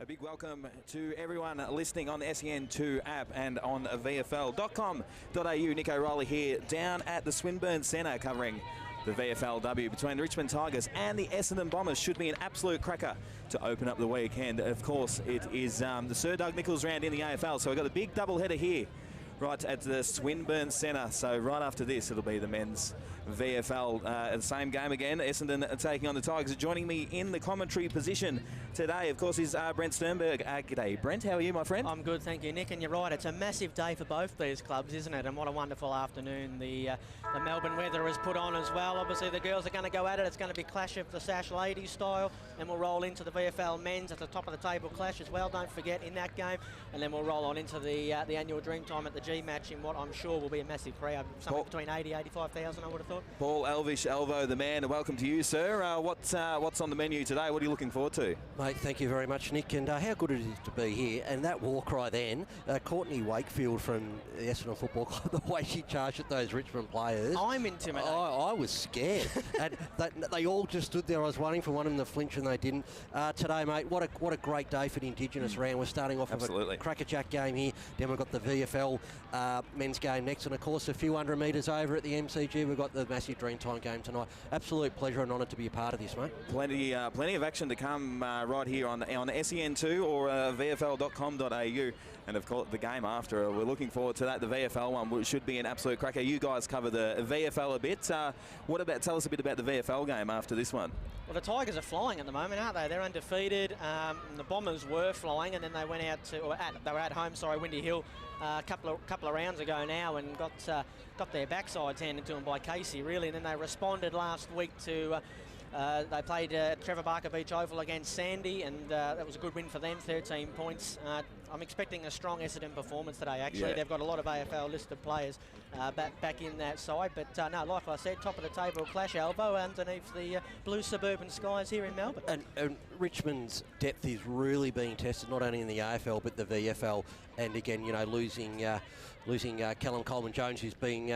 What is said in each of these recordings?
A big welcome to everyone listening on the SEN2 app and on VFL.com.au. Nick O'Reilly here down at the Swinburne Centre covering the VFL W between the Richmond Tigers and the Essendon Bombers. Should be an absolute cracker to open up the weekend. Of course, it is the Sir Doug Nicholls round in the AFL. So we've got a big double header here right at the Swinburne Centre. So right after this, it'll be the men's VFL. The same game again. Essendon taking on the Tigers. Joining me in the commentary position today, of course, is Brent Sternberg. G'day, Brent. How are you, my friend? I'm good, thank you, Nick. And you're right, it's a massive day for both these clubs, isn't it? And what a wonderful afternoon the Melbourne weather has put on as well. Obviously, the girls are going to go at it. It's going to be clash of the sash ladies style, and we'll roll into the VFL men's at the top of the table clash as well. Don't forget in that game, and then we'll roll on into the annual Dreamtime at the G match in what I'm sure will be a massive crowd, somewhere between 85,000, I would have thought. Paul Elvish, Elvo, the man. Welcome to you, sir. What's on the menu today? What are you looking forward to? Mate, thank you very much, Nick, and how good it is to be here. And that war cry then, Courtney Wakefield from the Essendon Football Club, the way she charged at those Richmond players. I'm intimidated. I was scared. And they all just stood there. I was waiting for one of them to flinch and they didn't. Today, mate, what a great day for the Indigenous round. We're starting off with a crackerjack game here. Then we've got the VFL men's game next. And, of course, a few 100 metres over at the MCG. We've got the massive Dreamtime game tonight. Absolute pleasure and honour to be a part of this, mate. Plenty of action to come right here on SEN2 or VFL.com.au. And, of course, the game after. We're looking forward to that. The VFL one, which should be an absolute cracker. You guys cover the VFL a bit. Tell us a bit about the VFL game after this one. Well, the Tigers are flying at the moment, aren't they? They're undefeated. The Bombers were flying, and then they went out to, they were at home, Windy Hill, a couple of rounds ago now, and got their backsides handed to them by Casey, really. And then they responded last week to. They played Trevor Barker Beach Oval against Sandy, and that was a good win for them, 13 points. I'm expecting a strong Essendon performance today, actually. Yeah. They've got a lot of AFL listed players back in that side. But no, like I said, top of the table clash, Elbow, underneath the blue suburban skies here in Melbourne. And Richmond's depth is really being tested, not only in the AFL, but the VFL. And again, you know, losing Callum Coleman-Jones, who's being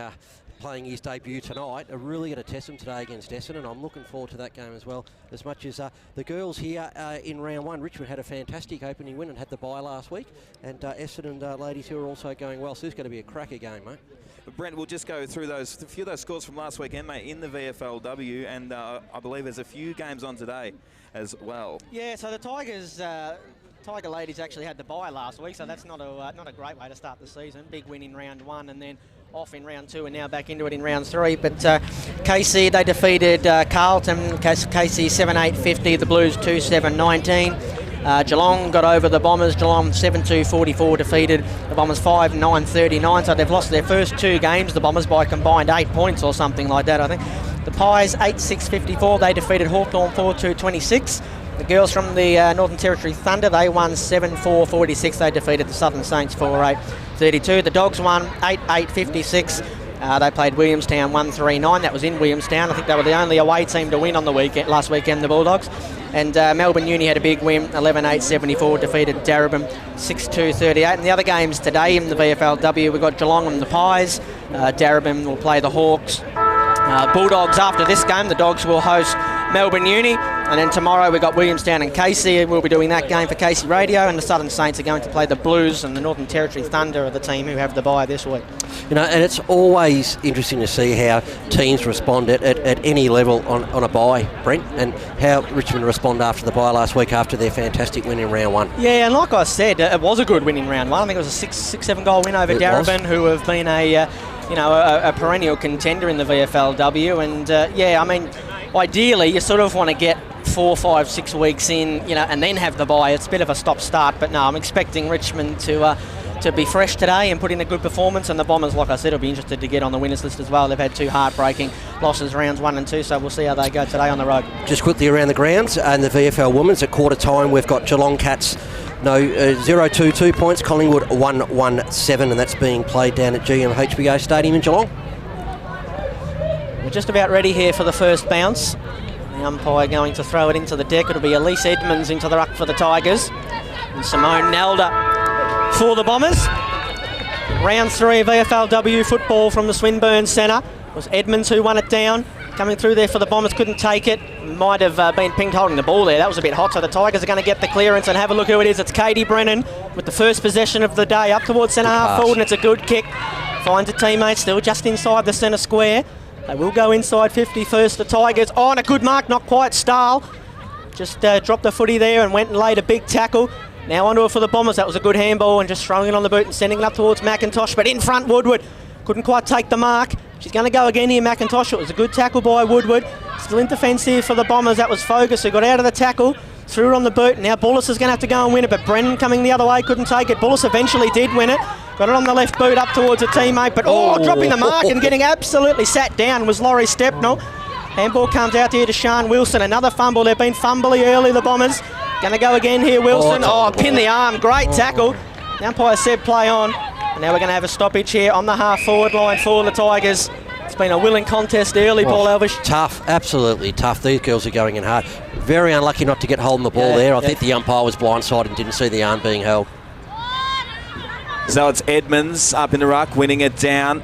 playing his debut tonight, are really going to test him today against Essendon. I'm looking forward to that game as well. As much as the girls here in round one, Richmond had a fantastic opening win and had the bye last week, and Essendon ladies who are also going well. So it's going to be a cracker game, mate. Brent, we'll just go through a few of those scores from last weekend, mate, in the VFL W, and I believe there's a few games on today as well. Yeah, so the Tigers. Tiger ladies actually had the bye last week, so that's not a great way to start the season. Big win in round one, and then off in round two, and now back into it in round three. But Casey, they defeated Carlton. Casey 7-8-50, the Blues 2-7-19. Geelong got over the Bombers. Geelong 7-2-44 defeated the Bombers 5-9-39. So they've lost their first two games, the Bombers, by combined 8 points or something like that, I think. The Pies 8-6-54. They defeated Hawthorn 4-2-26. The girls from the Northern Territory Thunder, they won 7-4-46. They defeated the Southern Saints 4-8-32. The Dogs won 8-8-56. They played Williamstown 1-3-9. That was in Williamstown. I think they were the only away team to win on the last weekend, the Bulldogs. And Melbourne Uni had a big win, 11-8-74, defeated Darebin 6-2-38. And the other games today in the VFLW, we've got Geelong and the Pies. Darebin will play the Hawks. Bulldogs after this game, the Dogs will host Melbourne Uni. And then tomorrow we've got Williamstown and Casey. We'll be doing that game for Casey Radio, and the Southern Saints are going to play the Blues, and the Northern Territory Thunder are the team who have the bye this week. You know, and it's always interesting to see how teams respond at any level on a bye, Brent, and how Richmond respond after the bye last week after their fantastic win in round one. Yeah, and like I said, it was a good win in round one. I think it was a 6-7 goal win over Darebin, who have been a perennial contender in the VFLW. And I mean, ideally you sort of want to get 4, 5, 6 weeks in, and then have the bye. It's a bit of a stop-start, but no, I'm expecting Richmond to be fresh today and put in a good performance, and the Bombers, like I said, will be interested to get on the winners list as well. They've had 2 heartbreaking losses, rounds 1 and 2, so we'll see how they go today on the road. Just quickly around the grounds, and the VFL Women's at quarter time, we've got Geelong Cats 0-2 points, Collingwood 1-1-7, and that's being played down at GMHBO Stadium in Geelong. We're just about ready here for the first bounce. The umpire going to throw it into the deck. It'll be Elise Edmonds into the ruck for the Tigers, and Simone Nelda for the Bombers. Round 3 of VFLW football from the Swinburne Centre. It was Edmonds who won it down. coming through there for the Bombers, couldn't take it. Might have been pinged holding the ball there. That was a bit hot, so the Tigers are going to get the clearance and have a look who it is. It's Katie Brennan with the first possession of the day, up towards centre half forward, and it's a good kick. Finds a teammate still just inside the centre square. They will go inside 50 first, the Tigers. Oh, and a good mark, not quite Stahl. Just dropped the footy there and went and laid a big tackle. Now onto it for the Bombers. That was a good handball and just throwing it on the boot and sending it up towards McIntosh. But in front, Woodward couldn't quite take the mark. She's going to go again here, McIntosh. It was a good tackle by Woodward. Still in defence here for the Bombers. That was Fogus who got out of the tackle, threw it on the boot. Now Bullis is going to have to go and win it, but Brennan coming the other way, couldn't take it. Bullis eventually did win it. Got it on the left boot up towards a teammate, but dropping the mark and getting absolutely sat down was Laurie Stepnell. Handball comes out here to Sian Wilson. Another fumble. They've been fumbly early, the Bombers. Going to go again here, Wilson. Pin the arm. Great tackle. The umpire said play on. And now we're going to have a stoppage here on the half-forward line for the Tigers. It's been a willing contest early, Paul Elvish. Tough, absolutely tough. These girls are going in hard. Very unlucky not to get hold of the ball there. I think the umpire was blindsided and didn't see the arm being held. So it's Edmonds up in the ruck, winning it down.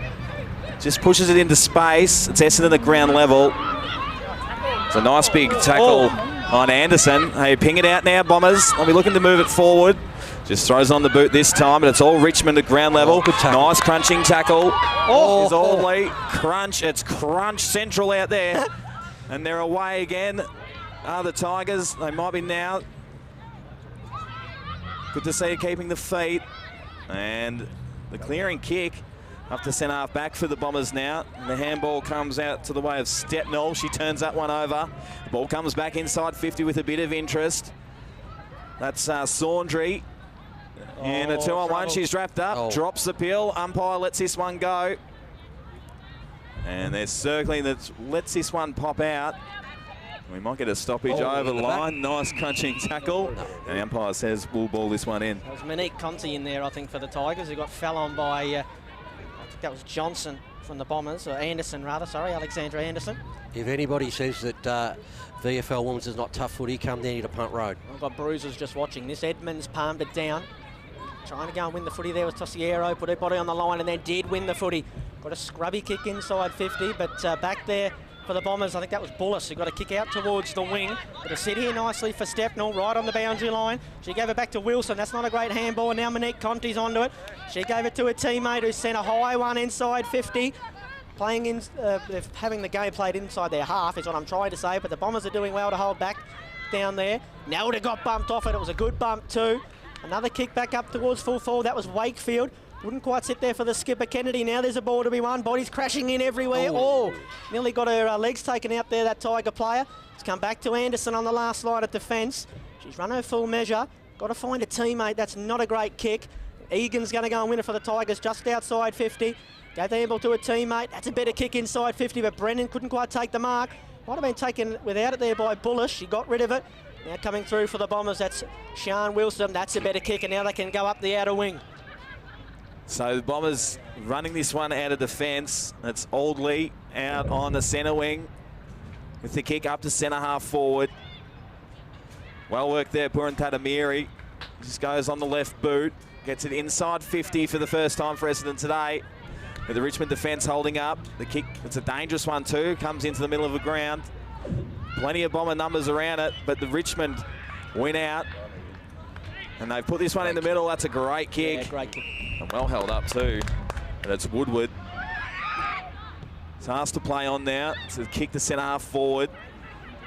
Just pushes it into space. It's Essendon at ground level. It's a nice big tackle on Anderson. Hey, ping it out now, Bombers. They'll be looking to move it forward. Just throws on the boot this time, but it's all Richmond at ground level. Nice crunching tackle. Is Audley. Crunch. It's crunch central out there. And they're away again. The Tigers, they might be now. Good to see keeping the feet. And the clearing kick up to centre half back for the Bombers now. And the handball comes out to the way of Stepnell. She turns that one over. The ball comes back inside 50 with a bit of interest. That's Saundry. And a 2-on-1, she's wrapped up, drops the pill. Umpire lets this one go. And they're circling, that lets this one pop out. We might get a stoppage over the line. Nice crunching tackle. And the umpire says we'll ball this one in. There was Monique Conti in there, I think, for the Tigers, who got fell on by, I think that was Johnson from the Bombers, or Anderson rather, sorry, Alexandra Anderson. If anybody says that VFL Women's is not tough footy, come down here to Punt Road. I've got bruisers just watching this. Edmonds palmed it down. Trying to go and win the footy there was Tossiero, put her body on the line and then did win the footy. Got a scrubby kick inside 50, but back there for the Bombers, I think that was Bullis who got a kick out towards the wing. But a sit here nicely for Stepnell, right on the boundary line. She gave it back to Wilson. That's not a great handball. Now Monique Conti's onto it. She gave it to a teammate who sent a high one inside 50. Playing in, having the game played inside their half is what I'm trying to say, but the Bombers are doing well to hold back down there. Nelda got bumped off it. It was a good bump too. Another kick back up towards full forward. That was Wakefield. Wouldn't quite sit there for the skipper, Kennedy. Now there's a ball to be won. Bodies crashing in everywhere. Nearly got her legs taken out there, that Tiger player. It's come back to Anderson on the last line of defence. She's run her full measure. Got to find a teammate. That's not a great kick. Egan's going to go and win it for the Tigers just outside 50. Gave the handball to a teammate. That's a better kick inside 50, but Brennan couldn't quite take the mark. Might have been taken without it there by Bullish. She got rid of it. Now coming through for the Bombers, that's Sian Wilson. That's a better kick, and now they can go up the outer wing. So the Bombers running this one out of defence. That's Audley out on the centre wing with the kick up to centre half forward. Well worked there, Puran Tatamiri. Just goes on the left boot. Gets it inside 50 for the first time for Essendon today. With the Richmond defence holding up. The kick, it's a dangerous one too. Comes into the middle of the ground. Plenty of Bomber numbers around it, but the Richmond win out. And they've put this one in the middle. That's a great kick. Yeah, great kick. And well held up too. And it's Woodward. It's asked to play on now. To kick the centre half forward.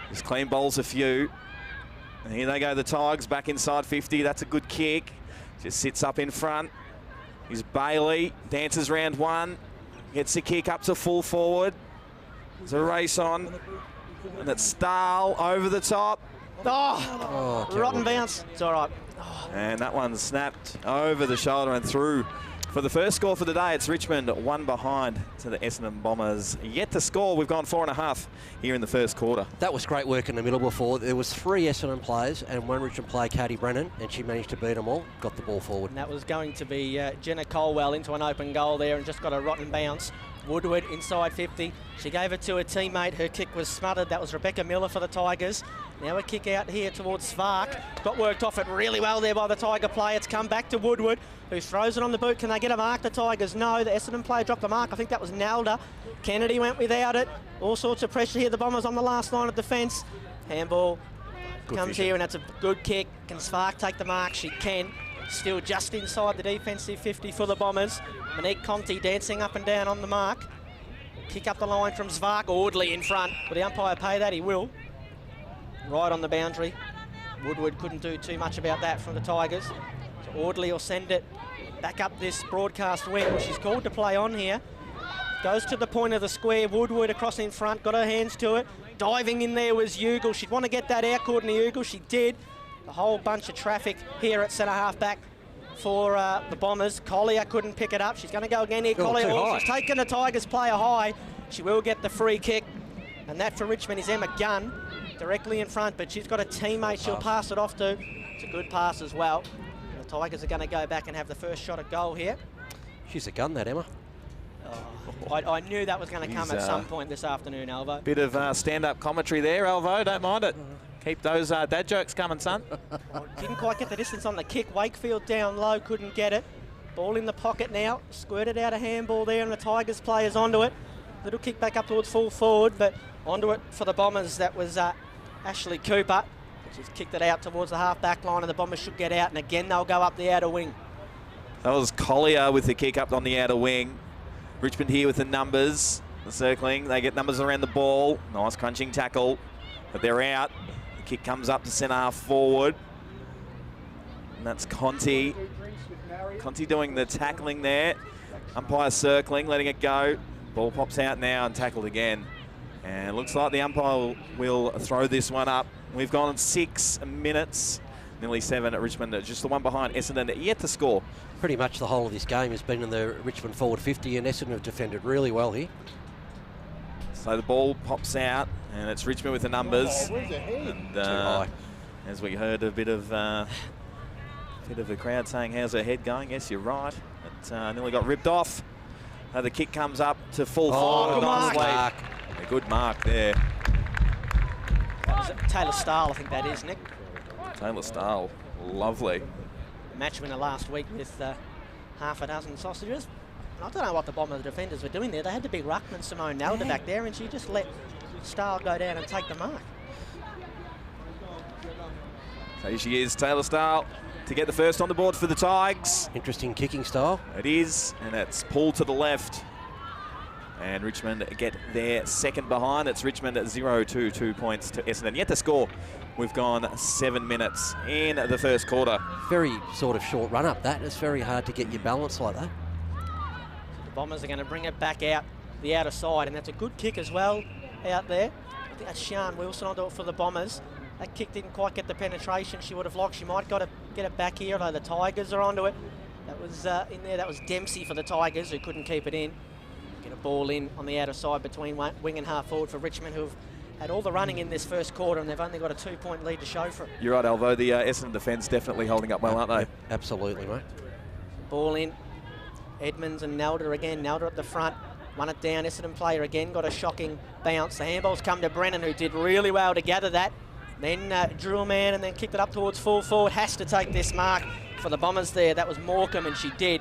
Just clean bowls a few. And here they go, the Tigers back inside 50. That's a good kick. Just sits up in front. Here's Bailey. Dances round one. Gets the kick up to full forward. There's a race on. And it's Stahl over the top. Rotten bounce. It's all right. And that one snapped over the shoulder and through. For the first score for the day, it's Richmond 1 behind to the Essendon Bombers. Yet to score, we've gone 4.5 here in the first quarter. That was great work in the middle before. There was 3 Essendon players and 1 Richmond player, Katie Brennan, and she managed to beat them all, got the ball forward. And that was going to be Jenna Colwell into an open goal there and just got a rotten bounce Woodward inside 50. She gave it to her teammate. Her kick was smothered. That was Rebecca Miller for the Tigers. Now a kick out here towards Svark. Got worked off it really well there by the Tiger player. It's come back to Woodward, who throws it on the boot. Can they get a mark? The Tigers? No. The Essendon player dropped the mark. I think that was Nalda. Kennedy went without it. All sorts of pressure here. The Bombers on the last line of defence. Handball comes here, and that's a good kick. Can Svark take the mark? She can. Still just inside the defensive 50 for the Bombers. Monique Conti dancing up and down on the mark. Kick up the line from Svark. Audley in front. Will the umpire pay that? He will. Right on the boundary. Woodward couldn't do too much about that from the Tigers. So Audley will send it back up this broadcast wing. She's called to play on here. Goes to the point of the square. Woodward across in front. Got her hands to it. Diving in there was Ugle. She'd want to get that out, Courtney Ugle. She did. A whole bunch of traffic here at centre half back for the Bombers. Collier couldn't pick it up. She's going to go again here. Collier, she's taken the Tigers player high. She will get the free kick. And that for Richmond is Emma Gunn, directly in front, but she's got a teammate she'll pass it off to. It's a good pass as well. The Tigers are going to go back and have the first shot at goal here. She's a gun, that Emma. Oh, I knew that was going to come at some point this afternoon, Alvo. Bit of stand-up commentary there, Alvo. Don't mind it. Keep those dad jokes coming, son. Didn't quite get the distance on the kick. Wakefield down low, couldn't get it. Ball in the pocket now. Squirted out a handball there, and the Tigers players onto it. Little kick back up towards full forward, but onto it for the Bombers. That was Ashley Cooper. She's kicked it out towards the half-back line, and the Bombers should get out, and again they'll go up the outer wing. That was Collier with the kick up on the outer wing. Richmond here with the numbers. The circling. They get numbers around the ball. Nice crunching tackle, but they're out. The kick comes up to centre half forward. And that's Conti. Conti doing the tackling there. Umpire circling, letting it go. Ball pops out now and tackled again. And it looks like the umpire will throw this one up. We've gone 6 minutes, nearly 7 at Richmond. Just the one behind Essendon yet to score. Pretty much the whole of this game has been in the Richmond forward 50, and Essendon have defended really well here. So the ball pops out, and it's Richmond with the numbers. And as we heard, a bit of the crowd saying, "How's her head going?" Yes, you're right. It nearly got ripped off. The kick comes up to full forward. Good mark. A good mark there. Taylor Stahl, I think that is, Nick. Taylor Stahl, lovely. Match winner last week with half a dozen sausages. And I don't know what the Bomber defenders were doing there. They had the big ruckman, Simone Nelda, back there, and she just let Stahl go down and take the mark. So here she is, Taylor Stahl, to get the first on the board for the Tigers. Interesting kicking style. It is, and it's pulled to the left. And Richmond get their second behind. It's Richmond at 0-2, 2 points to Essendon. Yet to score. We've gone 7 minutes in the first quarter. Very sort of short run up that. It's very hard to get your balance like that. The Bombers are going to bring it back out the outer side, and that's a good kick as well out there. I think that's Sian Wilson onto it for the Bombers. That kick didn't quite get the penetration she would have liked. She might got to get it back here, although the Tigers are onto it. That was in there. That was Dempsey for the Tigers, who couldn't keep it in. Get a ball in on the outer side between wing and half forward for Richmond, who've had all the running in this first quarter, and they've only got a 2-point lead to show for it. You're right, Alvo. The Essendon defence definitely holding up well, aren't they? Absolutely, mate. Ball in. Edmonds and Nelda again. Nelda at the front. Won it down. Essendon player again got a shocking bounce. The handball's come to Brennan, who did really well to gather that. Then drew a man and then kicked it up towards full forward. Has to take this mark for the Bombers there. That was Morecambe, and she did.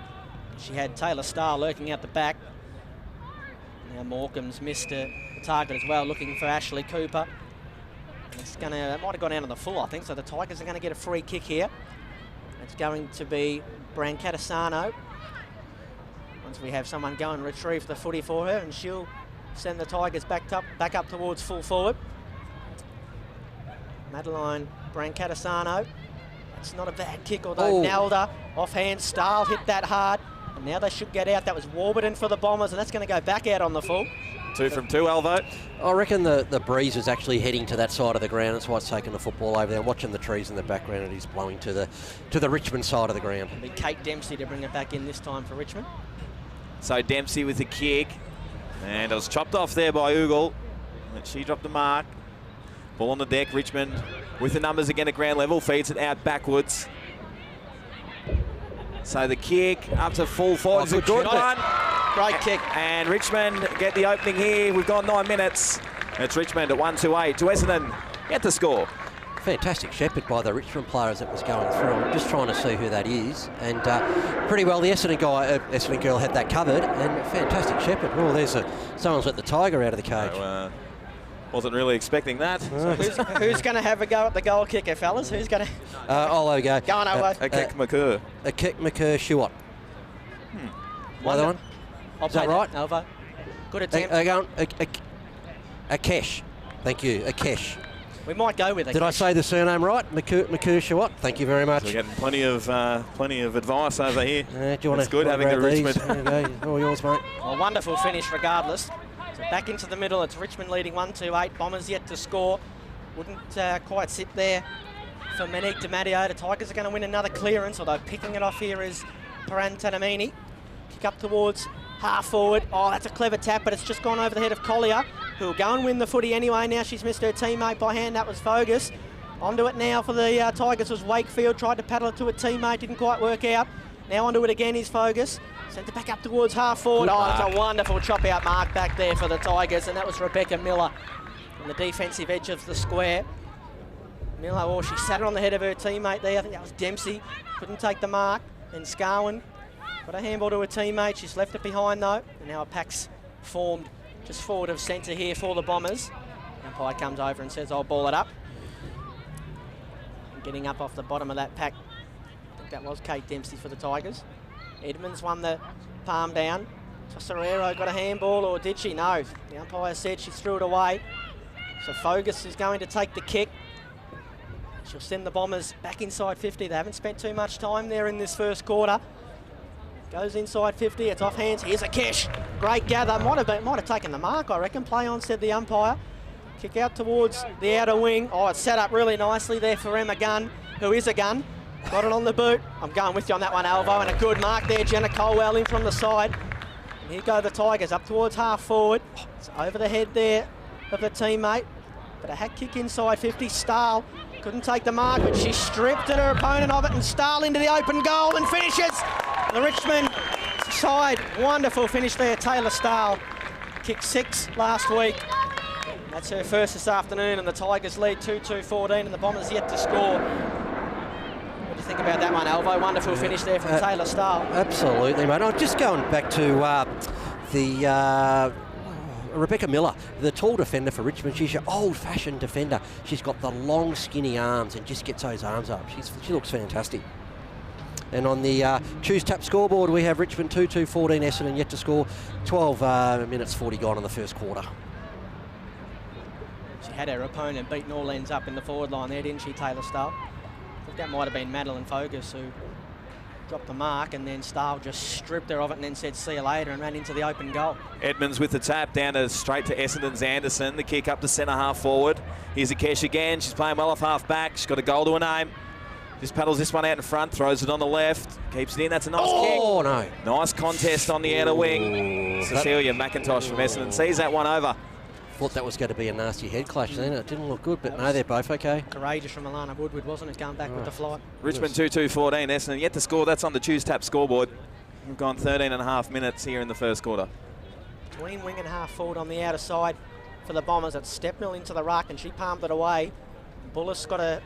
She had Taylor Stahl lurking out the back. Now Morecambe's missed the target as well, looking for Ashley Cooper. It might have gone out on the full, I think, so the Tigers are going to get a free kick here. It's going to be Brancatisano. Once we have someone go and retrieve the footy for her, and she'll send the Tigers back up towards full forward. Madeline Brancatisano. That's not a bad kick, although Nalda, offhand, Stahl hit that hard. And now they should get out. That was Warburton for the Bombers, and that's going to go back out on the full. 2 from 2, Alvo. I reckon the breeze is actually heading to that side of the ground. That's why it's taking the football over there. Watching the trees in the background, it is blowing to the Richmond side of the ground. It'll be Kate Dempsey to bring it back in this time for Richmond. So Dempsey with the kick. And it was chopped off there by Ugle. And she dropped the mark. Ball on the deck. Richmond with the numbers again at ground level. Feeds it out backwards. So the kick up to full forward is a good one. Great kick. And Richmond get the opening here. We've gone 9 minutes. It's Richmond at 1-2-8 to Essendon. Get the score. Fantastic shepherd by the Richmond players that was going through. I'm just trying to see who that is. And pretty well the Essendon girl had that covered. And fantastic shepherd. Oh, there's someone's let the tiger out of the cage. So, wasn't really expecting that. Who's going to have a go at the goal kicker, fellas? Who's going to... I'll go. Go on, Owo. A kick McCurr. A kick McCurr Shuot. Other one? Is that right? Alvo. Good attempt. A Kesh. Thank you. A Kesh. We might go with it. Did I say the surname right? McCurr Shuot. Thank you very much. We're getting plenty of advice over here. Do you want it's good having a Richmond. There you go. All yours, mate. A wonderful finish regardless. So back into the middle. It's Richmond leading 1-2-8. Bombers yet to score. Wouldn't quite sit there for Monique DiMatteo. The Tigers are going to win another clearance, although picking it off here is Parantanamini. Kick up towards half forward. Oh, that's a clever tap, but it's just gone over the head of Collier, who will go and win the footy anyway. Now she's missed her teammate by hand. That was Fogus. Onto it now for the Tigers was Wakefield. Tried to paddle it to a teammate. Didn't quite work out. Now onto it again is Fogus. Sent it back up towards half forward. Oh, it's a wonderful chop out mark back there for the Tigers, and that was Rebecca Miller on the defensive edge of the square. Miller, she sat it on the head of her teammate there. I think that was Dempsey. Couldn't take the mark. Then Scarwin got a handball to a teammate. She's left it behind though. And now a pack's formed just forward of centre here for the Bombers. Umpire comes over and says, I'll ball it up. And getting up off the bottom of that pack, I think that was Kate Dempsey for the Tigers. Edmonds won the palm down. Tosserero got a handball, or did she? No. The umpire said she threw it away. So Fogus is going to take the kick. She'll send the Bombers back inside 50. They haven't spent too much time there in this first quarter. Goes inside 50, it's off hands. Here's a Kesh. Great gather. Might have taken the mark, I reckon. Play on, said the umpire. Kick out towards the outer wing. Oh, it's set up really nicely there for Emma Gunn, who is a gun. Got it on the boot. I'm going with you on that one, Alvo, and a good mark there. Jenna Colwell in from the side. And here go the Tigers up towards half forward. It's over the head there of the teammate. But a hack kick inside 50. Stahl couldn't take the mark, but she stripped at her opponent of it, and Stahl into the open goal and finishes. The Richmond side, wonderful finish there. Taylor Stahl kicked 6 last week. That's her first this afternoon, and the Tigers lead 2-2-14, and the Bombers yet to score. What do you think about that one, Alvo? Wonderful finish there from Taylor Stahl. Absolutely, mate. I'm just going back to the Rebecca Miller, the tall defender for Richmond. She's your old-fashioned defender. She's got the long, skinny arms and just gets those arms up. She looks fantastic. And on the Choose Tap scoreboard, we have Richmond 2-2-14, Essendon yet to score. 12 minutes 40 gone in the first quarter. She had her opponent beat Norlands up in the forward line there, didn't she, Taylor Stahl? I think that might have been Madeline Fogus who dropped the mark, and then Stahl just stripped her of it and then said see you later and ran into the open goal. Edmonds with the tap down to straight to Essendon's Anderson. The kick up to centre half forward. Here's a Kesh again. She's playing well off half back. She's got a goal to her name. Just paddles this one out in front, throws it on the left, keeps it in. That's a nice kick. Oh, no. Nice contest on the outer wing. Cecilia McIntosh from Essendon sees that one over. Thought that was going to be a nasty head clash then. It didn't look good, but no, they're both okay. Courageous from Alana Woodward, wasn't it, going back with the flight? Richmond 2-2-14, Essendon yet to score. That's on the Choose Tap scoreboard. We've gone 13.5 minutes here in the first quarter. Between wing and half forward on the outer side for the Bombers. It's Stepnell into the ruck, and she palmed it away. Bullis got a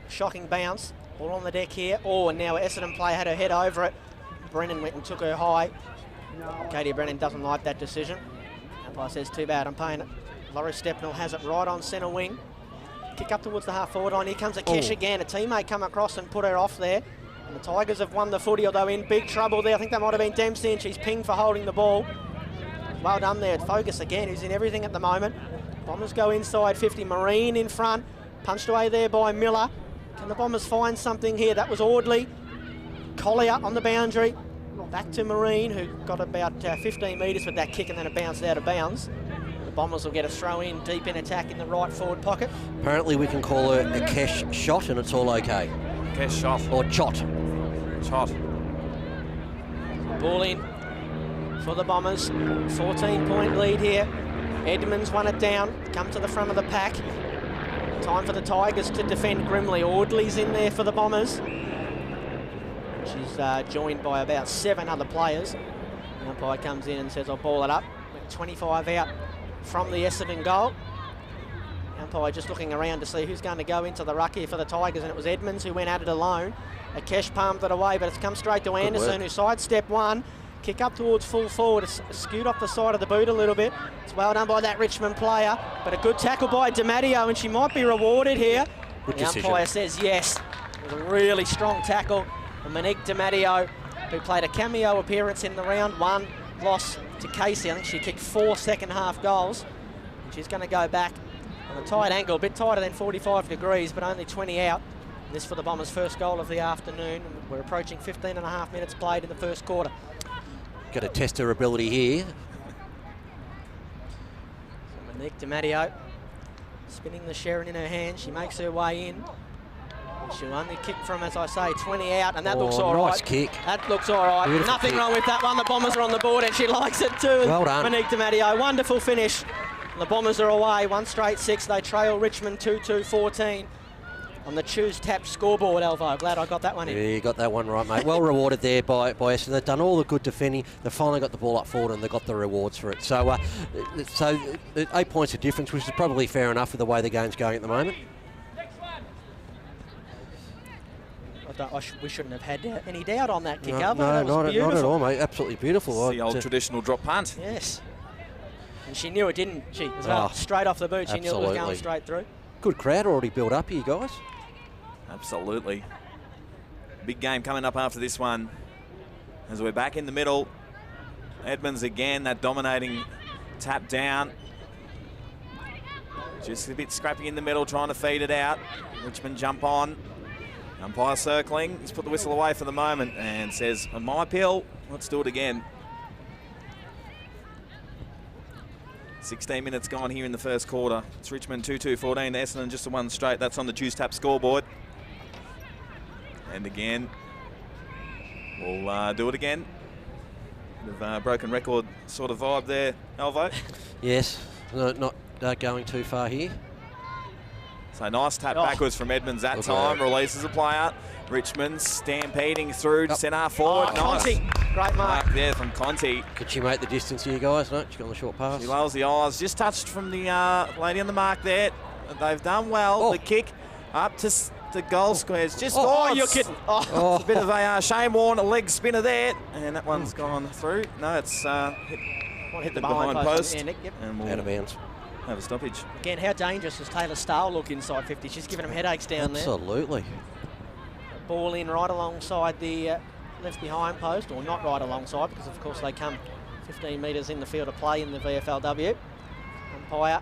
shocking bounce. All on the deck here. Oh, and now Essendon player had her head over it. Brennan went and took her high. Katie Brennan doesn't like that decision. Umpire says, too bad, I'm paying it. Laurie Stepnell has it right on centre wing. Kick up towards the half-forward line. Here comes a Kesh again. A teammate come across and put her off there. And the Tigers have won the footy, although in big trouble there. I think that might have been Dempsey, and she's pinged for holding the ball. Well done there. Fogus again, who's in everything at the moment. Bombers go inside 50. Marine in front. Punched away there by Miller. Can the Bombers find something here? That was Audley. Collier on the boundary. Back to Marine, who got about 15 metres with that kick, and then it bounced out of bounds. The Bombers will get a throw in, deep in attack in the right forward pocket. Apparently we can call her a Kesh shot and it's all okay. Kesh shot. Or chot. Chot. Ball in for the Bombers. 14-point lead here. Edmonds won it down. Come to the front of the pack. Time for the Tigers to defend grimly. Audley's in there for the Bombers. She's joined by about 7 other players. The umpire comes in and says, I'll ball it up. 25 out from the Essendon goal. The umpire just looking around to see who's going to go into the ruck here for the Tigers, and it was Edmonds who went at it alone. Akesh palmed it away, but it's come straight to Anderson, who sidestepped one. Kick up towards full forward. It's skewed off the side of the boot a little bit. It's well done by that Richmond player, but a good tackle by DiMatteo, and she might be rewarded here. Good the decision. umpire says yes. It was a really strong tackle. And Monique DiMatteo, who played a cameo appearance in the round one loss to Casey. I think she kicked 4 second-half goals. And she's going to go back on a tight angle, a bit tighter than 45 degrees, but only 20 out. This for the Bombers' first goal of the afternoon. We're approaching 15.5 minutes played in the first quarter. Got to test her ability here. So Monique DiMatteo spinning the Sharon in her hand. She makes her way in. She'll only kick from, as I say, 20 out, and that looks all right. Nice kick. That looks all right. Beautiful Nothing kick. wrong with that one. The Bombers are on the board, and she likes it too. Well done. Monique DiMatteo, wonderful finish. The Bombers are away, 1 straight 6. They trail Richmond 2-2-14 on the Choose Tap scoreboard, Alvo. Glad I got that one in. Yeah, you got that one right, mate. Well rewarded there by Essendon. They've done all the good defending. They finally got the ball up forward and they got the rewards for it. So, 8 points of difference, which is probably fair enough with the way the game's going at the moment. We shouldn't have had any doubt on that kick, No, Alvo. no, That was not at all, mate. Absolutely beautiful. It's the old traditional drop punt. Yes. And she knew it, didn't she? As well, straight off the boot, she knew it was going straight through. Good crowd already built up here, guys. Absolutely. Big game coming up after this one. As we're back in the middle. Edmonds again, that dominating tap down. Just a bit scrappy in the middle, trying to feed it out. Richmond jump on. Umpire circling. He's put the whistle away for the moment and says, on my pill, let's do it again. 16 minutes gone here in the first quarter. It's Richmond 2-2-14. Essendon just a 1 straight. That's on the Choose Tap scoreboard. And again, we'll do it again. Bit of broken record sort of vibe there, Alvo. Yes, not going too far here. So nice tap backwards from Edmonds that time. Releases a player. Richmond stampeding through to centre forward. Nice. Conti. Great mark there from Conti. Could she make the distance here, guys? No, she got on the short pass. She lowers the eyes. Just touched from the lady on the mark there. They've done well. The kick up to the goal squares. Just you're kidding. It's a bit of a Shane Warne leg spinner there. And that one's gone through. No, it's hit the behind post. And we'll out of bounds. Have a stoppage. Again, how dangerous does Taylor Stahl look inside 50? She's giving him headaches down there. Absolutely. Ball in right alongside the left behind post, or not right alongside, because of course they come 15 metres in the field of play in the VFL W. Umpire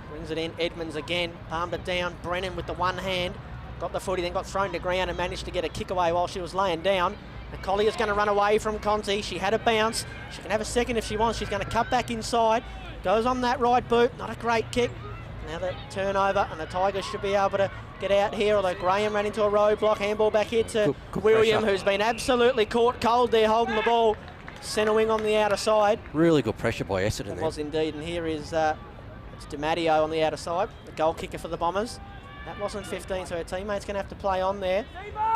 brings it in. Edmonds again, palmed it down. Brennan with the one hand, got the footy, then got thrown to ground and managed to get a kick away while she was laying down. Collier is going to run away from Conti. She had a bounce. She can have a second if she wants. She's going to cut back inside. Goes on that right boot. Not a great kick. Now the turnover, and the Tigers should be able to get out here, although Graham ran into a roadblock. Handball back here to William, who's been absolutely caught cold there holding the ball. Centre wing on the outer side. Really good pressure by Essendon there. Was indeed, and here is it's DiMatteo on the outer side, the goal kicker for the Bombers. That wasn't 15, so her teammate's going to have to play on there.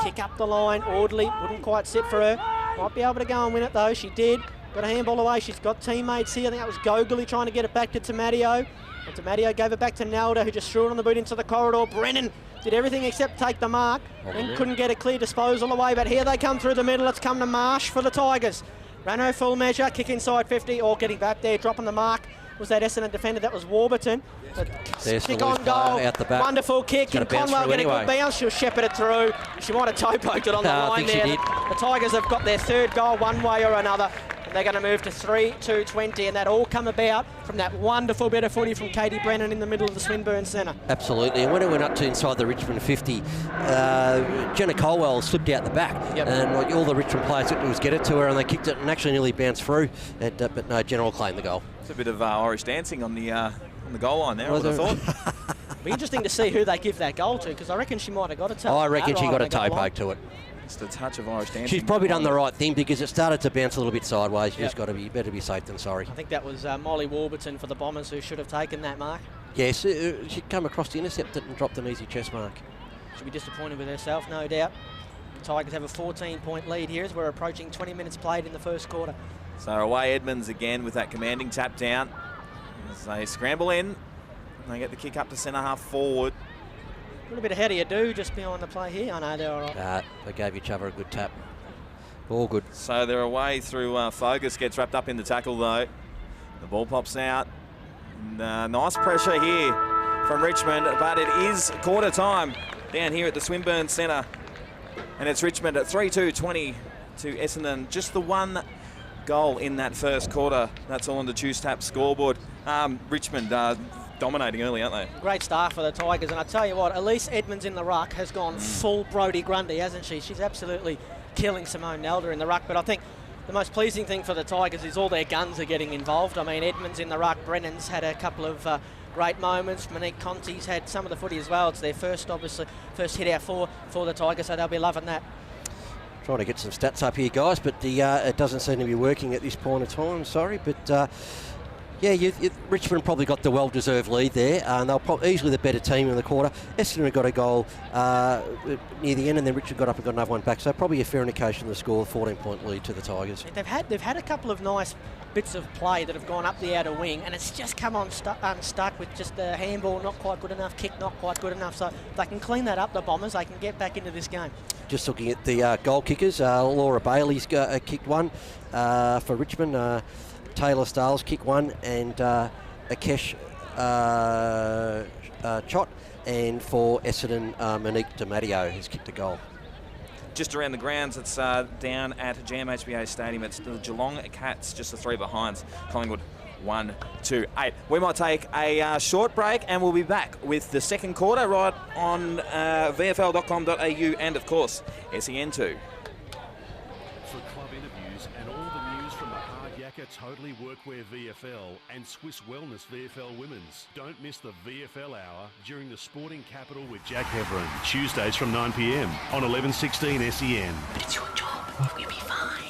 Kick up the line, Audley, wouldn't quite sit for her. Might be able to go and win it though, she did. Got a handball away, she's got teammates here. I think that was Gogoli trying to get it back to DiMatteo. And DiMatteo gave it back to Nelda, who just threw it on the boot into the corridor. Brennan did everything except take the mark and couldn't get a clear disposal away. But here they come through the middle. It's come to Marsh for the Tigers. Ran her full measure, kick inside 50, or getting back there, dropping the mark. Was that Essendon defender? That was Warburton. Kick on goal, out the back. Wonderful kick. Can Conwell get a good bounce? She'll shepherd it through. She might have toe poked it on the line there. The Tigers have got their third goal one way or another. They're going to move to 3-2-20, and that all come about from that wonderful bit of footy from Katie Brennan in the middle of the Swinburne Centre. Absolutely, and when it went up to inside the Richmond 50, Jenna Colwell slipped out the back, and like all the Richmond players did was get it to her, and they kicked it and actually nearly bounced through, but no, Jenna will claim the goal. It's a bit of Irish dancing on the goal line there, I would have thought. It'll be interesting to see who they give that goal to, because I reckon she might have got a toe. I reckon she got a toe poke to it. Just a touch of Irish dancing. She's probably done the right thing because it started to bounce a little bit sideways. You just got to be better be safe than sorry. I think that was Molly Warburton for the Bombers who should have taken that mark. Yes, she came across to intercept it and dropped an easy chest mark. She'll be disappointed with herself, no doubt. The Tigers have a 14-point lead here as we're approaching 20 minutes played in the first quarter. So away Edmonds again with that commanding tap down. As they scramble in, they get the kick up to centre half forward. A little bit ahead of you do just behind the play here. I know they're all right. They gave each other a good tap. All good. So they're away through Fogus, gets wrapped up in the tackle though. The ball pops out. Nice pressure here from Richmond, but it is quarter time down here at the Swinburne Centre. And it's Richmond at 3-2-20 to Essendon. Just the one goal in that first quarter. That's all on the Choose Tap scoreboard. Richmond dominating early, aren't they? Great start for the Tigers, and I tell you what, Elise Edmonds in the ruck has gone full Brodie Grundy, hasn't she? She's absolutely killing Simone Nelder in the ruck, but I think the most pleasing thing for the Tigers is all their guns are getting involved. I mean, Edmonds in the ruck, Brennan's had a couple of great moments, Monique Conti's had some of the footy as well. It's their first hit out for the Tigers, so they'll be loving that. Trying to get some stats up here, guys, but it doesn't seem to be working at this point of time, sorry, but Richmond probably got the well-deserved lead there, and they're probably easily the better team in the quarter. Essendon got a goal near the end, and then Richmond got up and got another one back, so probably a fair indication of the score, 14-point lead to the Tigers. They've had a couple of nice bits of play that have gone up the outer wing, and it's just come on unstuck with just the handball not quite good enough, kick not quite good enough, so if they can clean that up, the Bombers, they can get back into this game. Just looking at the goal kickers, Laura Bailey's kicked one for Richmond. Taylor Stiles kicked one, and Akesh Chott, and for Essendon, Monique DiMatteo has kicked a goal. Just around the grounds, it's down at GMHBA Stadium. It's the Geelong Cats, just the three behinds. Collingwood 1-2-8. We might take a short break, and we'll be back with the second quarter right on VFL.com.au and, of course, SEN2. For club interviews and all the news from the Hard Yakka Totally Workwear VFL and Swiss Wellness VFL Women's, don't miss the VFL Hour during the Sporting Capital with Jack Heverin, Tuesdays from 9 p.m. on 1116 SEN. It's your job. We'll be fine.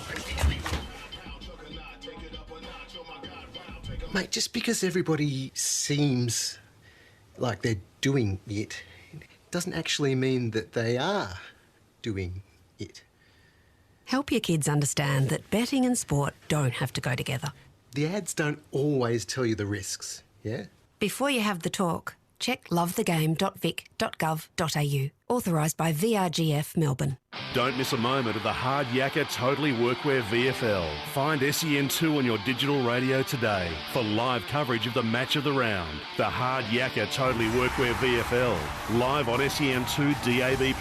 Mate, just because everybody seems like they're doing it doesn't actually mean that they are doing it. Help your kids understand that betting and sport don't have to go together. The ads don't always tell you the risks, yeah? Before you have the talk, check lovethegame.vic.gov.au. Authorised by VRGF Melbourne. Don't miss a moment of the Hard Yakka Totally Workwear VFL. Find SEN2 on your digital radio today for live coverage of the match of the round. The Hard Yakka Totally Workwear VFL. Live on SEN2 DAB+.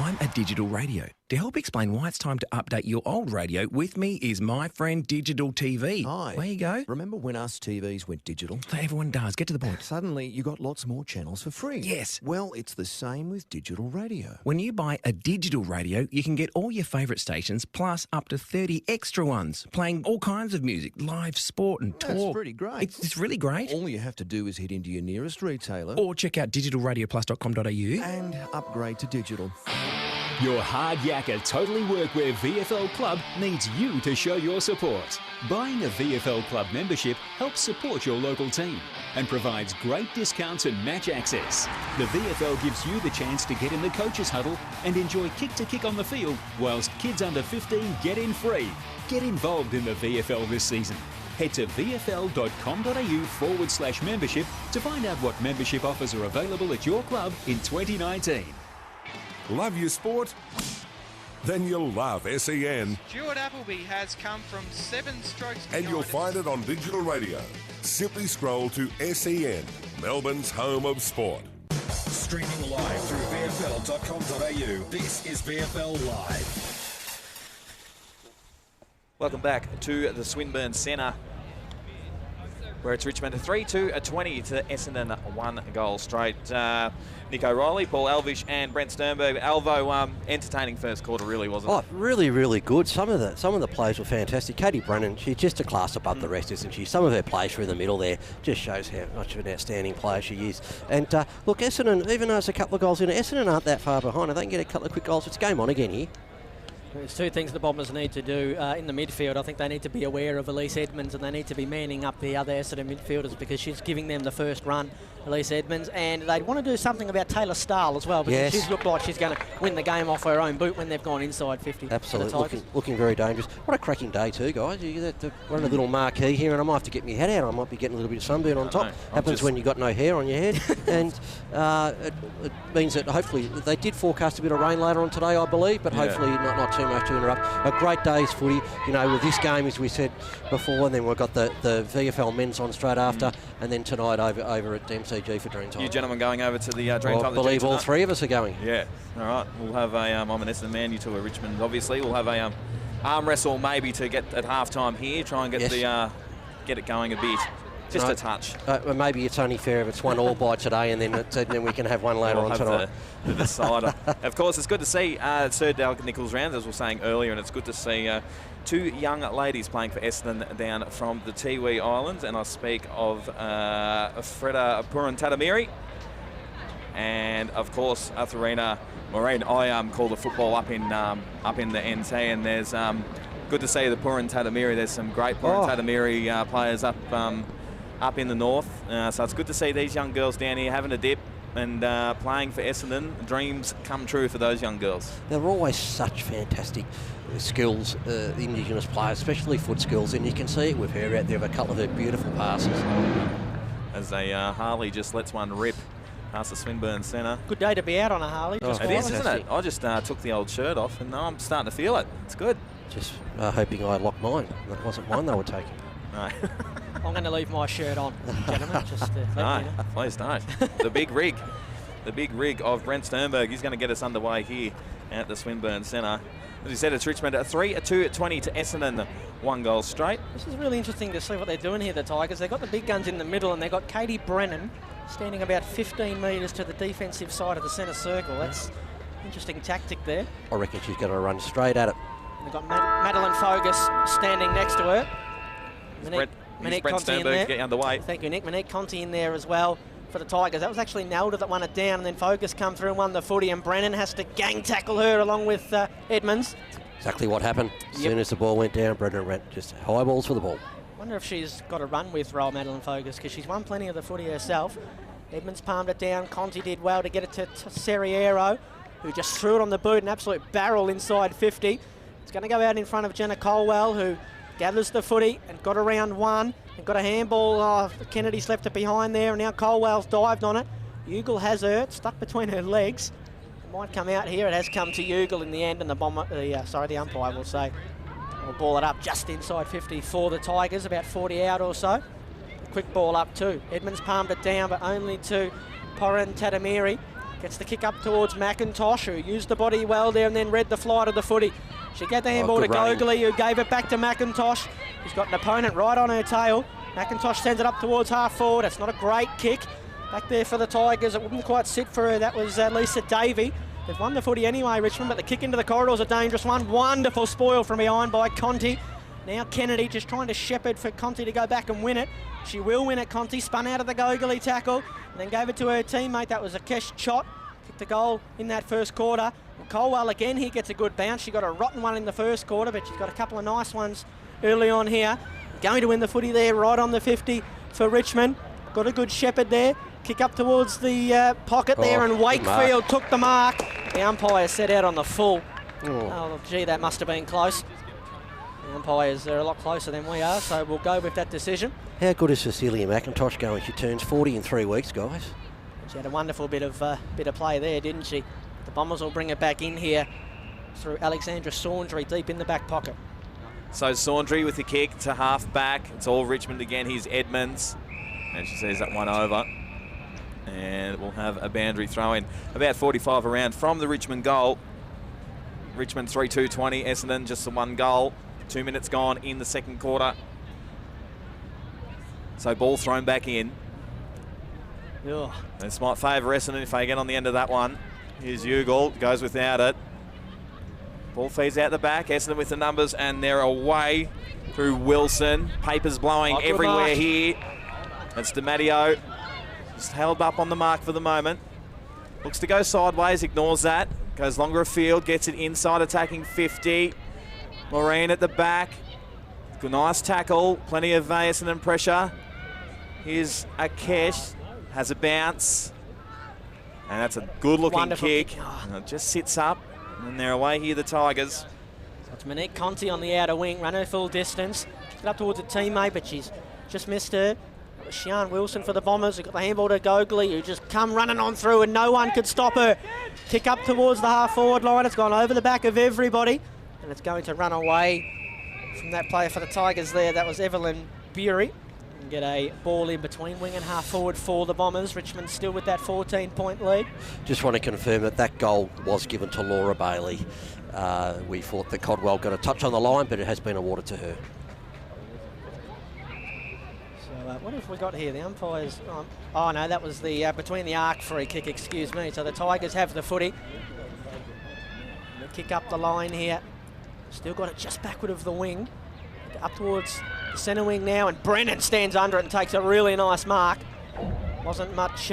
I'm a digital radio. To help explain why it's time to update your old radio, with me is my friend Digital TV. Hi. Where you go? Remember when us TVs went digital? Everyone does. Get to the point. Suddenly, you got lots more channels for free. Yes. Well, it's the same with digital radio. When you buy a digital radio, you can get all your favourite stations plus up to 30 extra ones, playing all kinds of music, live sport and talk. That's pretty great. It's really great. All you have to do is head into your nearest retailer Or check out digitalradioplus.com.au and upgrade to digital. Your Hard Yakka Totally Workwear VFL Club needs you to show your support. Buying a VFL Club membership helps support your local team and provides great discounts and match access. The VFL gives you the chance to get in the coaches' huddle and enjoy kick-to-kick on the field, whilst kids under 15 get in free. Get involved in the VFL this season. Head to vfl.com.au/membership to find out what membership offers are available at your club in 2019. Love your sport? Then you'll love SEN. Stuart Appleby has come from 7 strokes And you'll find it on digital radio. Simply scroll to SEN, Melbourne's home of sport. Streaming live through VFL.com.au. This is VFL Live. Welcome back to the Swinburne Centre, where it's Richmond 3-2-20 to Essendon, 1 goal straight. Nick O'Reilly, Paul Alvish and Brent Sternberg. Alvo, entertaining first quarter really, wasn't it? Oh, really, really good. Some of the plays were fantastic. Katie Brennan, she's just a class above the rest, isn't she? Some of her plays through the middle there just shows how much of an outstanding player she is. And look, Essendon, even though it's a couple of goals in, Essendon aren't that far behind. If they can get a couple of quick goals, it's game on again here. There's 2 things the Bombers need to do in the midfield. I think they need to be aware of Elise Edmonds, and they need to be manning up the other Essendon midfielders, because she's giving them the first run Elise Edmonds, and they want to do something about Taylor Stahl as well, because Yes. she's looked like she's going to win the game off her own boot when they've gone inside 50. Absolutely, looking very dangerous. What a cracking day too, guys. You run a little marquee here, and I might have to get my head out. I might be getting a little bit of sunburn on top. Happens when you've got no hair on your head. And it means that hopefully they did forecast a bit of rain later on today, I believe, but hopefully not too much to interrupt. A great day's footy, you know, with this game, as we said before, and then we've got the VFL men's on straight after, and then tonight over at MCG for Dreamtime. You gentlemen going over to the Dreamtime? I believe all three of us are going. Yeah. All right. We'll have a, I'm an Essendon man, you two are Richmond, obviously. We'll have a arm wrestle maybe to get at halftime here, try and get get it going a bit. Just a touch. Maybe it's only fair if it's 1-1 by today, and then we can have one later on tonight. The decider. Of course, it's good to see Sir Dale Nichols round, as we were saying earlier, and it's good to see two young ladies playing for Essendon down from the Tiwi Islands, and I speak of Freda Puran-Tatamiri and, of course, Atharina Maureen. I call the football up in the NT, and there's good to see the Puran-Tatamiri. There's some great Puran-Tatamiri players up in the north, so it's good to see these young girls down here having a dip and playing for Essendon. Dreams come true for those young girls. They're always such fantastic skills, the Indigenous players, especially foot skills, and you can see it with her out there with a couple of her beautiful passes. As Harley just lets one rip past the Swinburne Centre. Good day to be out on a Harley. It is, isn't it? I just took the old shirt off, and I'm starting to feel it. It's good. Just hoping I locked mine. That wasn't mine they were taking. No. I'm going to leave my shirt on, gentlemen. Just no, please don't. The big rig of Brent Sternberg. He's going to get us underway here at the Swinburne Centre. As you said, it's Richmond at 3-2 at 20 to Essendon, 1 goal straight. This is really interesting to see what they're doing here, the Tigers. They've got the big guns in the middle, and they've got Katie Brennan standing about 15 metres to the defensive side of the centre circle. That's interesting tactic there. I reckon she's going to run straight at it. They've got Madeline Fogus standing next to her. Monique Conti in there. Getting underway. Thank you, Nick. Monique Conti in there as well for the Tigers. That was actually Nelda that won it down, and then Focus come through and won the footy, and Brennan has to gang tackle her along with Edmonds. Exactly what happened. As soon as the ball went down, Brennan ran just high balls for the ball. Wonder if she's got a run with Roll Madeline Focus, because she's won plenty of the footy herself. Edmonds palmed it down. Conti did well to get it to Serriero, who just threw it on the boot, an absolute barrel inside 50. It's going to go out in front of Jenna Colwell, who gathers the footy and got around one and got a handball. Kennedy's left it behind there, and now Colwell's dived on it. Ugle has her, it's stuck between her legs. It might come out here. It has come to Ugle in the end, and the umpire will say will ball it up just inside 50 for the Tigers, about 40 out or so. A quick ball up too. Edmonds palmed it down, but only to Puran-Tatamiri. Gets the kick up towards McIntosh, who used the body well there and then read the flight of the footy. She gave the handball to Gogoli, who gave it back to McIntosh. He's got an opponent right on her tail. McIntosh sends it up towards half forward. It's not a great kick. Back there for the Tigers. It wouldn't quite sit for her. That was Lisa Davey. They've won the footy anyway, Richmond, but the kick into the corridor is a dangerous one. Wonderful spoil from behind by Conti. Now Kennedy just trying to shepherd for Conti to go back and win it. She will win it. Conti spun out of the Gogoli tackle and then gave it to her teammate. That was a Kesh Chott. Kicked the goal in that first quarter. And Colwell again, he gets a good bounce. She got a rotten one in the first quarter, but she's got a couple of nice ones early on here. Going to win the footy there right on the 50 for Richmond. Got a good shepherd there. Kick up towards the pocket there, and Wakefield took the mark. The umpire set out on the full. Oh, gee, that must have been close. The umpires are a lot closer than we are, so we'll go with that decision. How good is Cecilia McIntosh going? She turns 40 in 3 weeks, guys. She had a wonderful bit of play there, didn't she? The Bombers will bring it back in here through Alexandra Saundry deep in the back pocket. So Saundry with the kick to half back. It's all Richmond again. Here's Edmonds. And she sees that one over. And we'll have a boundary throw in. About 45 around from the Richmond goal. Richmond 3-2-20. Essendon just the 1 goal. 2 minutes gone in the second quarter. So ball thrown back in. Ugh. This might favour Essendon if they get on the end of that one. Here's Ugle. Goes without it. Ball feeds out the back. Essendon with the numbers, and they're away through Wilson. Papers blowing everywhere here. It's DiMatteo. Just held up on the mark for the moment. Looks to go sideways, ignores that. Goes longer afield, gets it inside, attacking 50. Maureen at the back. Good, nice tackle. Plenty of Essendon pressure. Here's Akesh. has a bounce. And that's a good-looking kick. And it just sits up, and they're away here, the Tigers. So it's Monique Conti on the outer wing, run her full distance. Get up towards a teammate, but she's just missed her. Sian Wilson for the Bombers. They've got the handball to Gogley, who just come running on through, and no one could stop her. Kick up towards the half-forward line. It's gone over the back of everybody, and it's going to run away from that player for the Tigers there. That was Evelyn Bury. And get a ball in between wing and half forward for the Bombers. Richmond still with that 14-point lead. Just want to confirm that that goal was given to Laura Bailey. We thought that Codwell got a touch on the line, but it has been awarded to her. So what have we got here? The umpires... Oh, no, that was the between the arc free kick, excuse me. So the Tigers have the footy. They kick up the line here. Still got it just backward of the wing. Up towards the centre wing now, and Brennan stands under it and takes a really nice mark. Wasn't much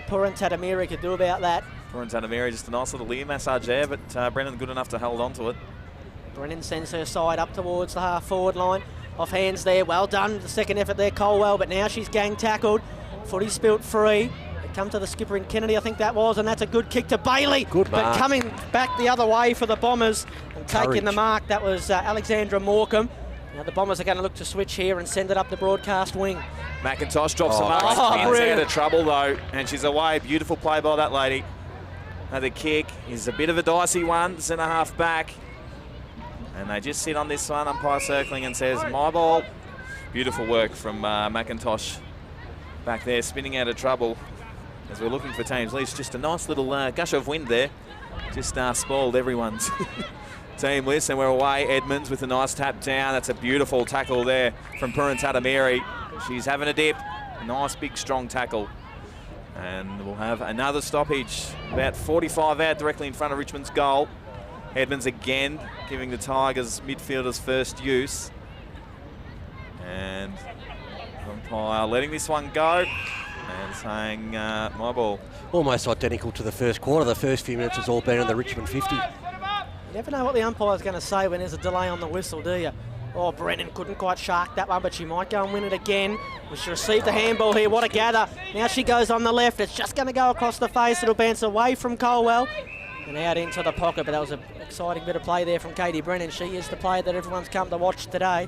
Puran Tatamiri could do about that. Puran Tatamiri, just a nice little ear massage there, but Brennan good enough to hold on to it. Brennan sends her side up towards the half-forward line. Off hands there, well done. The second effort there, Colwell, but now she's gang tackled. Footy spilt free. They come to the skipper in Kennedy, I think that was, and that's a good kick to Bailey. Good mark. But coming back the other way for the Bombers and taking the mark, that was Alexandra Morecambe. Now the Bombers are going to look to switch here and send it up the broadcast wing. McIntosh drops the mark. Out of trouble though, and she's away. Beautiful play by that lady. Another kick is a bit of a dicey one. Centre half back, and they just sit on this one. Umpire circling and says my ball. Beautiful work from McIntosh back there, spinning out of trouble as we're looking for teams. At least just a nice little gush of wind there. Just spoiled everyone's team list, and we're away. Edmonds with a nice tap down. That's a beautiful tackle there from Puran Tatamiri. She's having a dip. Nice big strong tackle. And we'll have another stoppage. About 45 out directly in front of Richmond's goal. Edmonds again giving the Tigers midfielders first use. And umpire letting this one go and saying my ball. Almost identical to the first quarter. The first few minutes has all been in the Richmond 50. You never know what the umpire's going to say when there's a delay on the whistle, do you? Oh, Brennan couldn't quite shark that one, but she might go and win it again. She received the handball here. What a gather. Now she goes on the left. It's just going to go across the face. It'll bounce away from Colwell and out into the pocket. But that was an exciting bit of play there from Katie Brennan. She is the player that everyone's come to watch today.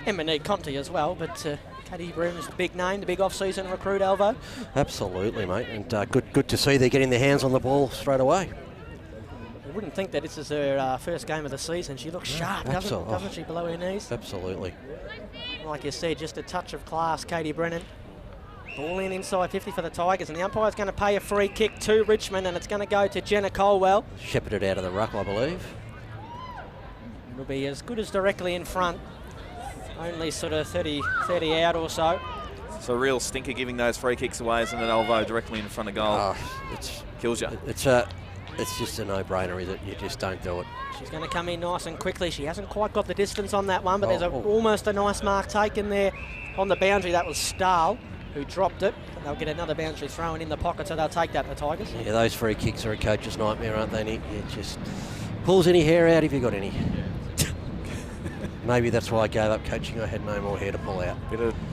And Monique Conti as well, but Katie Brennan's the big name, the big off-season recruit, Alvo. Absolutely, mate. And good to see they're getting their hands on the ball straight away. I wouldn't think that this is her first game of the season. She looks sharp, doesn't she, below her knees? Absolutely. Like you said, just a touch of class, Katie Brennan. Ball in inside 50 for the Tigers, and the umpire's going to pay a free kick to Richmond, and it's going to go to Jenna Colwell. Shepherded out of the ruck, I believe. It'll be as good as directly in front. Only sort of 30 out or so. It's a real stinker giving those free kicks away, isn't it, Alvo, directly in front of goal? Kills you. It's just a no-brainer, is it? You just don't do it. She's going to come in nice and quickly. She hasn't quite got the distance on that one, but there's almost a nice mark taken there on the boundary. That was Stahl who dropped it. And they'll get another boundary thrown in the pocket, so they'll take that, the Tigers. Yeah, those free kicks are a coach's nightmare, aren't they, Nick? It just pulls any hair out if you've got any. Maybe that's why I gave up coaching. I had no more hair to pull out.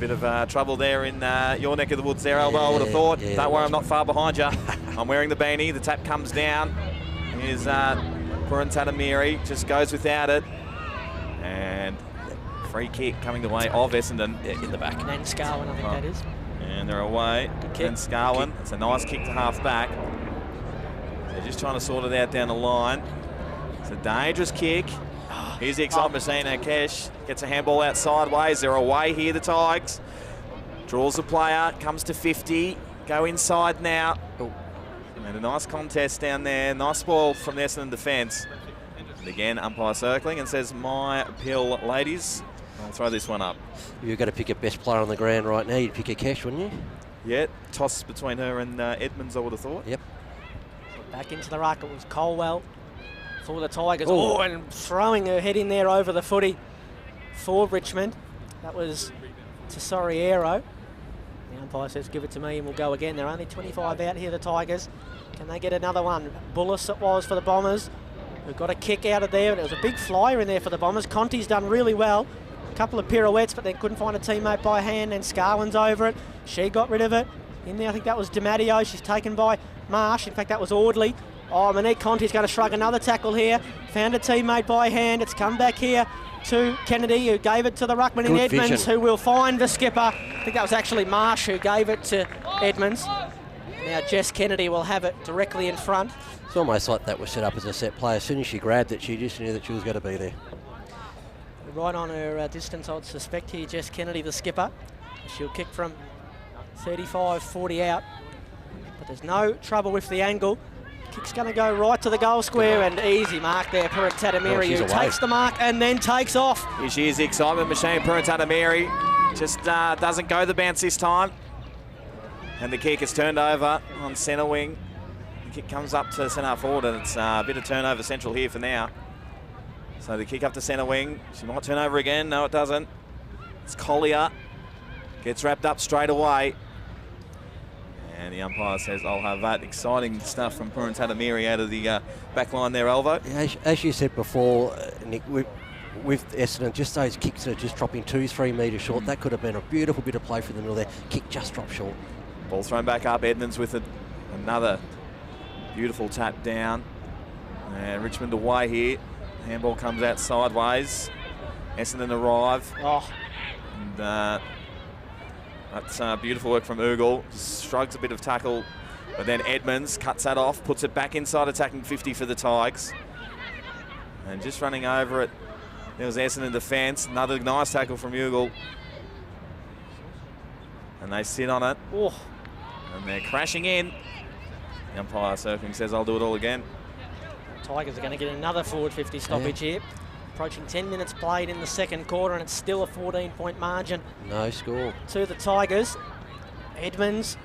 Bit of trouble there in your neck of the woods there, Alvo, I would have thought. Yeah, don't worry, I'm not far behind you. I'm wearing the beanie. The tap comes down. Here's Puran Tatamiri, just goes without it. And free kick coming the way of Essendon in the back. And Scarwin, I think that is. And they're away. And Scarwin, it's a nice kick to half back. They're just trying to sort it out down the line. It's a dangerous kick. Here's the excitement machine. Kesh gets a handball out sideways. They're away here, the Tigers. Draws the player, comes to 50. Go inside now. And a nice contest down there. Nice ball from the Essendon defence. And again, umpire circling and says, my pill, ladies. I'll throw this one up. If you've got to pick a best player on the ground right now, you'd pick a Kesh, wouldn't you? Yeah, toss between her and Edmonds, I would have thought. Yep. Back into the ruck, it was Colwell for the Tigers. And throwing her head in there over the footy for Richmond. That was Tesoriero. The umpire says, give it to me and we'll go again. They're only 25 out here, the Tigers. Can they get another one? Bullis it was for the Bombers, who got a kick out of there. There was a big flyer in there for the Bombers. Conti's done really well. A couple of pirouettes, but then couldn't find a teammate by hand, and Scarwin's over it. She got rid of it. in there. I think that was DiMatteo. She's taken by Marsh. In fact, that was Audley. Oh, Monique Conti's going to shrug another tackle here. Found a teammate by hand. It's come back here to Kennedy, who gave it to the ruckman in Edmonds, who will find the skipper. I think that was actually Marsh who gave it to Edmonds. Now Jess Kennedy will have it directly in front. It's almost like that was set up as a set play. As soon as she grabbed it, she just knew that she was going to be there. Right on her distance, I'd suspect here, Jess Kennedy, the skipper. She'll kick from 35, 40 out. But there's no trouble with the angle. Kick's going to go right to the goal square, and easy mark there, Purintatamiri, who takes the mark and then takes off. Here she is, the excitement machine, Purintatamiri. Just doesn't go the bounce this time. And the kick is turned over on centre wing. The kick comes up to centre forward, and it's a bit of turnover central here for now. So the kick up to centre wing. She might turn over again. No, it doesn't. It's Collier. Gets wrapped up straight away. And the umpire says, I'll have that. Exciting stuff from Purintatamiri out of the back line there, Alvo. As you said before, Nick, with Essendon, just those kicks that are just dropping 2-3 metres short, that could have been a beautiful bit of play for the middle there. Kick just dropped short. Ball thrown back up. Edmonds with it. Another beautiful tap down. And Richmond away here. Handball comes out sideways. Essendon arrive. Oh. And that's beautiful work from Ugal. Just shrugs a bit of tackle, but then Edmonds cuts that off, puts it back inside attacking 50 for the Tigers. And just running over it, there was Essendon defence. Another nice tackle from Ugal. And they sit on it. Oh. And they're crashing in. The umpire circling says, I'll do it all again. Tigers are going to get another forward 50 stoppage here. Approaching 10 minutes played in the second quarter, and it's still a 14-point margin. No score. To the Tigers. Edmonds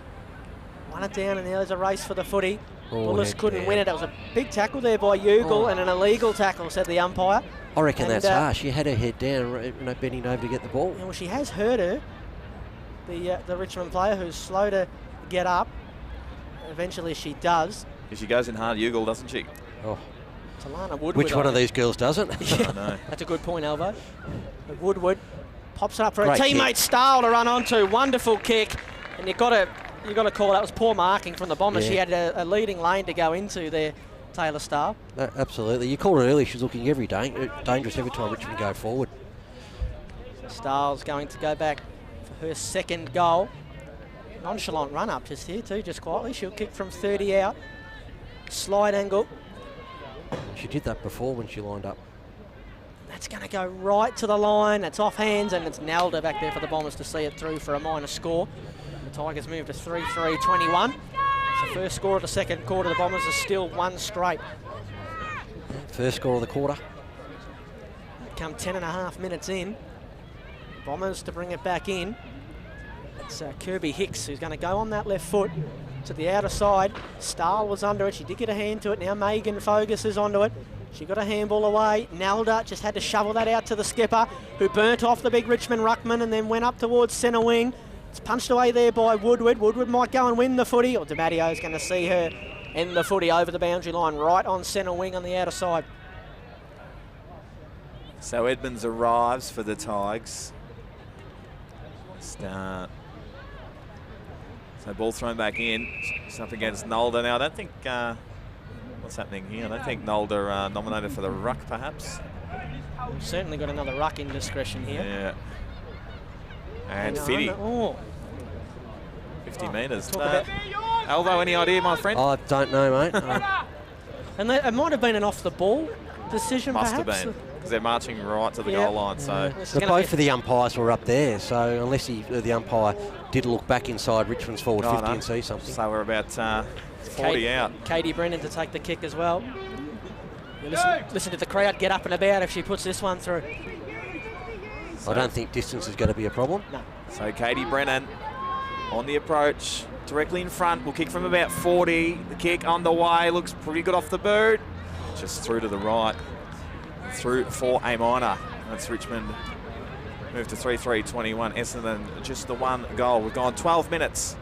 won it down, and now there's a race for the footy. Willis couldn't win it. That was a big tackle there by Ugal, and an illegal tackle, said the umpire. I reckon that's harsh. She had her head down, bending over to get the ball. Yeah, well, she has hurt her, the Richmond player, who's slow to get up. Eventually she does. She goes in hard, Ugal, doesn't she? Oh. Talana Woodward. Which one of these girls doesn't? Yeah, I know. That's a good point, Alvo. But Woodward pops up for Great a teammate, kick. Stahl, to run onto. Wonderful kick, and you've got to call that was poor marking from the Bombers. Yeah. She had a leading lane to go into there, Taylor Stahl. Absolutely. You called it earlier. She's looking dangerous every time Richmond go forward. So Stahl's going to go back for her second goal. Nonchalant run up just here too, just quietly. She'll kick from 30 out. Slide angle. She did that before when she lined up. That's going to go right to the line. It's off hands, and it's Nalda back there for the Bombers to see it through for a minor score. The Tigers move to 3-3-21. It's the first score of the second quarter. The Bombers are still one straight. First score of the quarter. Come 10.5 minutes in. Bombers to bring it back in. It's Kirby Hicks who's going to go on that left foot to the outer side. Stahl was under it. She did get a hand to it. Now Megan Fogus is onto it. She got a handball away. Nalda just had to shovel that out to the skipper, who burnt off the big Richmond ruckman and then went up towards centre wing. It's punched away there by Woodward. Woodward might go and win the footy, or DiMatteo is going to see her end the footy over the boundary line, right on centre wing on the outer side. So Edmonds arrives for the Tigers. Start. So ball thrown back in. It's up against Nolder. Now I don't think, what's happening here? I don't think Nolder nominated for the ruck perhaps. We've certainly got another ruck indiscretion here. Yeah. And Fiddy. 50 metres. Alvo, any idea, my friend? I don't know, mate. And it might have been an off the ball decision, Must perhaps. have been, because they're marching right to the goal line. So Both of the umpires were up there, so unless the umpire did look back inside Richmond's forward 50 and see something. So we're about 40 out. Katie Brennan to take the kick as well. You listen to the crowd get up and about if she puts this one through. I don't think distance is going to be a problem. No. So Katie Brennan on the approach, directly in front. Will kick from about 40. The kick on the way, looks pretty good off the boot. Just through to the right. Through for a minor. That's Richmond. Move to 3-3-21. Essendon just the one goal. We've gone 12 minutes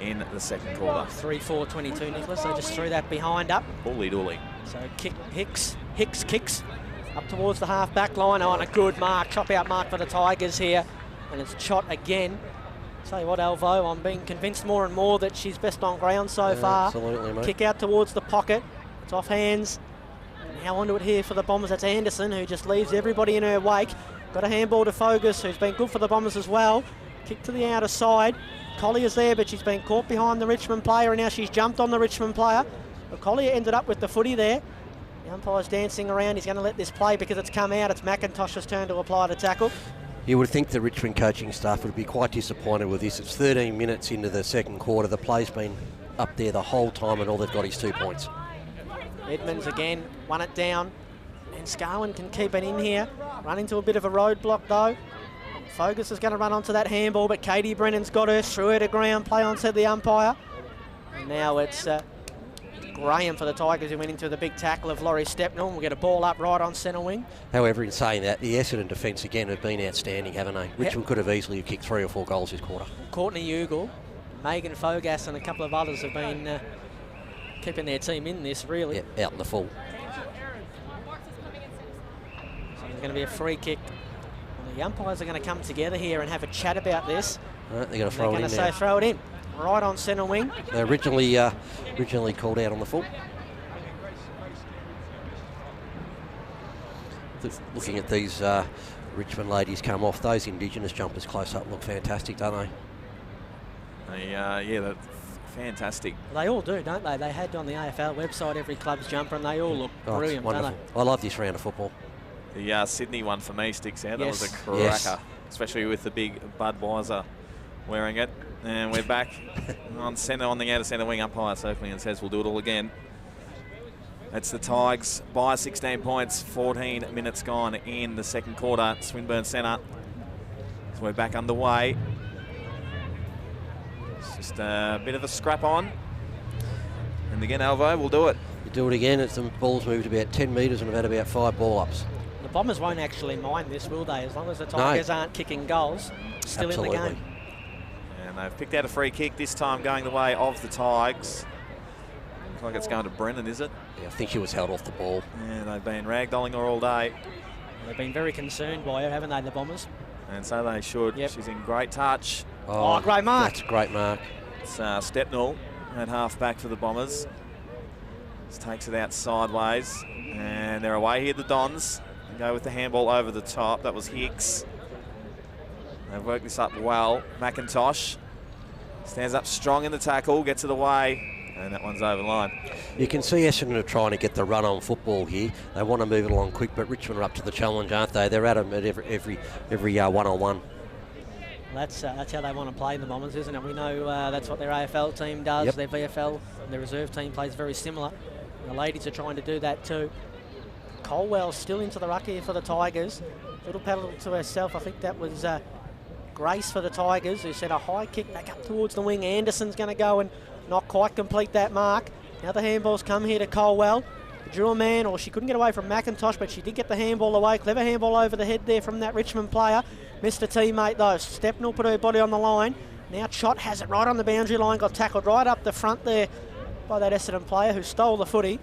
in the second quarter. 3-4-22, Nicholas. So just threw that behind up. Bully dooly. So kick Hicks kicks up towards the half back line. Oh, and a good mark, chop out mark for the Tigers here. And it's shot again Tell you what, Alvo, I'm being convinced more and more that she's best on ground so far. Absolutely, mate. Kick out towards the pocket. It's off hands. Now onto it here for the Bombers. That's Anderson, who just leaves everybody in her wake. Got a handball to Fogus, who's been good for the Bombers as well. Kick to the outer side. Collier's there, but she's been caught behind the Richmond player, and now she's jumped on the Richmond player. But Collier ended up with the footy there. The umpire's dancing around. He's going to let this play because it's come out. It's McIntosh's turn to apply the tackle. You would think the Richmond coaching staff would be quite disappointed with this. It's 13 minutes into the second quarter. The play's been up there the whole time, and all they've got is 2 points. Edmonds again, won it down. And Scarwin can keep it in here. Run into a bit of a roadblock though. Fogus is going to run onto that handball, but Katie Brennan's got her, threw her to ground, play on, said the umpire. And now it's Graham for the Tigers, who went into the big tackle of Laurie Stepnell. We'll get a ball up right on centre wing. However, in saying that, the Essendon defence again have been outstanding, haven't they? Richmond could have easily kicked 3 or 4 goals this quarter. Courtney Ugle, Megan Fogas and a couple of others have been keeping their team in this, really. Yeah, out in the full. So there's going to be a free kick. Well, the umpires are going to come together here and have a chat about this. Right, they're going to throw it in. They're going to say throw it in. Right on centre wing. They originally called out on the full. Looking at these Richmond ladies come off, those Indigenous jumpers close up look fantastic, don't they? Yeah, that's fantastic. They all do, don't they? They had on the AFL website every club's jumper, and they all look brilliant, don't they? I love this round of football. The Sydney one for me sticks out. Yes. That was a cracker, Yes. especially with the big Budweiser wearing it. And we're back on centre, on the outer centre wing, umpire circling and says we'll do it all again. That's the Tigers by 16 points, 14 minutes gone in the second quarter. Swinburne Centre. So we're back underway. It's just a bit of a scrap on. And again, Alvo, we'll do it. You do it again, it's the ball's moved about 10 metres and have had about 5 ball ups. The Bombers won't actually mind this, will they? As long as the Tigers aren't kicking goals, still Absolutely. in the game. And they've picked out a free kick, this time going the way of the Tigers. Looks like it's going to Brennan, is it? Yeah, I think she was held off the ball. Yeah, they've been ragdolling her all day. They've been very concerned by her, haven't they, the Bombers? And so they should. Yep. She's in great touch. Oh, great mark. That's a great mark. It's Stepnell at half back for the Bombers. Just takes it out sideways. And they're away here, the Dons. They go with the handball over the top. That was Hicks. They've worked this up well. McIntosh stands up strong in the tackle, gets it away, and that one's over the line. You can see Essendon are trying to get the run on football here. They want to move it along quick, but Richmond are up to the challenge, aren't they? They're at them at every one-on-one. That's how they want to play the Bombers, isn't it? We know that's what their AFL team does. Yep. Their VFL, their reserve team plays very similar. The ladies are trying to do that too. Colwell still into the ruck here for the Tigers. Little paddle to herself. I think that was Grace for the Tigers, who set a high kick back up towards the wing. Anderson's going to go and not quite complete that mark. Now the handball's come here to Colwell. Drew a man, or she couldn't get away from McIntosh, but she did get the handball away. Clever handball over the head there from that Richmond player. Missed a teammate though. Stepnell put her body on the line. Now Chott has it right on the boundary line. Got tackled right up the front there by that Essendon player who stole the footy.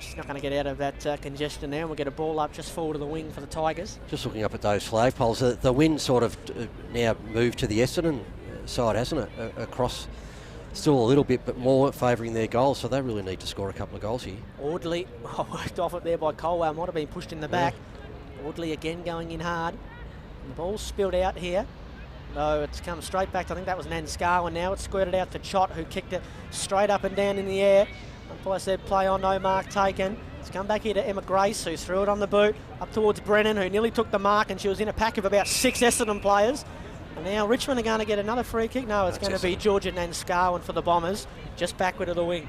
She's not going to get out of that congestion now. We'll get a ball up just forward of the wing for the Tigers. Just looking up at those flag poles, the wind sort of now moved to the Essendon side, hasn't it? Across, still a little bit, but more favouring their goals, so they really need to score a couple of goals here. Audley, worked off it there by Colwell, might have been pushed in the back. Audley again going in hard. And the ball's spilled out here. No, it's come straight back. I think that was Nan Scarwin now. It's squirted out to Chott, who kicked it straight up and down in the air. I said play on, no mark taken. It's come back here to Emma Grace, who threw it on the boot, up towards Brennan, who nearly took the mark, and she was in a pack of about 6 Essendon players. And now Richmond are going to get another free kick. No, it's going to be Georgia Nanscarwin for the Bombers, just backward of the wing.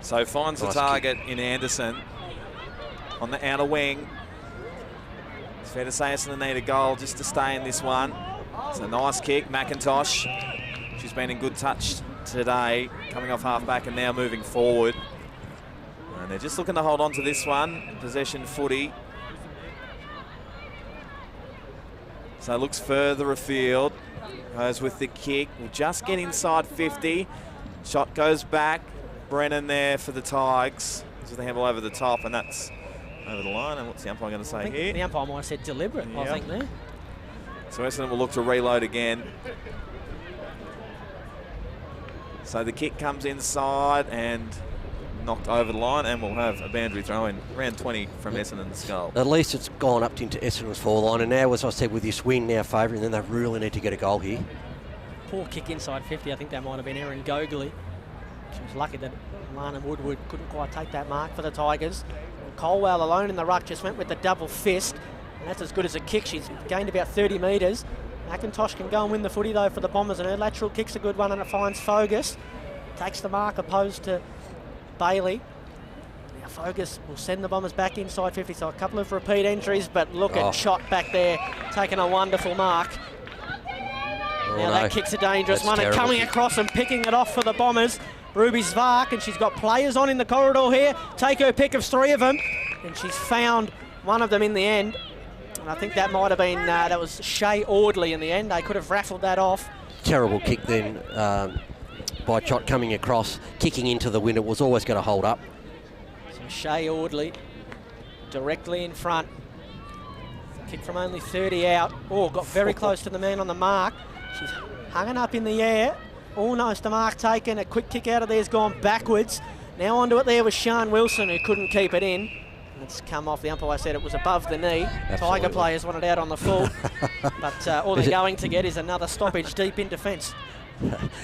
So finds the target in Anderson on the outer wing. It's fair to say Essendon need a goal just to stay in this one. It's a nice kick, McIntosh. She's been in good touch today, coming off half-back and now moving forward. And they're just looking to hold on to this one. Possession footy. So it looks further afield. Goes with the kick. Will just get inside 50. Shot goes back. Brennan there for the Tigers. With the handball over the top, and that's over the line. And what's the umpire going to say here? The umpire might have said deliberate, I think, there. So Essendon will look to reload again. So the kick comes inside and knocked over the line, and we'll have a boundary throw in. Around 20 from Essendon's goal. At least it's gone up into Essendon's forward line, and now, as I said, with this win now favouring them, they really need to get a goal here. Poor kick inside 50. I think that might have been Erin Gogley. She was lucky that Lana Woodward couldn't quite take that mark for the Tigers. Colwell alone in the ruck just went with the double fist, and that's as good as a kick. She's gained about 30 metres. McIntosh can go and win the footy though for the Bombers, and her lateral kick's a good one, and it finds Fogus. Takes the mark opposed to Bailey. Now Fogus will send the Bombers back inside 50, so a couple of repeat entries, but look at Shot back there, taking a wonderful mark. Now that kick's a dangerous one, and coming across and picking it off for the Bombers, Ruby Zvark, and she's got players on in the corridor here. Take her pick of 3 of them, and she's found one of them in the end. And I think that might have been, that was Shay Audley in the end. They could have raffled that off. Terrible kick then by Chott coming across, kicking into the wind. It was always going to hold up. So Shay Audley directly in front. Kick from only 30 out. Oh, got very close to the man on the mark. She's hanging up in the air. Almost a mark taken. A quick kick out of there's gone backwards. Now onto it there was Sian Wilson, who couldn't keep it in. It's come off. The umpire said it was above the knee. Absolutely. Tiger players want it out on the full. But all they're going to get is another stoppage deep in defence.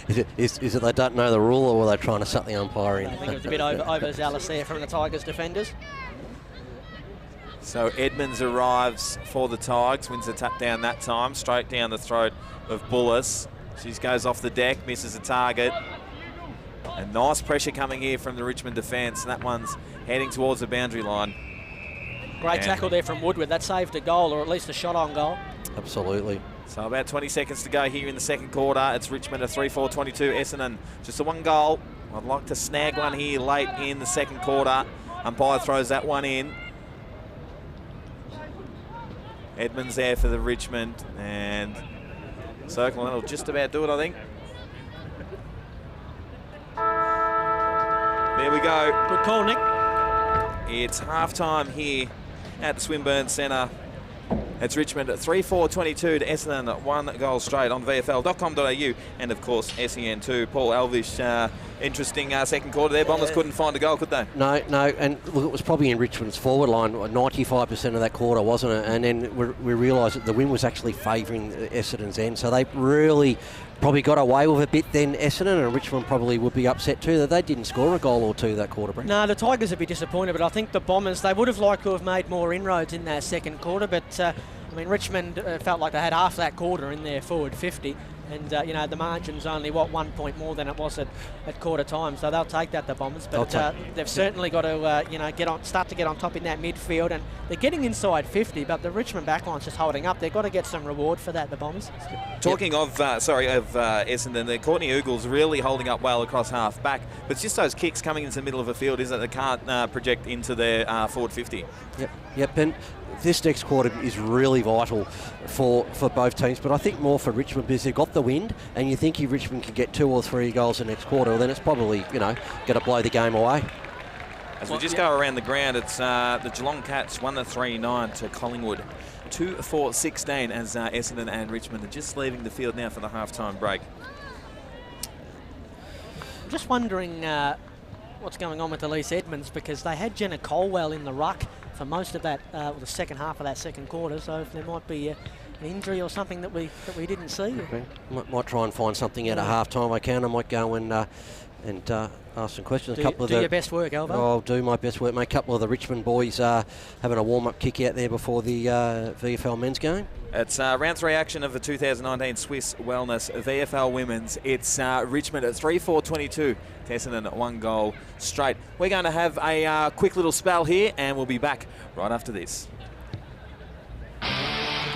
Is it they don't know the rule, or were they trying to suck the umpire in? I think it was a bit overzealous there from the Tigers defenders. So Edmonds arrives for the Tigers, wins the tap down that time, straight down the throat of Bullis. She goes off the deck, misses a target. And nice pressure coming here from the Richmond defence. And that one's heading towards the boundary line. Great tackle there from Woodward. That saved a goal, or at least a shot on goal. Absolutely. So about 20 seconds to go here in the second quarter. It's Richmond at 3-4-22. Essendon just a 1 goal. I'd like to snag one here late in the second quarter. Umpire throws that one in. Edmonds there for the Richmond, and Circle, and it'll just about do it, I think. There we go. Good call, Nick. It's half-time here at the Swinburne Centre. It's Richmond at 3-4-22 to Essendon, 1 goal straight on VFL.com.au, and of course SEN2. Paul Alvish, interesting second quarter there. Bombers couldn't find a goal, could they? No, and look, it was probably in Richmond's forward line, 95% of that quarter, wasn't it? And then we realised that the wind was actually favouring Essendon's end, so they really probably got away with a bit then, Essendon, and Richmond probably would be upset too that they didn't score a goal or two that quarter, Brent. No, the Tigers would be disappointed, but I think the Bombers, they would have liked to have made more inroads in that second quarter, but I mean, Richmond felt like they had half that quarter in their forward 50, and you know, the margin's only 1 point more than it was at quarter time, so they'll take that, the Bombers. But they've certainly got to you know, start to get on top in that midfield, and they're getting inside 50, but the Richmond backline's just holding up. They've got to get some reward for that, the Bombers. Talking of Essendon, the Courtney Oogles really holding up well across half back, but it's just those kicks coming into the middle of the field, isn't it? They can't project into their forward 50. Yep, and this next quarter is really vital for both teams, but I think more for Richmond because they've got the wind, and you think if Richmond can get 2 or 3 goals the next quarter, well, then it's probably, you know, going to blow the game away. As we just go around the ground, it's the Geelong Cats won the 3-9 to Collingwood. 2-4-16 as Essendon and Richmond are just leaving the field now for the half-time break. I'm just wondering what's going on with Elise Edmonds, because they had Jenna Colwell in the ruck for most of that, the second half of that second quarter, so if there might be an injury or something that we didn't see. Okay. Might try and find something out of half-time. I might go and ask some questions. Do your best work, Alvo. I'll do my best work, mate. A couple of the Richmond boys having a warm-up kick out there before the VFL men's game. It's round 3 action of the 2019 Swiss Wellness VFL Women's. It's Richmond at 3-4-22. Essendon at 1 goal straight. We're going to have a quick little spell here, and we'll be back right after this.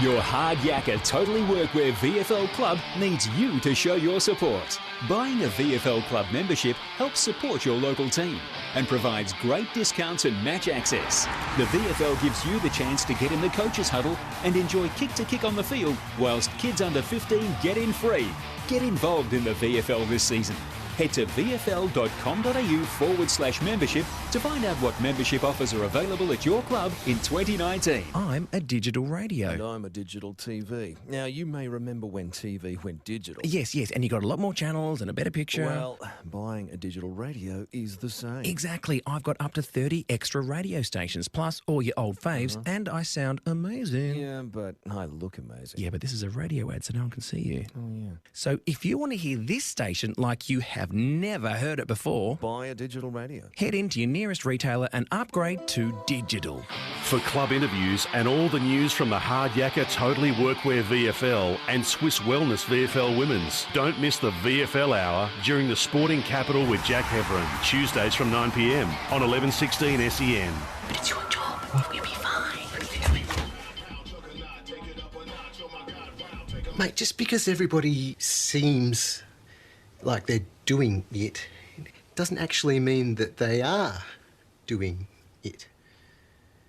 Your hard yakka totally workwear VFL club needs you to show your support. Buying a VFL club membership helps support your local team and provides great discounts and match access. The VFL gives you the chance to get in the coaches huddle and enjoy kick-to-kick on the field, whilst kids under 15 get in free. Get involved in the VFL this season. Head to vfl.com.au/membership to find out what membership offers are available at your club in 2019. I'm a digital radio. And I'm a digital TV. Now, you may remember when TV went digital. Yes, and you got a lot more channels and a better picture. Well, buying a digital radio is the same. Exactly. I've got up to 30 extra radio stations, plus all your old faves, and I sound amazing. Yeah, but I look amazing. Yeah, but this is a radio ad, so no one can see you. Oh, yeah. So if you want to hear this station like you have never heard it before, Buy a digital radio. head into your nearest retailer and upgrade to digital. For club interviews and all the news from the Hard Yakka Totally Workwear VFL and Swiss Wellness VFL Women's, don't miss the VFL Hour during the Sporting Capital with Jack Heverin, Tuesdays from 9 p.m. on 1116 SEN. But it's your job. We'll be fine. Mate, just because everybody seems like they're doing it doesn't actually mean that they are doing it.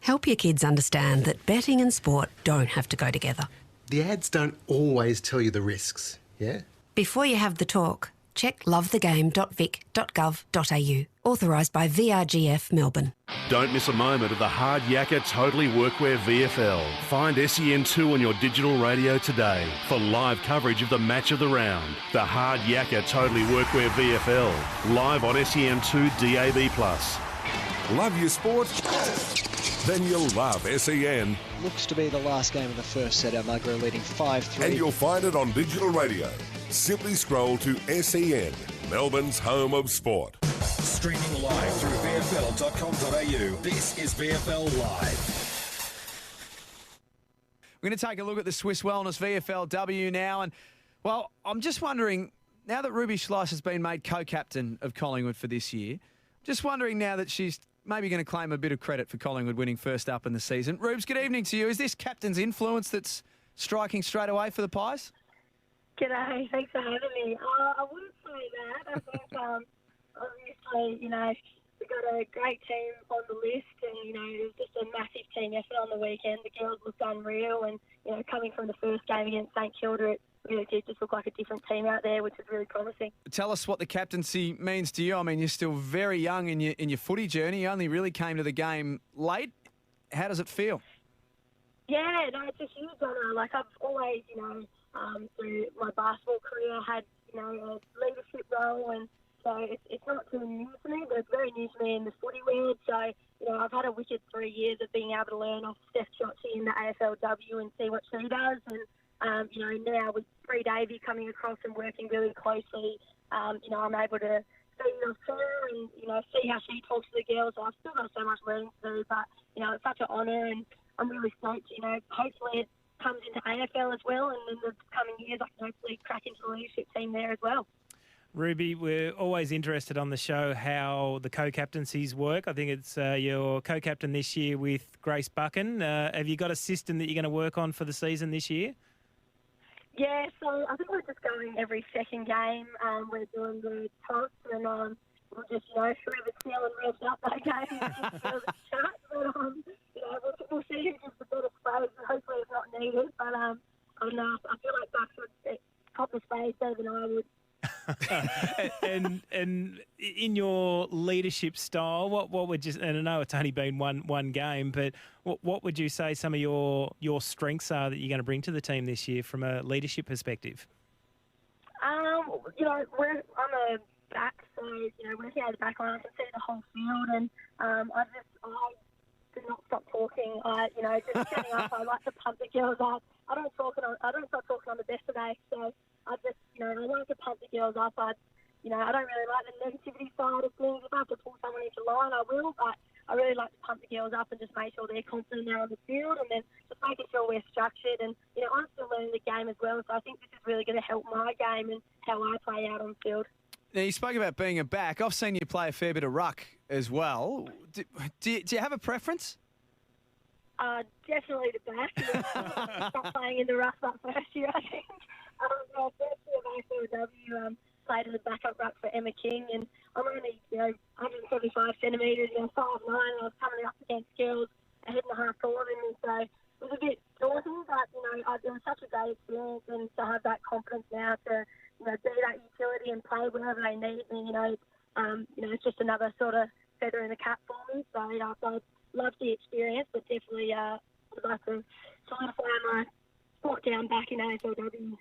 Help your kids understand that betting and sport don't have to go together. The ads don't always tell you the risks, yeah? Before you have the talk, check lovethegame.vic.gov.au. Authorised by VRGF Melbourne. Don't miss a moment of the Hard Yakka Totally Workwear VFL. Find SEN2 on your digital radio today for live coverage of the match of the round. The Hard Yakka Totally Workwear VFL, live on SEN2 DAB+. Love your sport? Then you'll love SEN. Looks to be the last game of the first set. Almagro leading 5-3. And you'll find it on digital radio. Simply scroll to SEN, Melbourne's home of sport. Streaming live through VFL.com.au. This is VFL Live. We're going to take a look at the Swiss Wellness VFL W now. And, well, I'm just wondering, now that Ruby Schleiss has been made co-captain of Collingwood for this year, just wondering now that she's maybe going to claim a bit of credit for Collingwood winning first up in the season. Rubes, good evening to you. Is this captain's influence that's striking straight away for the Pies? G'day, thanks for having me. I wouldn't say that. I think, obviously, we've got a great team on the list and, it was just a massive team effort on the weekend. The girls looked unreal and, coming from the first game against St Kilda, it really did just look like a different team out there, which is really promising. Tell us what the captaincy means to you. I mean, you're still very young in your footy journey. You only really came to the game late. How does it feel? Yeah, no, it's a huge honour. Like, I've always, through my basketball career, had, a leadership role, and so it's not too new to me, but it's very new to me in the footy world. So, I've had a wicked 3 years of being able to learn off Steph Jotchi in the AFL W and see what she does. And, now with Bree Davey coming across and working really closely, I'm able to feed off her and, see how she talks to the girls. So I've still got so much learning to do, but, it's such an honour and I'm really stoked, hopefully it comes into AFL as well, and in the coming years I can hopefully crack into the leadership team there as well. Ruby, we're always interested on the show how the co-captaincies work. I think it's your co-captain this year with Grace Buchan. Have you got a system that you're going to work on for the season this year? Yeah, so I think we're just going every second game. We're doing the toss and we'll just, whoever's feeling revved up that game, just feel the chat. But, we'll see who gives the better space. Hopefully it's not needed, but I don't know. I feel like Bucks would cop the space better than I would. and in your leadership style, what would you? And I know it's only been one game, but what would you say some of your strengths are that you're going to bring to the team this year from a leadership perspective? I'm a back, so working out the back line, I can see the whole field, and I did not stop talking. Just setting up. I like to pump the girls up. I don't stop talking on the best of days, so I just, I like to pump the girls up. I don't really like the negativity side of things. If I have to pull someone into line, I will, but I really like to pump the girls up and just make sure they're confident they're on the field, and then just making sure we're structured. And, I'm still learning the game as well, so I think this is really going to help my game and how I play out on the field. Now, you spoke about being a back. I've seen you play a fair bit of ruck as well. Do you have a preference? Definitely the back. Stop playing in the ruck that first year, I think. First year of AFL played as a backup ruck for Emma King, and I'm only 175 centimetres, 5'9", and I was coming up against girls a head and a half taller than me, so it was a bit daunting, but it was such a great experience, and to have that confidence now to be that utility happy and play wherever they need me. It's just another sort of feather in the cap for me. So I'd love the experience, but definitely would like to solidify my spot down back in AFLW.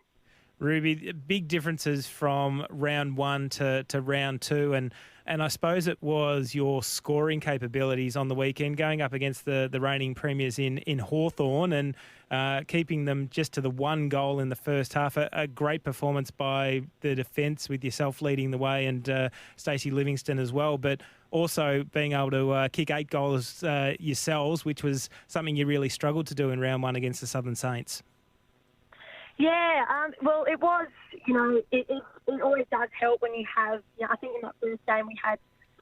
Ruby, big differences from round one to round two, and I suppose it was your scoring capabilities on the weekend, going up against the reigning premiers in Hawthorn and keeping them just to the one goal in the first half. A great performance by the defence with yourself leading the way and Stacey Livingston as well, but also being able to kick 8 goals yourselves, which was something you really struggled to do in round one against the Southern Saints. Yeah, well, it was, it always does help when you have, I think in that first game we had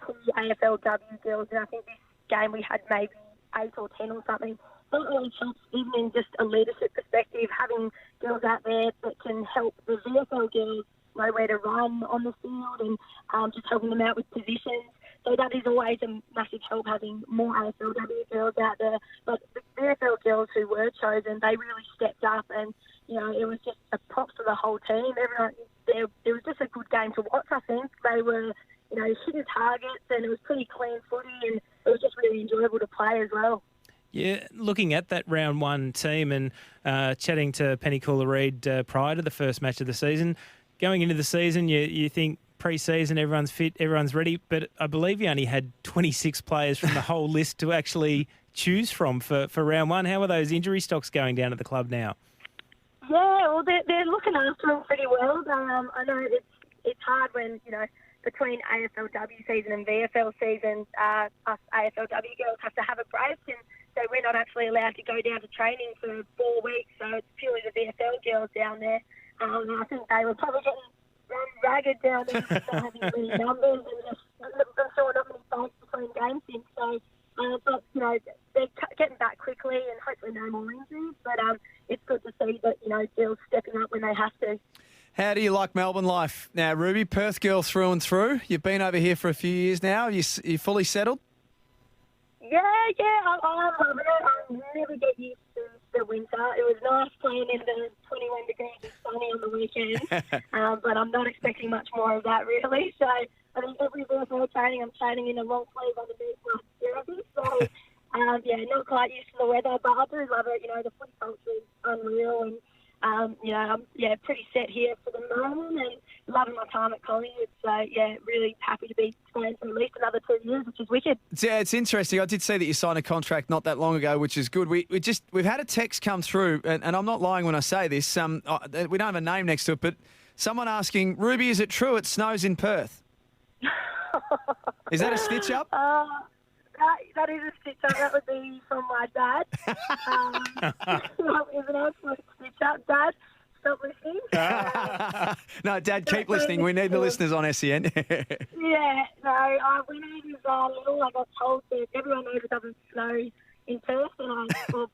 2 AFLW girls, and I think this game we had maybe 8 or 10 or something. So it really helps, even in just a leadership perspective, having girls out there that can help the VFL girls know where to run on the field and just helping them out with positions. So that is always a massive help, having more AFLW girls out there. But the VFL girls who were chosen, they really stepped up, and it was just a props to the whole team. Everyone, it was just a good game to watch. I think they were, hitting targets, and it was pretty clean footy, and it was just really enjoyable to play as well. Yeah, looking at that round one team and chatting to Penny Cooler-Reid prior to the first match of the season, going into the season, you think pre-season everyone's fit, everyone's ready, but I believe you only had 26 players from the whole list to actually choose from for round one. How are those injury stocks going down at the club now? Yeah, well, they're looking after them pretty well. I know it's hard when, between AFLW season and VFL season, us AFLW girls have to have a break, and so we're not actually allowed to go down to training for 4 weeks, so it's purely the VFL girls down there. I think they were probably getting run ragged down there, just not having many numbers and just I'm sure not many fights between games in. So, but they're getting back quickly and hopefully no more injuries. But it's good to see that girls stepping up when they have to. How do you like Melbourne life now, Ruby? Perth girl through and through. You've been over here for a few years now. You fully settled? Yeah, I'm loving it. I never get used to the winter. It was nice playing in the 21 degrees and sunny on the weekend, but I'm not expecting much more of that, really. So I think every VFL training, I'm training in a long sleeve underneath my jersey. So, not quite used to the weather, but I do love it. The footy culture is unreal, and I'm pretty set here for the moment and loving my time at Collingwood. So, really happy to be staying for at least another 2 years, which is wicked. Yeah, it's interesting. I did see that you signed a contract not that long ago, which is good. We've had a text come through, and I'm not lying when I say this. We don't have a name next to it, but someone asking, Ruby, is it true it snows in Perth? Is that a stitch up? That is a stitch up. That would be from my dad. That is an absolute stitch up. Dad, stop listening. No, Dad, keep listening. We need the listeners on SEN. When I was little, I got told that everyone knows it doesn't snow in Perth, and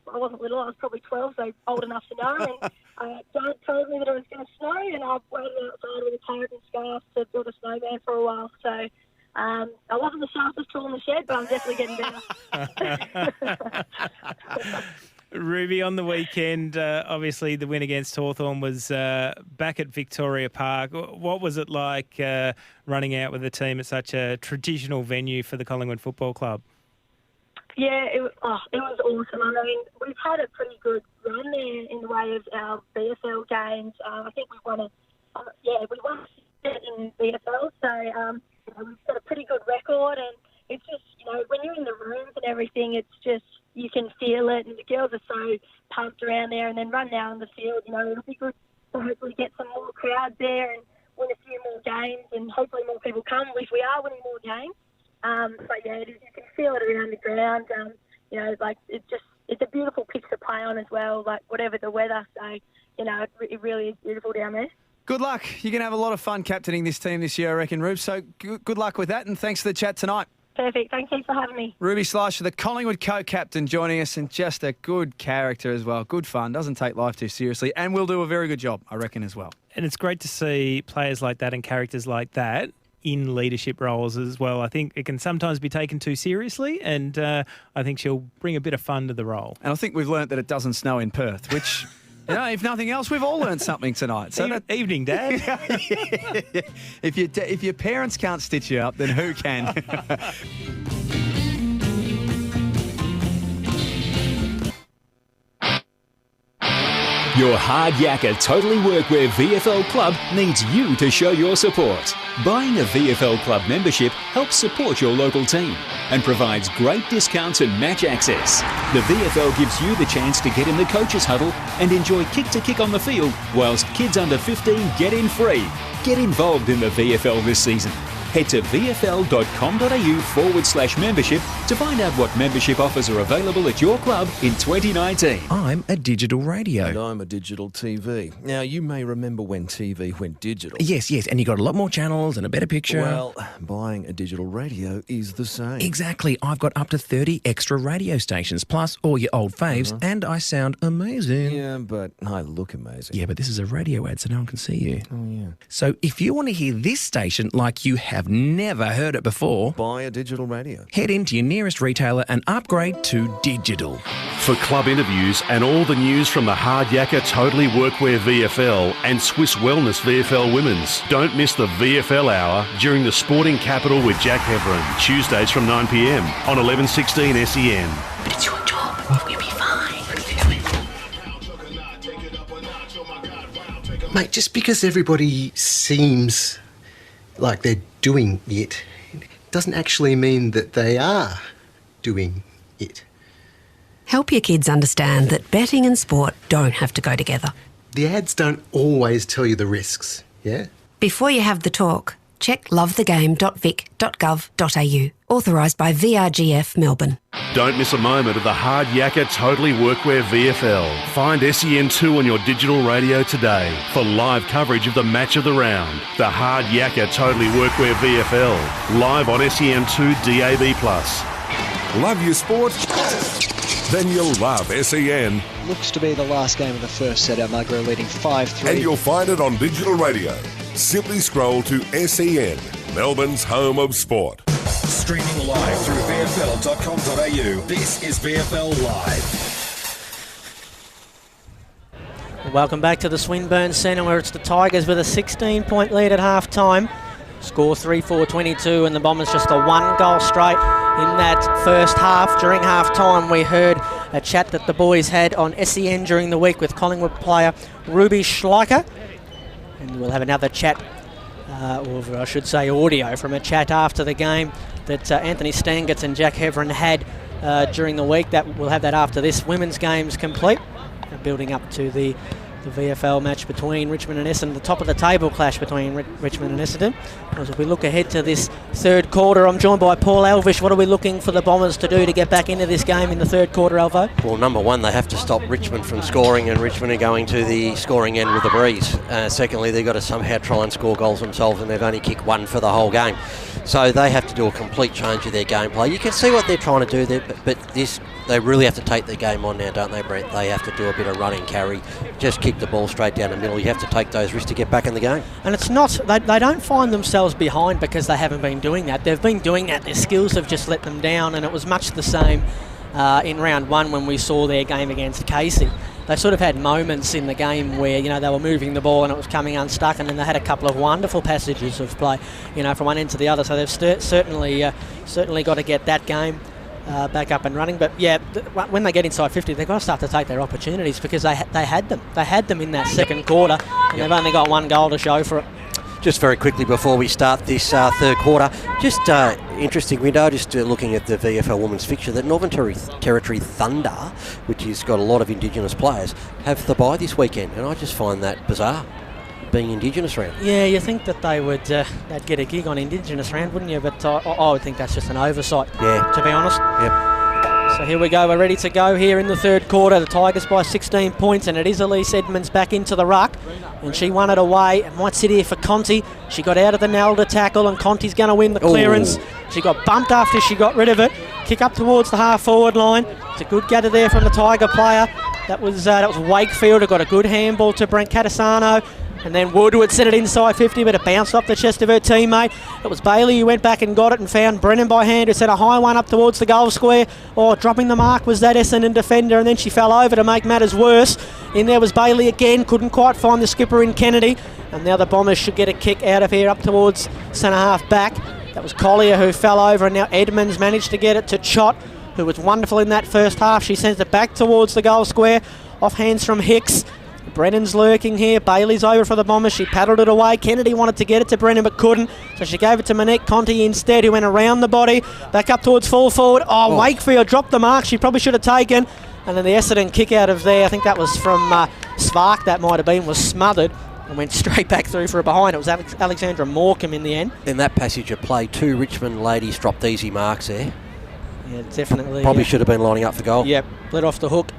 I wasn't little. I was probably 12, so old enough to know. And Dad told me that it was going to snow, and I waited outside with a carrot and scarf to build a snowman for a while. So I wasn't the sharpest tool in the shed, but I'm definitely getting better. Ruby, on the weekend, obviously the win against Hawthorn was back at Victoria Park. What was it like running out with a team at such a traditional venue for the Collingwood Football Club? Yeah, it was awesome. I mean, we've had a pretty good run there in the way of our VFL games. I think we won in VFL, so we've got a pretty good record, and it's just, when you're in the rooms and everything, it's just, you can feel it, and the girls are so pumped around there, and then run down the field, it'll be good to hopefully get some more crowds there and win a few more games, and hopefully more people come if we are winning more games. You can feel it around the ground. It's a beautiful pitch to play on as well, whatever the weather. So, it really is beautiful down there. Good luck. You're going to have a lot of fun captaining this team this year, I reckon, Rube. So good luck with that, and thanks for the chat tonight. Perfect. Thank you for having me. Ruby Schleicher, the Collingwood co-captain, joining us, and just a good character as well. Good fun. Doesn't take life too seriously, and will do a very good job, I reckon, as well. And it's great to see players like that and characters like that in leadership roles as well. I think it can sometimes be taken too seriously, and I think she'll bring a bit of fun to the role. And I think we've learnt that it doesn't snow in Perth, which You know, if nothing else, we've all learned something tonight. So Evening, Dad. If your parents can't stitch you up, then who can? Your hard yakka totally workwear VFL club needs you to show your support. Buying a VFL club membership helps support your local team and provides great discounts and match access. The VFL gives you the chance to get in the coaches' huddle and enjoy kick-to-kick on the field, whilst kids under 15 get in free. Get involved in the VFL this season. Head to vfl.com.au/membership to find out what membership offers are available at your club in 2019. I'm a digital radio. And I'm a digital TV. Now, you may remember when TV went digital. Yes, and you got a lot more channels and a better picture. Well, buying a digital radio is the same. Exactly. I've got up to 30 extra radio stations, plus all your old faves, and I sound amazing. Yeah, but I look amazing. Yeah, but this is a radio ad, so no one can see you. Oh, yeah. So if you want to hear this station like you have never heard it before, buy a digital radio. Head into your nearest retailer and upgrade to digital. For club interviews and all the news from the Hard Yakka Totally Workwear VFL and Swiss Wellness VFL Women's, don't miss the VFL Hour during the Sporting Capital with Jack Heverin, Tuesdays from 9 p.m. on 1116 SEN. But it's your job. You'll be fine. Mate, just because everybody seems like they're doing it doesn't actually mean that they are doing it. Help your kids understand that betting and sport don't have to go together. The ads don't always tell you the risks, yeah? Before you have the talk, check lovethegame.vic.gov.au. Authorised by VRGF Melbourne. Don't miss a moment of the Hard Yakka Totally Workwear VFL. Find SEN2 on your digital radio today for live coverage of the match of the round. The Hard Yakka Totally Workwear VFL. Live on SEN2 DAB+. Love your sport? Then you'll love SEN. Looks to be the last game of the first set. Almagro leading 5-3. And you'll find it on digital radio. Simply scroll to SEN, Melbourne's home of sport. Streaming live through VFL.com.au. This is VFL Live. Welcome back to the Swinburne Centre, where it's the Tigers with a 16-point lead at half-time. Score 3-4-22, and the Bombers just a one-goal straight in that first half. During half-time, we heard a chat that the boys had on SEN during the week with Collingwood player Ruby Schleicher. And we'll have another chat, or I should say audio, from a chat after the game that Anthony Stangetz and Jack Heverin had during the week. We'll have that after this women's game's complete. Building up to the VFL match between Richmond and Essendon, the top of the table clash between Richmond and Essendon. As we look ahead to this third quarter, I'm joined by Paul Elvish. What are we looking for the Bombers to do to get back into this game in the third quarter, Elvo? Well, number one, they have to stop Richmond from scoring, and Richmond are going to the scoring end with a breeze. Secondly, they've got to somehow try and score goals themselves, and they've only kicked one for the whole game. So they have to do a complete change of their gameplay. You can see what they're trying to do there, but they really have to take their game on now, don't they, Brent? They have to do a bit of running carry, just kick the ball straight down the middle. You have to take those risks to get back in the game. And it's not, they don't find themselves behind because they haven't been doing that. They've been doing that. Their skills have just let them down, and it was much the same in round one when we saw their game against Casey. They sort of had moments in the game where, they were moving the ball and it was coming unstuck, and then they had a couple of wonderful passages of play, from one end to the other. So they've certainly got to get that game back up and running. But yeah, when they get inside 50, they've got to start to take their opportunities, because they had them. They had them in that second quarter, and they've only got one goal to show for it. Just very quickly before we start this third quarter, just interesting, we noticed looking at the VFL Women's fixture that Northern Territory Thunder, which has got a lot of Indigenous players, have the bye this weekend, and I just find that bizarre, being Indigenous round. Yeah, you think that they would they'd get a gig on Indigenous round, wouldn't you? But I would think that's just an oversight, to be honest. Yep. So here we go, we're ready to go here in the third quarter. The Tigers by 16 points, and it is Elise Edmonds back into the ruck, and she won it away. It might sit here for Conti. She got out of the Nalda tackle, and Conti's going to win the clearance. She got bumped after she got rid of it. Kick up towards the half-forward line. It's a good gather there from the Tiger player. That was Wakefield, who got a good handball to Brent Catasano. And then Woodward sent it inside 50, but it bounced off the chest of her teammate. It was Bailey who went back and got it and found Brennan by hand, who sent a high one up towards the goal square. Oh, dropping the mark was that Essendon defender, and then she fell over to make matters worse. In there was Bailey again, couldn't quite find the skipper in Kennedy. And now the Bombers should get a kick out of here up towards centre half back. That was Collier who fell over, and now Edmonds managed to get it to Chott, who was wonderful in that first half. She sends it back towards the goal square, off hands from Hicks. Brennan's lurking here. Bailey's over for the Bombers. She paddled it away. Kennedy wanted to get it to Brennan but couldn't, so she gave it to Monique Conti instead, who went around the body, back up towards full forward. Oh, Wakefield dropped the mark she probably should have taken. And then the Essendon kick out of there, I think that was from Svark, that might have been, was smothered and went straight back through for a behind. It was Alexandra Morecambe in the end. In that passage of play, 2 Richmond ladies dropped easy marks there. Yeah, definitely. Probably should have been lining up for goal. Yep, let off the hook.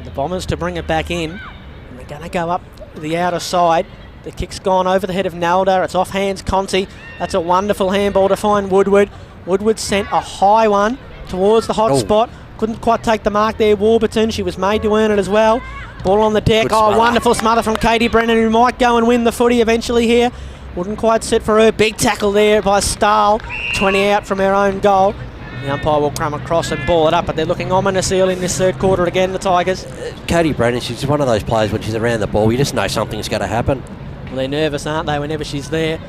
The Bombers to bring it back in. And they're going to go up the outer side. The kick's gone over the head of Nalda. It's off hands Conti. That's a wonderful handball to find Woodward. Woodward sent a high one towards the hot spot. Couldn't quite take the mark there, Warburton. She was made to earn it as well. Ball on the deck. Wonderful smother from Katie Brennan, who might go and win the footy eventually here. Wouldn't quite sit for her. Big tackle there by Stahl. 20 out from her own goal. The umpire will come across and ball it up, but they're looking ominous early in this third quarter again, the Tigers. Katie Brennan, she's one of those players when she's around the ball, you just know something's going to happen. Well, they're nervous, aren't they, whenever she's there.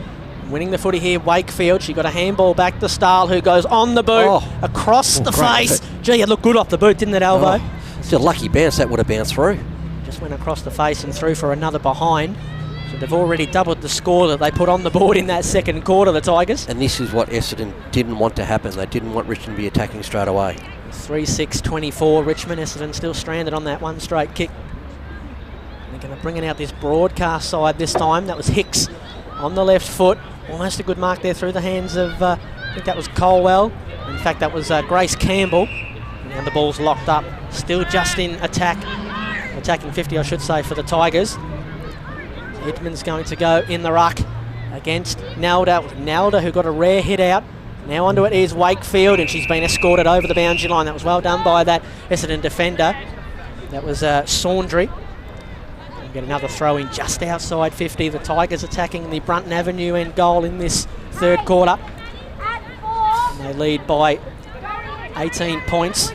Winning the footy here, Wakefield. She got a handball back to Stahl, who goes on the boot, across the face. Gee, it looked good off the boot, didn't it, Alvo? It's a lucky bounce, that would have bounced through. Just went across the face and through for another behind. So they've already doubled the score that they put on the board in that second quarter, the Tigers. And this is what Essendon didn't want to happen. They didn't want Richmond to be attacking straight away. 3-6-24 Richmond. Essendon still stranded on that one straight kick. They're going to bring it out this broadcast side this time. That was Hicks on the left foot. Almost a good mark there through the hands of, I think that was Colwell. In fact, that was Grace Campbell. And the ball's locked up. Still just in attack. Attacking 50, I should say, for the Tigers. Edmonds going to go in the ruck against Nalda. Nalda, who got a rare hit out. Now onto it is Wakefield, and she's been escorted over the boundary line. That was well done by that Essendon defender. That was Saundry. We'll get another throw in just outside 50. The Tigers attacking the Brunton Avenue end goal in this third quarter. And they lead by 18 points.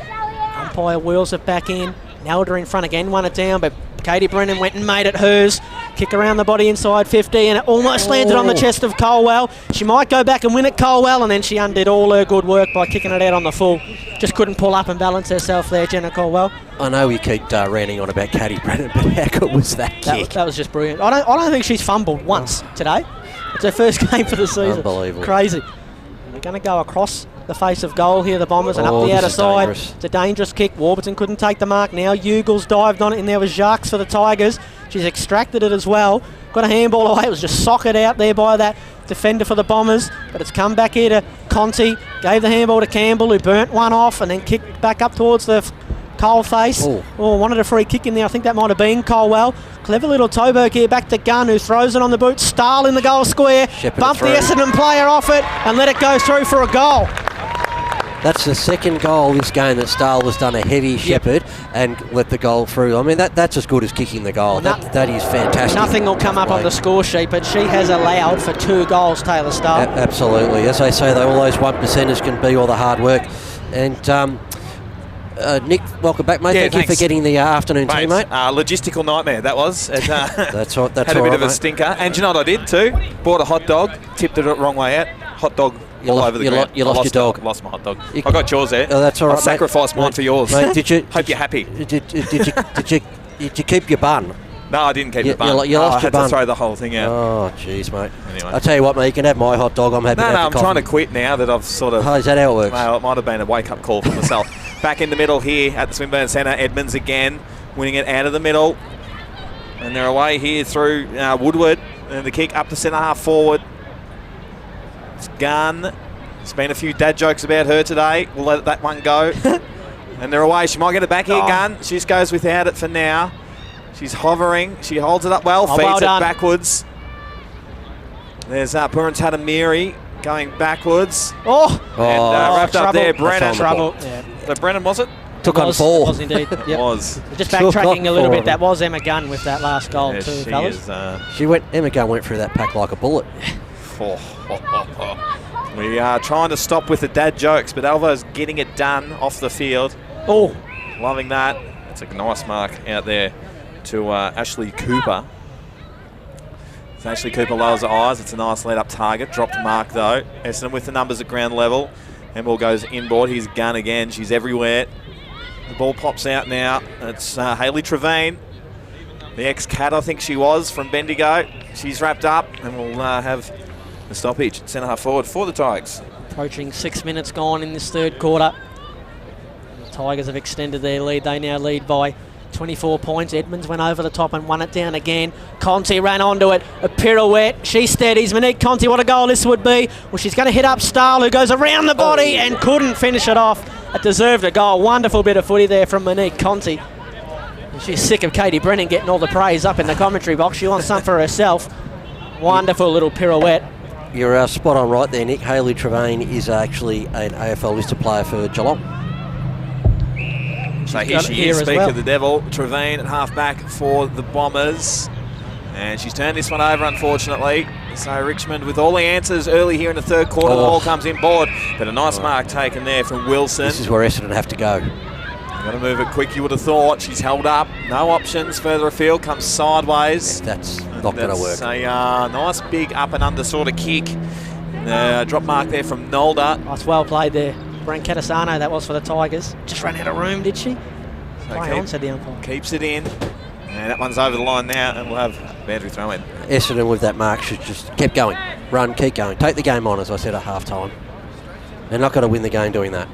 Umpire wheels it back in. Nalda in front again, won it down, but Katie Brennan went and made it hers. Kick around the body inside 50, and it almost landed on the chest of Colwell. She might go back and win it, Colwell, and then she undid all her good work by kicking it out on the full. Just couldn't pull up and balance herself there, Jenna Colwell. I know we keep ranting on about Katie Brennan, but how good was that kick? That was just brilliant. I don't think she's fumbled once today. It's her first game for the season. Unbelievable. Crazy. And they're going to go across the face of goal here, the Bombers, and up the outer side. Dangerous. It's a dangerous kick. Warburton couldn't take the mark. Now Hugels dived on it, and there was Jacques for the Tigers. She's extracted it as well. Got a handball away. It was just socked out there by that defender for the Bombers, but it's come back here to Conti. Gave the handball to Campbell, who burnt one off and then kicked back up towards the Cole face. Wanted a free kick in there. I think that might have been Colwell. Clever little Toberg here, back to Gunn, who throws it on the boot. Stahl in the goal square. Bumped the Essendon player off it and let it go through for a goal. That's the second goal this game that Stahl has done a heavy shepherd and let the goal through. I mean, that's as good as kicking the goal. That is fantastic. Nothing will come up on the score sheet, but she has allowed for 2 goals, Taylor Stahl. Absolutely. As they say, all those 1%ers can be all the hard work. And Nick, welcome back, mate. Thank you for getting the afternoon tea, mate. Logistical nightmare, that was. That's right. Had a bit of a stinker. And do you know what I did too? Bought a hot dog, tipped it the wrong way out. Hot dog all over the ground. You lost your dog. Lost my hot dog. I got yours there. Oh, that's all right, I sacrificed mine for yours. Mate, did you? Hope you're happy. Did you keep your bun? No, I didn't keep the bun. You lost I had your to throw the whole thing out. Oh, jeez, mate. Anyway. I'll tell you what, mate, you can have my hot dog. I'm happy to have I'm the trying to coffee. quit now that I've sort of... Oh, is that how it works? Well, it might have been a wake-up call for myself. Back in the middle here at the Swinburne Centre, Edmonds again, winning it out of the middle. And they're away here through Woodward. And the kick up to centre-half forward. It's Gunn. There's been a few dad jokes about her today. We'll let that one go. And they're away. She might get it back here, Gunn. She just goes without it for now. She's hovering. She holds it up well, feeds it backwards. There's Purantada Miri going backwards. And wrapped up there, Brennan. Trouble. So Brennan, was it? Took on 4. It was indeed. Yep. It was. Just Took backtracking on a little 4 bit, of that them. was Emma Gunn with that last goal Yeah, too, she fellas. is, Emma Gunn went through that pack like a bullet. We are trying to stop with the dad jokes, but Alvo's getting it done off the field. Oh, loving that. It's a nice mark out there to Ashley Cooper. So Ashley Cooper lowers her eyes. It's a nice lead-up target. Dropped mark, though. Essendon with the numbers at ground level. And ball goes inboard. Here's Gunn again. She's everywhere. The ball pops out now. It's Hayley Trevine, the ex-Cat, I think she was, from Bendigo. She's wrapped up, and we'll have the stoppage at centre-half forward for the Tigers. approaching 6 minutes gone in this third quarter. The Tigers have extended their lead. They now lead by 24 points. Edmonds went over the top and won it down again. Conti ran onto it. A pirouette. She steadies. Monique Conti, what a goal this would be. Well, she's going to hit up Stahl, who goes around the body and couldn't finish it off. It deserved a goal. Wonderful bit of footy there from Monique Conti. And she's sick of Katie Brennan getting all the praise up in the commentary box. She wants some for herself. Wonderful little pirouette. You're spot on right there, Nick. Hayley Trevine is actually an AFL listed player for Geelong. So here she is, speak of the devil. Trevine at half-back for the Bombers. And she's turned this one over, unfortunately. So Richmond with all the answers early here in the third quarter. The ball comes inboard, but a nice mark taken there from Wilson. This is where Essendon have to go. Got to move it quick, you would have thought. She's held up. No options further afield. Comes sideways. That's not going to work. A nice big up and under sort of kick. Drop mark there from Nolda. That's well played there. Brent Catasano, that was for the Tigers. Just ran out of room, did she? Play on, said the umpire. Keeps it in. And that one's over the line now, and we'll have boundary throw in. Essendon with that mark should just keep going. Run, keep going. Take the game on, as I said, at half-time. They're not going to win the game doing that.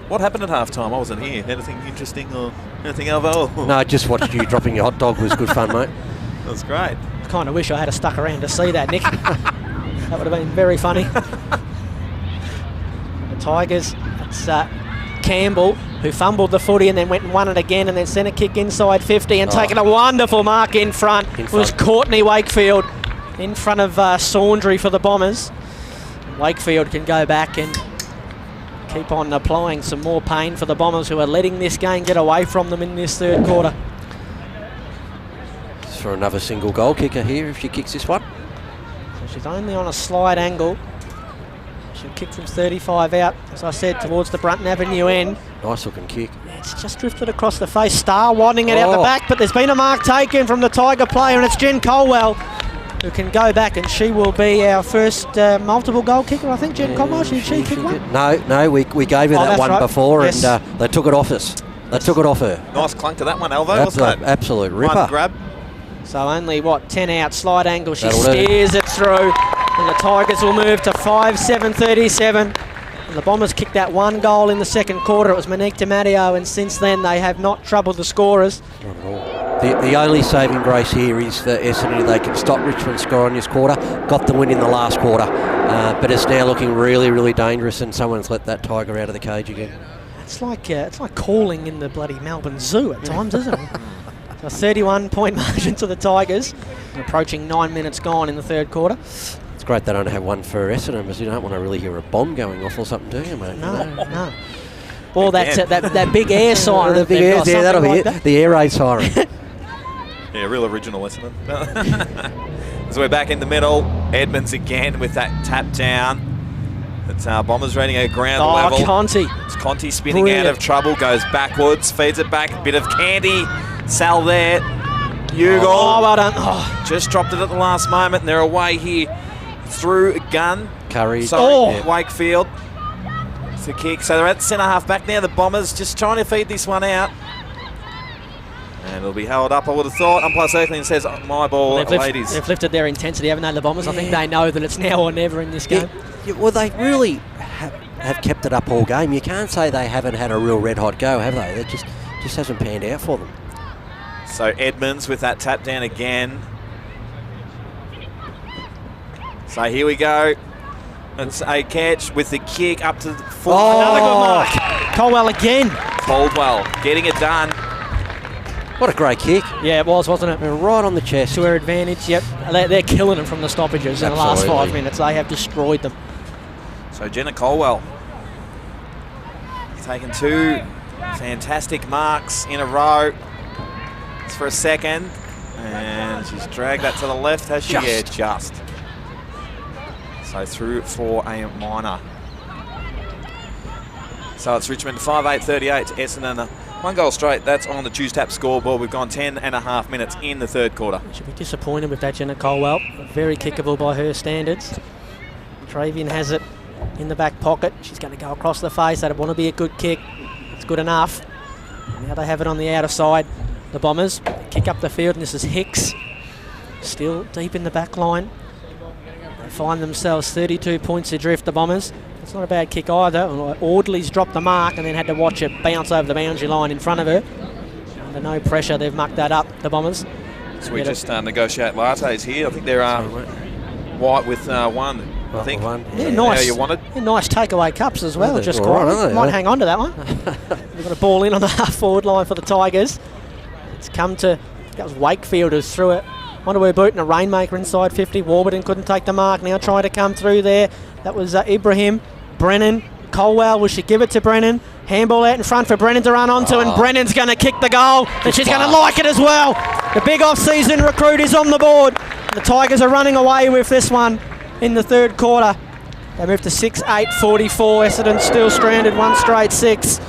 What happened at half-time? I wasn't here. Anything interesting or anything, Alvo? No, I just watched you dropping your hot dog. Was good fun, mate. That was great. I kind of wish I had stuck around to see that, Nick. That would have been very funny. The Tigers, it's Campbell, who fumbled the footy and then went and won it again, and then sent a kick inside 50 and taken a wonderful mark in front. It was Courtney Wakefield in front of Saundry for the Bombers. Wakefield can go back and keep on applying some more pain for the Bombers, who are letting this game get away from them in this third quarter. For another single goal kicker here if she kicks this one. So she's only on a slight angle. She'll kick from 35 out, as I said, towards the Brunton Avenue end. Nice looking kick. It's just drifted across the face. Star wanting it out the back, but there's been a mark taken from the Tiger player, and it's Jen Colwell who can go back, and she will be our first multiple goal kicker, I think. Jen Colwell, she kick one? No, we gave her that one before, yes. And they took it off us. They took it off her. Nice clunk to that one, Alvo, wasn't it? Absolute ripper. One grab. So only, 10 out, slide angle. She steers it through. And the Tigers will move to 5-7-37. And the Bombers kicked that one goal in the second quarter. It was Monique DiMatteo, and since then they have not troubled the scorers. Not at all. The only saving grace here is for Essendon. They can stop Richmond scoring this quarter. Got the win in the last quarter. But it's now looking really, really dangerous, and someone's let that Tiger out of the cage again. It's like calling in the bloody Melbourne Zoo at times, isn't it? A 31-point margin to the Tigers. Approaching 9 minutes gone in the third quarter. It's great they don't have one for Essendon, because you don't want to really hear a bomb going off or something, do you, mate? No. Or that big air siren. The big air, yeah, that'll be it. The air raid siren. Yeah, real original, Essendon. So we're back in the middle. Edmonds again with that tap down. It's Bombers reading at ground level. Conti. It's Conti spinning out of trouble, goes backwards, feeds it back, a bit of candy. Sal there. Ugal. Well done. Just dropped it at the last moment, and they're away here through a gun. Curry. Wakefield. It's a kick. So they're at centre half back now. The Bombers just trying to feed this one out. And it'll be held up, I would have thought. Umpire Circling says, my ball, ladies. They've lifted their intensity, haven't they, the Bombers? I think they know that it's now or never in this game. Well, they really have kept it up all game. You can't say they haven't had a real red-hot go, have they? That just hasn't panned out for them. So Edmonds with that tap down again. So here we go. It's a catch with the kick up to the full. Another good mark. Colwell again. Caldwell getting it done. What a great kick. Yeah, it was, wasn't it? Right on the chest. To her advantage, yep. They're killing them from the stoppages in the last 5 minutes. They have destroyed them. So Jenna Colwell taking two Fantastic marks in a row. It's for a second. And she's dragged that to the left, has she? Yeah, just. So through for a minor. So it's Richmond 5-8-38 to Essendon. 1 goal straight. That's on the Juice Tap scoreboard. We've gone 10.5 minutes in the third quarter. Should be disappointed with that, Jenna Colwell. Very kickable by her standards. Travian has it in the back pocket. She's going to go across the face. That'd want to be a good kick. It's good enough. Now they have it on the outer side. The Bombers kick up the field, and this is Hicks. Still deep in the back line. They find themselves 32 points adrift, the Bombers. It's not a bad kick either. Audley's dropped the mark and then had to watch it bounce over the boundary line in front of her. Under no pressure, they've mucked that up, the Bombers. So we just negotiate lattes here. I think they're white with one. I think. Yeah, nice. You wanted. Yeah, nice takeaway cups as well. Just all right, might hang on to that one. We've got a ball in on the half-forward line for the Tigers. It's come to, that was Wakefielders through it. Onto her boot and a Rainmaker inside 50. Warburton couldn't take the mark. Now trying to come through there. That was Ibrahim. Brennan. Colwell, will she give it to Brennan? Handball out in front for Brennan to run onto, and Brennan's going to kick the goal, and she's going to like it as well. The big off-season recruit is on the board. The Tigers are running away with this one in the third quarter. They move to 6-8-44. Essendon still stranded, 1 straight 6.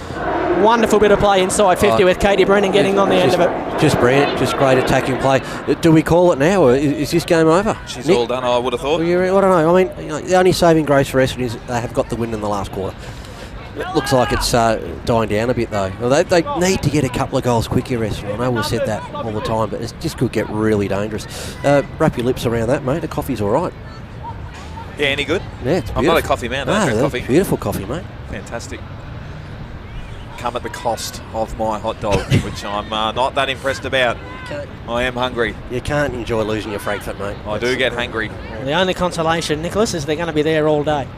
Wonderful bit of play inside 50 with Katie Brennan getting on the end of it. Just brilliant, just great attacking play. Do we call it now, or is this game over? She's all done, I would have thought. Well, I don't know. I mean, the only saving grace for Essendon is they have got the win in the last quarter. It looks like it's dying down a bit, though. Well, they need to get a couple of goals quick here, Essendon. I know we've said that all the time, but it just could get really dangerous. Wrap your lips around that, mate. The coffee's all right. Yeah, any good? Yeah, it's beautiful. I'm not a coffee man. I drink coffee. Beautiful coffee, mate. Fantastic. Come at the cost of my hot dog, which I'm not that impressed about. I am hungry. You can't enjoy losing your Frankfurt, mate. I do get hungry. The only consolation, Nicholas, is they're going to be there all day.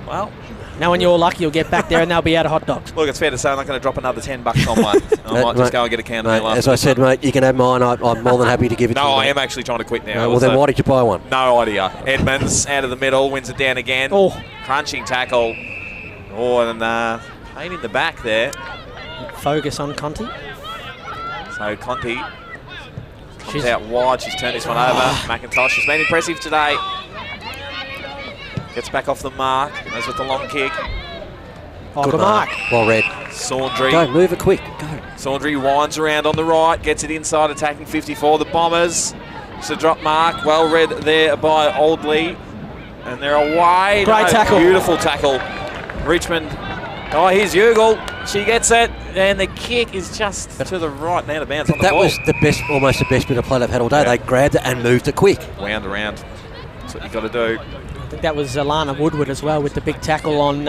Well, knowing you're lucky, you'll get back there and they'll be out of hot dogs. Look, it's fair to say I'm not going to drop another $10 on one. I might just go and get a can of meal after. As I said, mate, you can have mine. I'm more than happy to give it to you. No, I am actually trying to quit now. Well, then why did you buy one? No idea. Edmonds out of the middle, wins it down again. Oh. Crunching tackle. Oh, and pain in the back there. Focus on Conti. So Conti comes out wide. She's turned this one over. McIntosh has been impressive today. Gets back off the mark. Goes with the long kick. Oh, good mark. Well read. Saundry. Go, move it quick. Go. Saundry winds around on the right. Gets it inside, attacking 54. The Bombers. It's a drop mark. Well read there by Oldley. And they're away. Great tackle. Beautiful tackle. Richmond. Oh, here's Ugle. She gets it, and the kick is just to the right and out of bounds on the ball. That was the best, almost the best bit of play they've had all day. Yeah. They grabbed it and moved it quick. Wound around. That's what you got to do. I think that was Alana Woodward as well with the big tackle on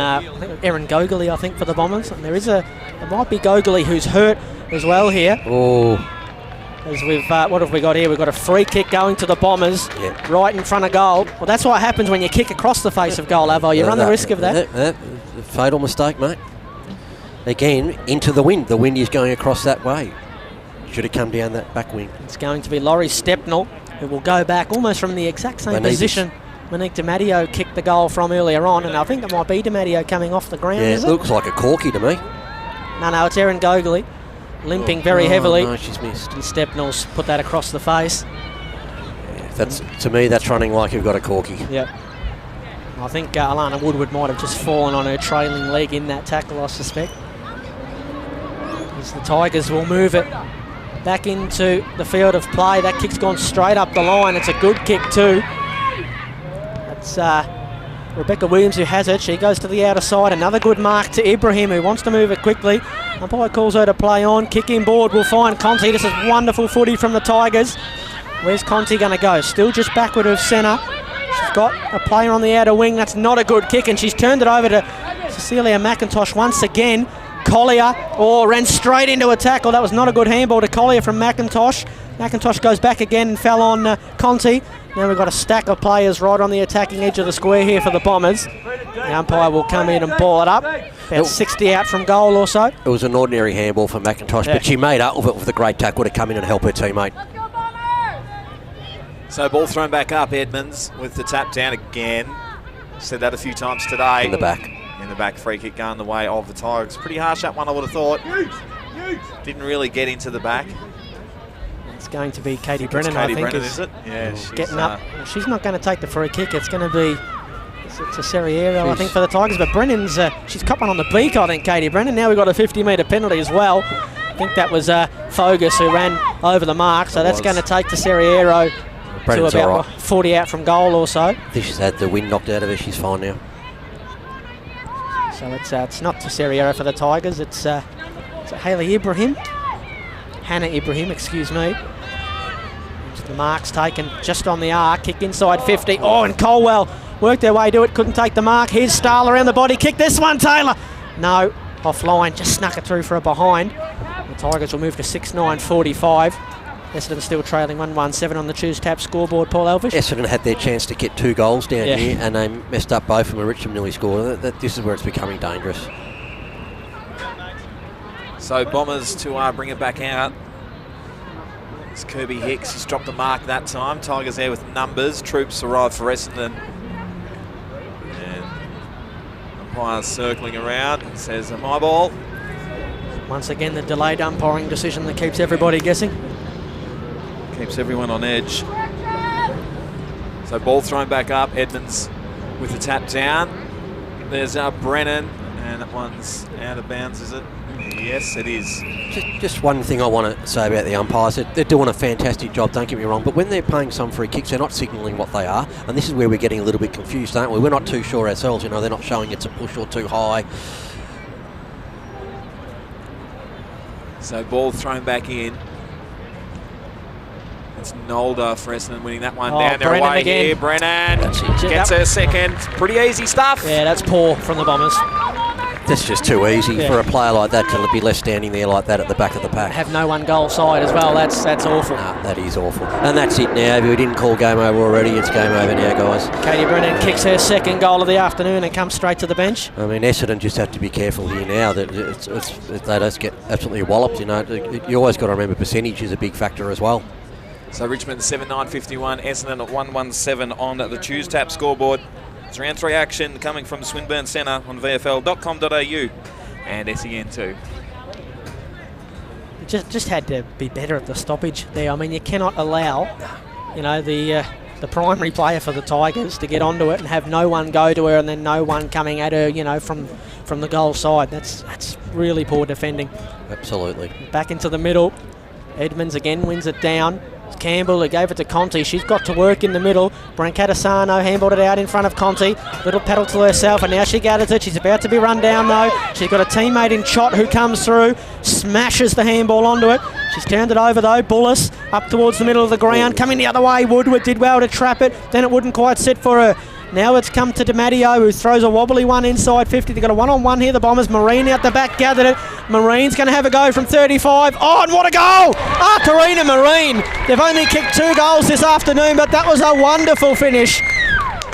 Erin Gogoley, I think, for the Bombers. And there might be Gogoley who's hurt as well here. Oh. As we've, what have we got here? We've got a free kick going to the Bombers, right in front of goal. Well, that's what happens when you kick across the face of goal, Avo. You run the risk of that. Fatal mistake, mate. Again, into the wind. The wind is going across that way. Should have come down that back wing. It's going to be Laurie Stepnell, who will go back almost from the exact same position Monique DiMatteo kicked the goal from earlier on, and I think it might be DiMatteo coming off the ground, is it? Looks like a corky to me. No, it's Erin Gogoley, limping very heavily. No, she's missed. And Stepnell's put that across the face. Yeah, to me, that's running like you've got a corky. Yep. I think Alana Woodward might have just fallen on her trailing leg in that tackle, I suspect. As the Tigers will move it back into the field of play. That kick's gone straight up the line. It's a good kick too. That's Rebecca Williams who has it. She goes to the outer side. Another good mark to Ibrahim, who wants to move it quickly. Umpire calls her to play on. Kick inboard will find Conti. This is wonderful footy from the Tigers. Where's Conti going to go? Still just backward of centre. She's got a player on the outer wing. That's not a good kick, and she's turned it over to Cecilia McIntosh once again. Collier, ran straight into a tackle. That was not a good handball to Collier from McIntosh. McIntosh goes back again and fell on Conti. Now we've got a stack of players right on the attacking edge of the square here for the Bombers. The umpire will come in and ball it up. About 60 out from goal or so. It was an ordinary handball for McIntosh, but she made up with it with a great tackle to come in and help her teammate. So ball thrown back up, Edmonds with the tap down again. Said that a few times today. In the back. in the back. Free kick going the way of the Tigers. Pretty harsh that one, I would have thought. Didn't really get into the back. It's going to be Katie Brennan, I think. Brennan, is it? Yeah, she's getting up. Well, she's not going to take the free kick. It's going to be to Serriero, I think, for the Tigers. But Brennan's, she's caught one on the beak, I think, Katie Brennan. Now we've got a 50-metre penalty as well. I think that was Fogus who ran over the mark. So that's going to take to Serriero to about 40 out from goal or so. I think she's had the wind knocked out of her. She's fine now. So it's not to Serriero for the Tigers. It's Hayley Ibrahim. Hannah Ibrahim, excuse me. The mark's taken just on the arc. Kick inside 50. Oh, and Colwell worked their way to it. Couldn't take the mark. Here's Stahl around the body. Kick this one, Taylor. No, offline. Just snuck it through for a behind. The Tigers will move to 6-9-45. Essendon still trailing 1-1-7 on the Choose Tap scoreboard, Paul Elvish. Essendon had their chance to get 2 goals down here, and they messed up both of them. Richmond nearly scored. This is where it's becoming dangerous. So Bombers to bring it back out. It's Kirby Hicks. He's dropped the mark that time. Tigers there with numbers. Troops arrive for Essendon. And umpire's circling around. He says, my ball. Once again, the delayed umpiring decision that keeps everybody guessing. Keeps everyone on edge. So ball thrown back up. Edmonds with the tap down. There's Brennan. And that one's out of bounds, is it? Yes, it is. Just one thing I want to say about the umpires. They're doing a fantastic job, don't get me wrong, but when they're paying some free kicks, they're not signalling what they are, and this is where we're getting a little bit confused, aren't we? We're not too sure ourselves, you know, they're not showing it's a push or too high. So ball thrown back in. It's Nolder for Essendon winning that one down their Brennan away again. here. Brennan gets her second. Pretty easy stuff. Yeah, that's poor from the Bombers. That's just too easy for a player like that to be left standing there like that at the back of the pack. Have no one goal side as well. That's awful. Nah, that is awful. And that's it now. If we didn't call game over already, it's game over now, guys. Katie Brennan kicks her second goal of the afternoon and comes straight to the bench. I mean, Essendon just have to be careful here now that they don't get absolutely walloped. You know, you always got to remember percentage is a big factor as well. So Richmond 7-9-51, Essendon at 1-1-7 on the Choose Tap scoreboard. It's round 3 action coming from the Swinburne Centre on VFL.com.au and SEN 2. Just had to be better at the stoppage there. I mean, you cannot allow, you know, the primary player for the Tigers to get onto it and have no one go to her and then no one coming at her, you know, from the goal side. That's really poor defending. Absolutely. Back into the middle. Edmonds again wins it down. Campbell, who gave it to Conti. She's got to work in the middle. Brancatisano handballed it out in front of Conti. Little pedal to herself, and now she gathers it. She's about to be run down, though. She's got a teammate in Chott who comes through, smashes the handball onto it. She's turned it over, though. Bullis up towards the middle of the ground. Coming the other way, Woodward did well to trap it. Then it wouldn't quite sit for her. Now it's come to DiMatteo, who throws a wobbly one inside 50. They've got a one-on-one here, the Bombers. Marine out the back, gathered it. Marine's going to have a go from 35. Oh, and what a goal! Arterina Marine. They've only kicked 2 goals this afternoon, but that was a wonderful finish.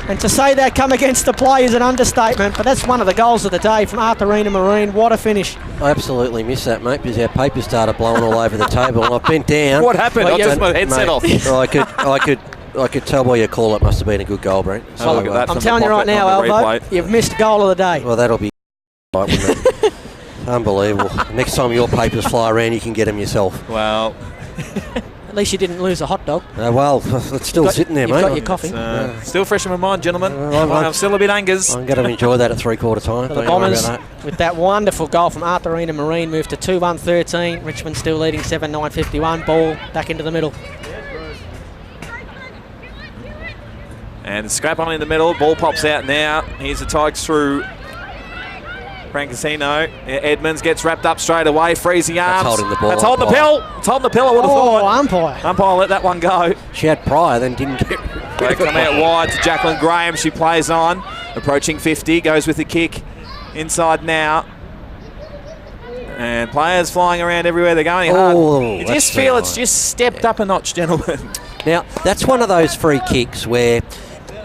And to say that come against the play is an understatement, but that's one of the goals of the day from Arterina Marine. What a finish. I absolutely missed that, mate, because our paper started blowing all over the table. And I bent down. What happened? I just my headset off. I could tell by your call it must have been a good goal, Brent. So, look at that. I'm telling you right now, Alvo, you've missed goal of the day. Well, that'll be right, wouldn't it? Unbelievable. Next time your papers fly around, you can get them yourself. Well, at least you didn't lose a hot dog. Well, it's still sitting there, mate. You've got your coffee. Still fresh in my mind, gentlemen. I'm still a bit angers. I'm going to enjoy that at 3/4 time. So the Bombers, with that wonderful goal from Arterina Marine, moved to 2-1-13. Richmond still leading 7-9-51. Ball back into the middle. And scrap on in the middle. Ball pops out now. Here's the Tigers through Brancatisano. Edmonds gets wrapped up straight away. Frees the arms. That's holding the ball. That's holding the pill. It's holding the pill, I would have thought. Umpire. Umpire let that one go. She had prior, then didn't get They come out wide to Jacqueline Graham. She plays on. Approaching 50. Goes with the kick. Inside now. And players flying around everywhere. They're going hard. You just feel it's just stepped up a notch, gentlemen. Now, that's one of those free kicks where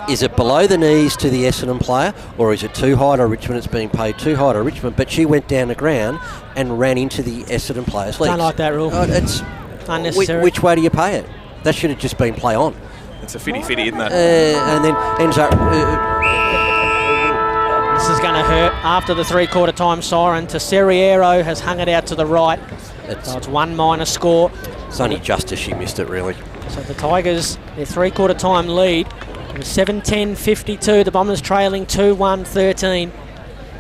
is it below the knees to the Essendon player, or is it too high to Richmond? It's being paid too high to Richmond, but she went down the ground and ran into the Essendon player's legs. Don't like that rule. It's unnecessary. Which way do you pay it? That should have just been play on. It's a fitty, isn't it? And then ends up... this is going to hurt after the three-quarter time siren. Terceriero has hung it out to the right. So it's 1- score. It's only just as she missed it, really. So the Tigers, their three-quarter time lead, it was 7-10-52. The Bombers trailing 2-1-13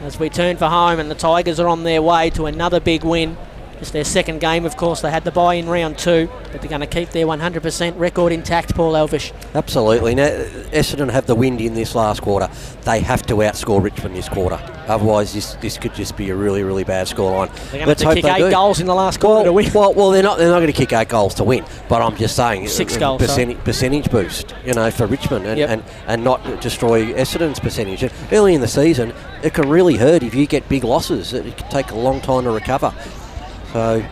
as we turn for home, and the Tigers are on their way to another big win. It's their second game, of course. They had the bye in round 2, but they're going to keep their 100% record intact, Paul Elvish. Absolutely. Now, Essendon have the wind in this last quarter. They have to outscore Richmond this quarter. Otherwise, this could just be a really, really bad scoreline. They're going to have to kick 8 goals in the last quarter to win. Well, they're not going to kick 8 goals to win. But I'm just saying, 6 goals, percentage boost, for Richmond, and not destroy Essendon's percentage. And early in the season, it can really hurt if you get big losses. It can take a long time to recover. So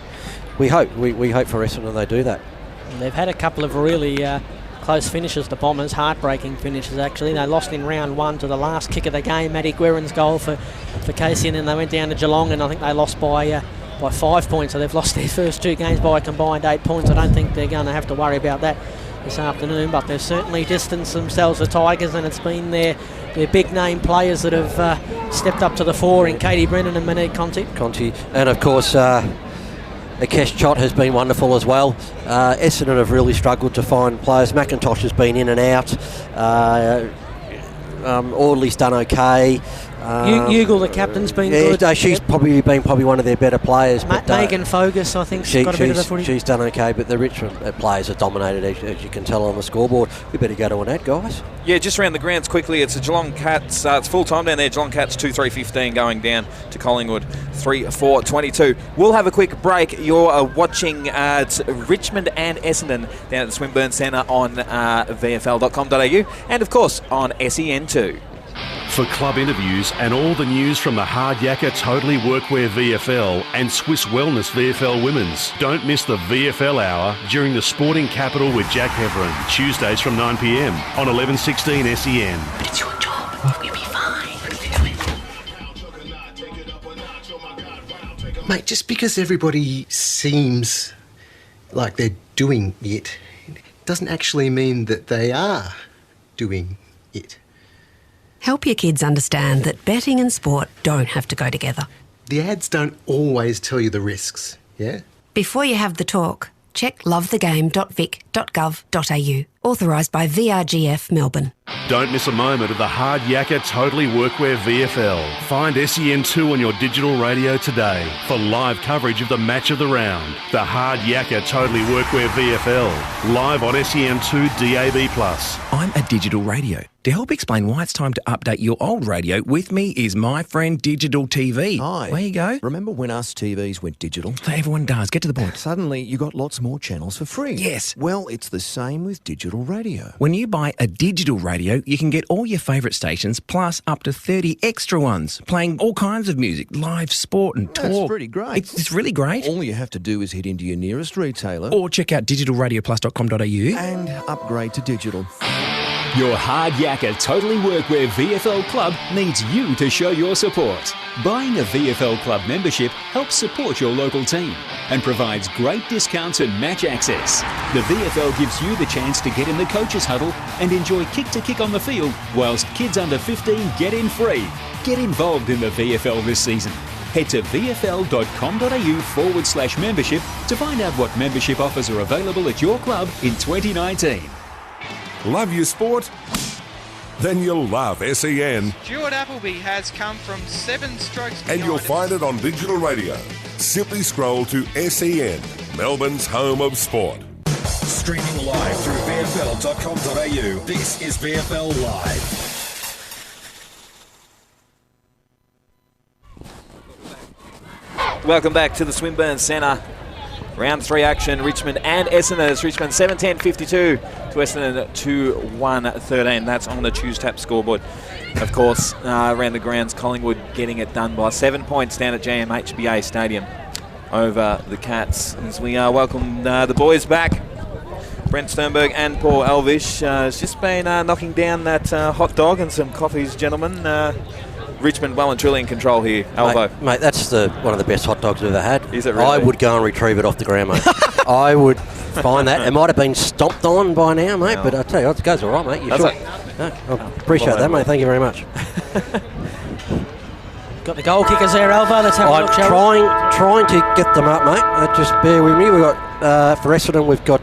we hope for Essendon they do that. And they've had a couple of really close finishes, the Bombers, heartbreaking finishes actually. They lost in round 1 to the last kick of the game, Maddie Guerin's goal for Casey, and then they went down to Geelong, and I think they lost by 5 points. So they've lost their first 2 games by a combined 8 points. I don't think they're going to have to worry about that this afternoon, but they've certainly distanced themselves, the Tigers, and it's been their big name players that have stepped up to the fore in Katie Brennan and Monique Conti. And of course Akesh Chott has been wonderful as well. Essendon have really struggled to find players. McIntosh has been in and out. Audley's done okay. Ugle, the captain's been good. She's probably been one of their better players. Megan Fogus, I think, got a bit of the footy. She's done okay, but the Richmond players are dominated, as you can tell on the scoreboard. We better go to an ad, guys. Yeah, just around the grounds quickly. It's the Geelong Cats. It's full time down there. Geelong Cats 2-3-15 going down to Collingwood 3-4-22. We'll have a quick break. You're watching Richmond and Essendon down at the Swinburne Centre on VFL.com.au and of course on SEN2. For club interviews and all the news from the Hard Yakka Totally Workwear VFL and Swiss Wellness VFL Women's, don't miss the VFL Hour during the Sporting Capital with Jack Heverin, Tuesdays from 9 p.m. on 1116 SEN. But it's your job. You'll be fine. Mate, just because everybody seems like they're doing it doesn't actually mean that they are doing it. Help your kids understand that betting and sport don't have to go together. The ads don't always tell you the risks, yeah? Before you have the talk, check lovethegame.vic.gov.au. Authorised by VRGF Melbourne. Don't miss a moment of the Hard Yakka Totally Workwear VFL. Find SEN2 on your digital radio today for live coverage of the match of the round. The Hard Yakka Totally Workwear VFL. Live on SEN2 DAB+. I'm a digital radio. To help explain why it's time to update your old radio, with me is my friend Digital TV. Hi. Where you go? Remember when us TVs went digital? Everyone does. Get to the point. Suddenly, you got lots more channels for free. Yes. Well, it's the same with digital radio. When you buy a digital radio, you can get all your favourite stations plus up to 30 extra ones, playing all kinds of music, live sport and talk. That's pretty great. It's really great. All you have to do is head into your nearest retailer or check out digitalradioplus.com.au and upgrade to digital. Your Hard Yakka Totally Workwear VFL Club needs you to show your support. Buying a VFL Club membership helps support your local team and provides great discounts and match access. The VFL gives you the chance to get in the coaches' huddle and enjoy kick-to-kick on the field, whilst kids under 15 get in free. Get involved in the VFL this season. Head to vfl.com.au/membership to find out what membership offers are available at your club in 2019. Love your sport? Then you'll love SEN. Stuart Appleby has come from 7 strokes behind. And you'll find it on digital radio. Simply scroll to SEN, Melbourne's home of sport. Streaming live through VFL.com.au. This is VFL Live. Welcome back to the Swinburne Centre. Round 3 action, Richmond and Essendon. It's Richmond 7-10-52 to Essendon 2-1-13. That's on the Choose Tap scoreboard. Of course, around the grounds, Collingwood getting it done by 7 points down at GMHBA Stadium over the Cats. As we welcome the boys back, Brent Sternberg and Paul Elvish. Has just been knocking down that hot dog and some coffees, gentlemen. Richmond well and truly in control here. Alvo. Mate, that's one of the best hot dogs I've ever had. Is it really? I would go and retrieve it off the ground, mate. I would find that. It might have been stomped on by now, mate, but I tell you, it goes all right, mate. You sure? I appreciate that, mate. Thank you very much. Got the goal kickers there, Alva. Let's have a look, shall we? Trying to get them up, mate. Just bear with me. We've got, for Essendon, we've got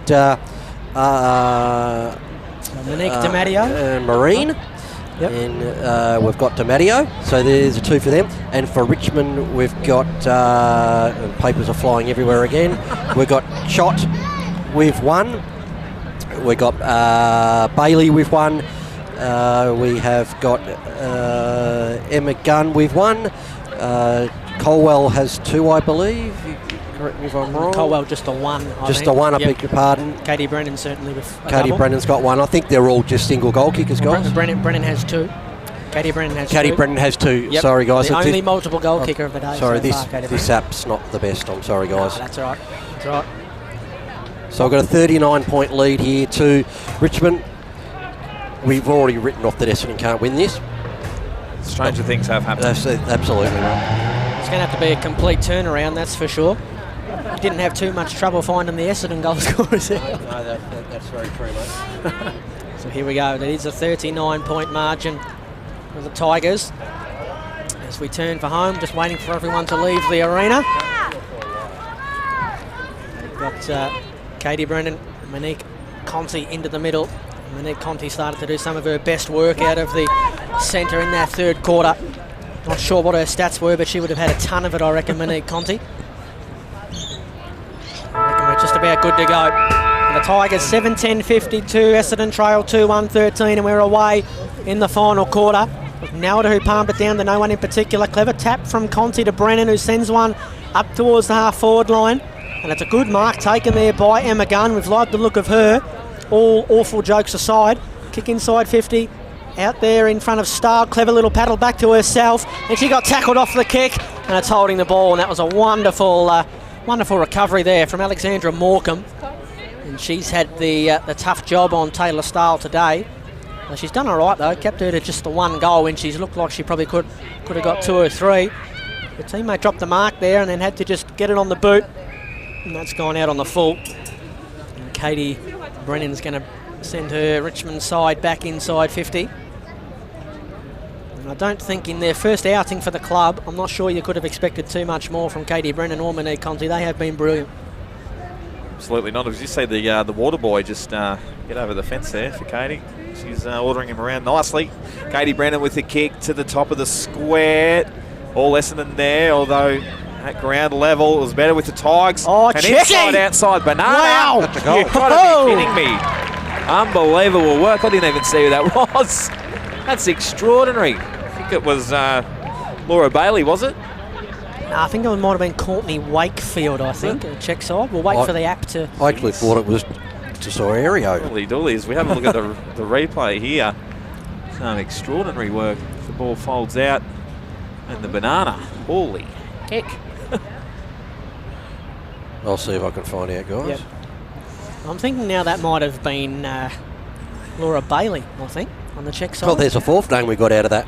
Monique DiMatteo. Marine. Yep. And we've got DiMatteo, so there's a 2 for them. And for Richmond, we've got, papers are flying everywhere again. We've got Chott with 1. We've got Bailey with 1. We have got Emma Gunn with 1. Colwell has 2, I believe. Correct me if I'm wrong. Colwell just a 1. Just a 1, I beg your pardon. Katie Brennan certainly with a Katie double. Brennan's got 1. I think they're all just single goal kickers, guys. Brennan has 2. Katie Brennan has 2. Katie Brennan has 2. Yep. Sorry, guys. The only multiple goal kicker of the day. Sorry, so far, this app's not the best. I'm sorry, guys. No, that's all right. That's all right. So I've got a 39-point lead here to Richmond. We've already written off that Essendon can't win this. Stranger things have happened. Absolutely, right. It's going to have to be a complete turnaround, that's for sure. You didn't have too much trouble finding the Essendon goal scorers there. No, that's very true, mate. So here we go. That is a 39-point margin for the Tigers. As we turn for home, just waiting for everyone to leave the arena. We've got Katie Brennan, Monique Conti into the middle. Monique Conti started to do some of her best work out of the centre in that third quarter. Not sure what her stats were, but she would have had a ton of it, I reckon, Monique Conti. I reckon we're just about good to go. And the Tigers 7-10-52, Essendon trail 2-1-13, and we're away in the final quarter. With Nelda, who palmed it down to no one in particular. Clever tap from Conti to Brennan, who sends one up towards the half-forward line. And it's a good mark taken there by Emma Gunn. We've liked the look of her. All awful jokes aside. Kick inside 50. Out there in front of Starr. Clever little paddle back to herself. And she got tackled off the kick. And it's holding the ball. And that was a wonderful wonderful recovery there from Alexandra Morecambe. And she's had the tough job on Taylor Stahl today. She's done all right, though. Kept her to just the 1 goal when she's looked like she probably could have got 2 or 3. The teammate dropped the mark there and then had to just get it on the boot. And that's gone out on the full. And Katie Brennan's going to send her Richmond side back inside 50. And I don't think in their first outing for the club, I'm not sure you could have expected too much more from Katie Brennan or Monique Conti. They have been brilliant. Absolutely not. As you see the water boy just get over the fence there for Katie. She's ordering him around nicely. Katie Brennan with the kick to the top of the square. All Essendon there, although at ground level it was better with the Tigers. Oh, and inside outside banana. Wow. That's a goal. You've got to be kidding me. Unbelievable work. I didn't even see who that was. That's extraordinary. I think it was Laura Bailey, was it? No, I think it might have been Courtney Wakefield, I think, check side. We'll wait for the app to... I actually thought it was just Aereo. Holy doolies. We have a look at the replay here. Some extraordinary work. The ball folds out. And the banana. Holy heck. I'll see if I can find out, guys. Yep. I'm thinking now that might have been Laura Bailey, I think, on the check side. Well, there's a 4th name we got out of that.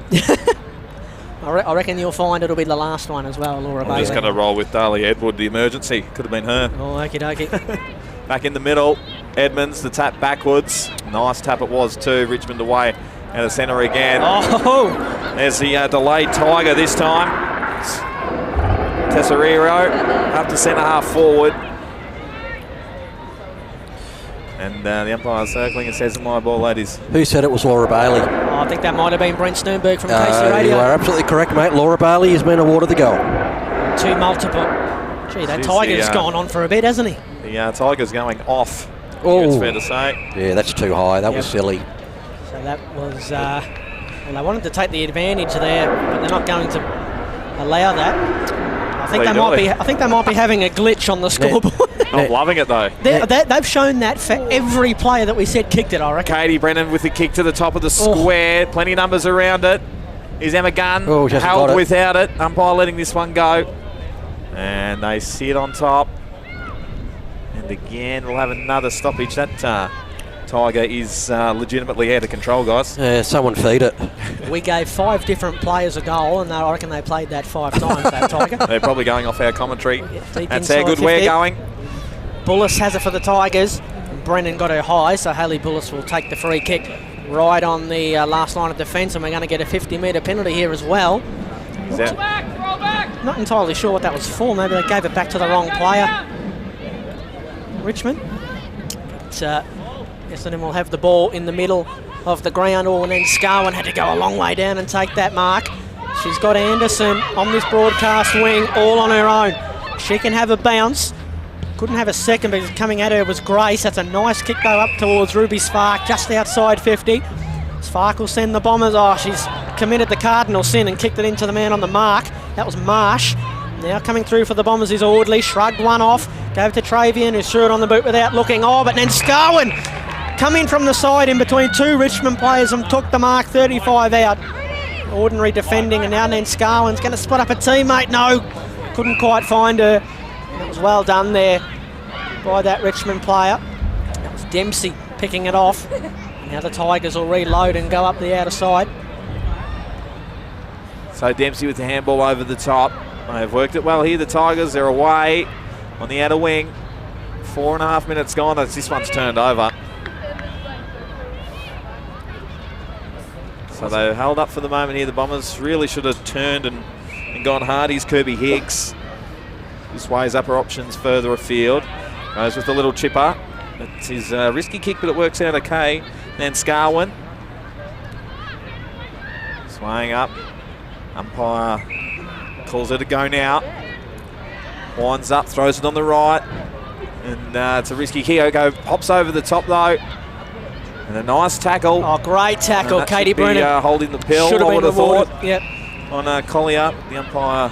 I reckon you'll find it'll be the last one as well, Laura Bailey. I'm just going to roll with Darlie Edward, the emergency. Could have been her. Oh, okie dokie. Back in the middle, Edmonds, the tap backwards. Nice tap it was too. Richmond away out of centre again. Oh! There's the delayed Tiger this time. Tesseriro up to centre half forward. And the umpire circling and says, my ball, ladies. Who said it was Laura Bailey? Oh, I think that might have been Brent Sternberg from KC Radio. You are absolutely correct, mate. Laura Bailey has been awarded the goal. 2 multiple. Gee, that Tiger's gone on for a bit, hasn't he? The Tiger's going off. Oh. It's fair to say. Yeah, that's too high. That was silly. So that was... well, they wanted to take the advantage there, but they're not going to allow that. I think they might be having a glitch on the scoreboard. I'm loving it though. They've shown that for every player that we said kicked it, I reckon. Katie Brennan with the kick to the top of the square. Plenty of numbers around it. Is Emma Gunn held without it. Umpire letting this one go. And they sit on top. And again, we'll have another stoppage. That Tiger is legitimately out of control, guys. Someone feed it. We gave 5 different players a goal, and I reckon they played that 5 times, that Tiger. They're probably going off our commentary. That's how good 50. we're going. Bullis has it for the Tigers. Brennan got her high, so Hayley Bullis will take the free kick right on the last line of defence, and we're going to get a 50-metre penalty here as well. Is that? Not entirely sure what that was for. Maybe they gave it back to the wrong player. Richmond. But Essendon will have the ball in the middle of the ground. And then Scarwin had to go a long way down and take that mark. She's got Anderson on this broadcast wing all on her own. She can have a bounce. Couldn't have a second, but coming at her was Grace. That's a nice kick, though, up towards Ruby Spark, just outside 50. Spark will send the Bombers. Oh, she's committed the cardinal sin and kicked it into the man on the mark. That was Marsh. Now coming through for the Bombers is Audley. Shrugged one off. Gave it to Travian, who threw it on the boot without looking. Oh, but then Scarwin come in from the side in between two Richmond players and took the mark 35 out. Ordinary defending, and now then Scarwin's going to spot up a teammate. No, couldn't quite find her. That was well done there by that Richmond player. That was Dempsey picking it off. Now the Tigers will reload and go up the outer side. So Dempsey with the handball over the top. They've worked it well here, the Tigers. They're away on the outer wing. 4.5 minutes gone as this one's turned over. So they held up for the moment here. The Bombers really should have turned and gone hard. Here's Kirby Hicks. Just weighs up her options further afield. Goes with a little chipper. It's his risky kick, but it works out okay. Then Scarwin. Swaying up. Umpire calls her to go now. Winds up, throws it on the right. And it's a risky kick. Pops over the top though. And a nice tackle. Oh, great tackle, Katie Brennan. Holding the pill, Should have I would have rewarded. thought. Yep. On Collier. The umpire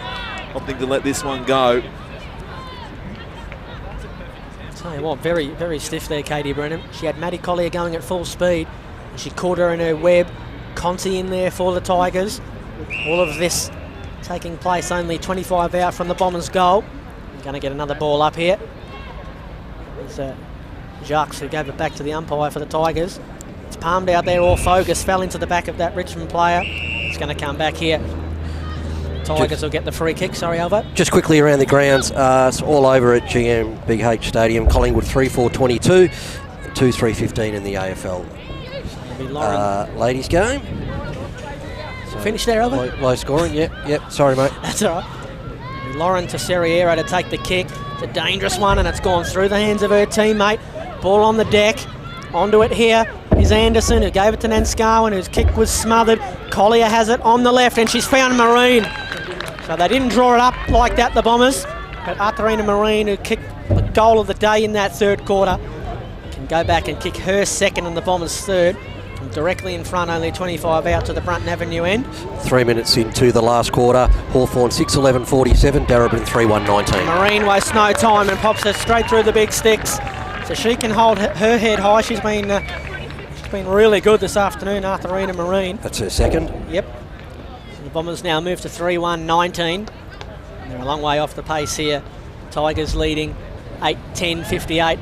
opting to let this one go. Tell you what, very, very stiff there, Katie Brennan. She had Maddie Collier going at full speed. And she caught her in her web. Conti in there for the Tigers. All of this taking place only 25 out from the Bombers' goal. Going to get another ball up here. It's Jacques who gave it back to the umpire for the Tigers. It's palmed out there, all focus, fell into the back of that Richmond player. It's going to come back here. Tigers will get the free kick. Sorry, Alvo. Just quickly around the grounds, it's all over at GMBH Stadium. Collingwood 3-4-22, 2-3-15 in the AFL ladies game. So Finish there, Alvo. Low scoring, yep. Sorry, mate. That's all right. Lauren Tesseriero to take the kick. It's a dangerous one, and it's gone through the hands of her teammate. Ball on the deck. Onto it here is Anderson, who gave it to Nanscarwin, whose kick was smothered. Collier has it on the left, and she's found Marine. So they didn't draw it up like that, the Bombers. But Arthurina Marine, who kicked the goal of the day in that third quarter, can go back and kick her second and the Bombers' third. From directly in front, only 25 out to the Brunton Avenue end. 3 minutes into the last quarter. Hawthorn 6-11-47, Darabin 3-1-19. Marine wastes no time and pops it straight through the big sticks. So she can hold her head high. She's been really good this afternoon, Arthurina Marine. That's her second. Yep. So the Bombers now move to 3-1-19. They're a long way off the pace here. Tigers leading 8-10-58.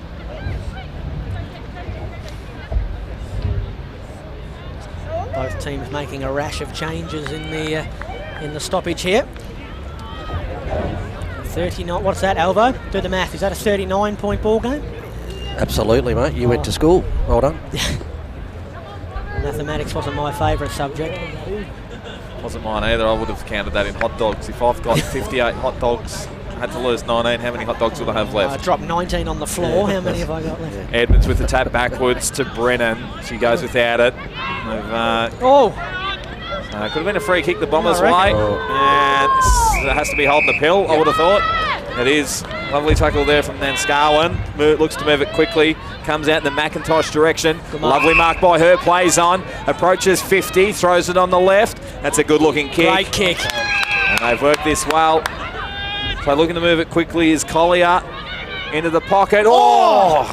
Both teams making a rash of changes in the stoppage here. 39. What's that, Alvo? Do the math. Is that a 39-point ball game? Absolutely, mate. You went to school. Well done. Mathematics wasn't my favourite subject. Wasn't mine either. I would have counted that in hot dogs. If I've got 58 hot dogs, I had to lose 19. How many hot dogs would I have left? I dropped 19 on the floor. How many have I got left? Edmonds with the tap backwards to Brennan. She goes without it. Could have been a free kick the Bombers' way. And it has to be holding the pill, I would have thought. It is. Lovely tackle there from Nanscarwin. Looks to move it quickly. Comes out in the McIntosh direction. Lovely mark by her. Plays on. Approaches 50. Throws it on the left. That's a good-looking kick. Great kick. And they've worked this well. So looking to move it quickly is Collier. Into the pocket. Oh!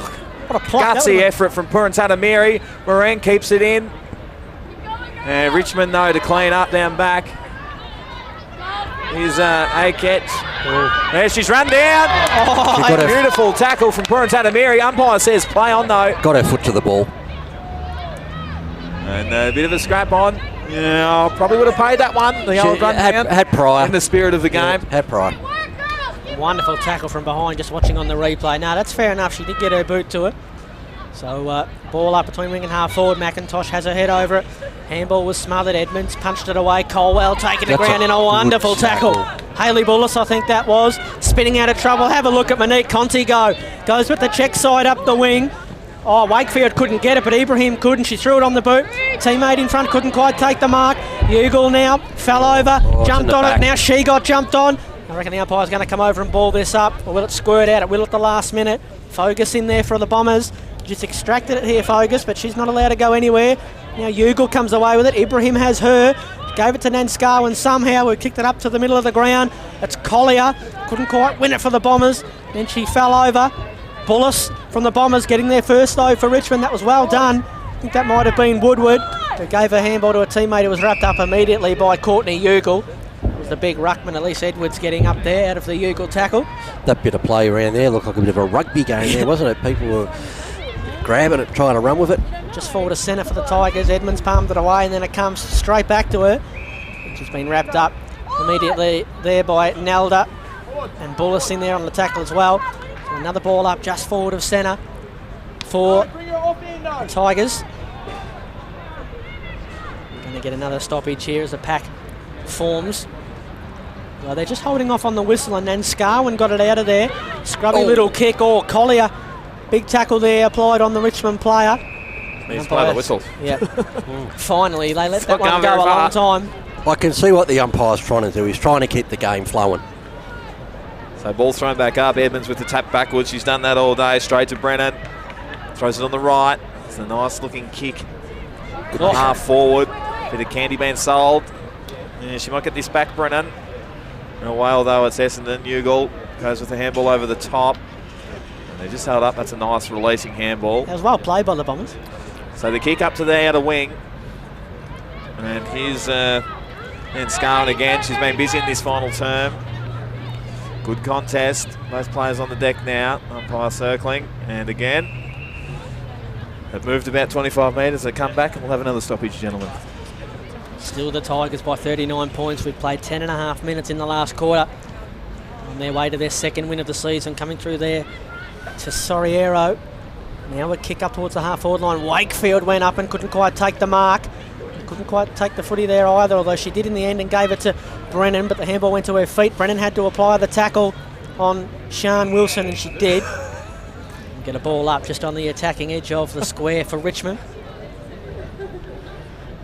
What a pluck. Gutsy effort from Purantana Mary. Moran keeps it in. And Richmond, though, to clean up down back. Here's Aketch. There she's run down. Beautiful tackle from Purantana Mary. Umpire says play on, though. Got her foot to the ball. And a bit of a scrap on. Yeah, probably would have paid that one. The old run down. Had prior. In the spirit of the game. Had prior. Wonderful tackle from behind, just watching on the replay. Now, that's fair enough. She did get her boot to it. So ball up between wing and half forward. McIntosh has her head over it. Handball was smothered. Edmonds punched it away. Colwell taking the ground in a wonderful tackle. Hayley Bullis, I think that was, spinning out of trouble. Have a look at Monique Conti go. Goes with the check side up the wing. Oh, Wakefield couldn't get it, but Ibrahim could, and she threw it on the boot. Teammate in front couldn't quite take the mark. Ugle now fell over, jumped on it. Now she got jumped on. I reckon the umpire's going to come over and ball this up. Or will it squirt out? It will at the last minute. Fogus in there for the Bombers. Just extracted it here, Fogus, but she's not allowed to go anywhere. Now Ugle comes away with it. Ibrahim has her. Gave it to Nanscarwin somehow. We kicked it up to the middle of the ground. It's Collier. Couldn't quite win it for the Bombers. Then she fell over. Bullis from the Bombers getting their first though for Richmond. That was well done. I think that might have been Woodward, who gave a handball to a teammate who was wrapped up immediately by Courtney Ugle. It was the big ruckman, Elise Edwards, getting up there out of the Ugle tackle. That bit of play around there looked like a bit of a rugby game there, wasn't it? People were grabbing it, trying to run with it. Just forward to centre for the Tigers. Edmonds palmed it away, and then it comes straight back to her. She's been wrapped up immediately there by Nelda, and Bullis in there on the tackle as well. So another ball up just forward of centre for the Tigers. We're going to get another stoppage here as the pack forms. Well, they're just holding off on the whistle, and then Scarwin got it out of there. Scrubby little kick. Collier. Big tackle there applied on the Richmond player. Needs to play the whistle. Yeah. Finally, they let that one go a long time. I can see what the umpire's trying to do. He's trying to keep the game flowing. So ball thrown back up. Edmonds with the tap backwards. She's done that all day. Straight to Brennan. Throws it on the right. It's a nice looking kick. Good half forward. Bit of candy band sold. Yeah, she might get this back, Brennan. In a while though, it's Essendon. Ugle goes with the handball over the top. They just held up. That's a nice releasing handball. That was well played by the Bombers. So the kick up to the outer wing. And here's Scarwin again. She's been busy in this final term. Good contest. Both players on the deck now. Umpire circling. And again, they've moved about 25 metres. They come back and we'll have another stoppage, gentlemen. Still the Tigers by 39 points. We've played 10.5 minutes in the last quarter. On their way to their second win of the season, coming through there to Soriero. Now a kick up towards the half-forward line. Wakefield went up and couldn't quite take the mark. Couldn't quite take the footy there either, although she did in the end and gave it to Brennan, but the handball went to her feet. Brennan had to apply the tackle on Sian Wilson, and she did. Get a ball up just on the attacking edge of the square for Richmond.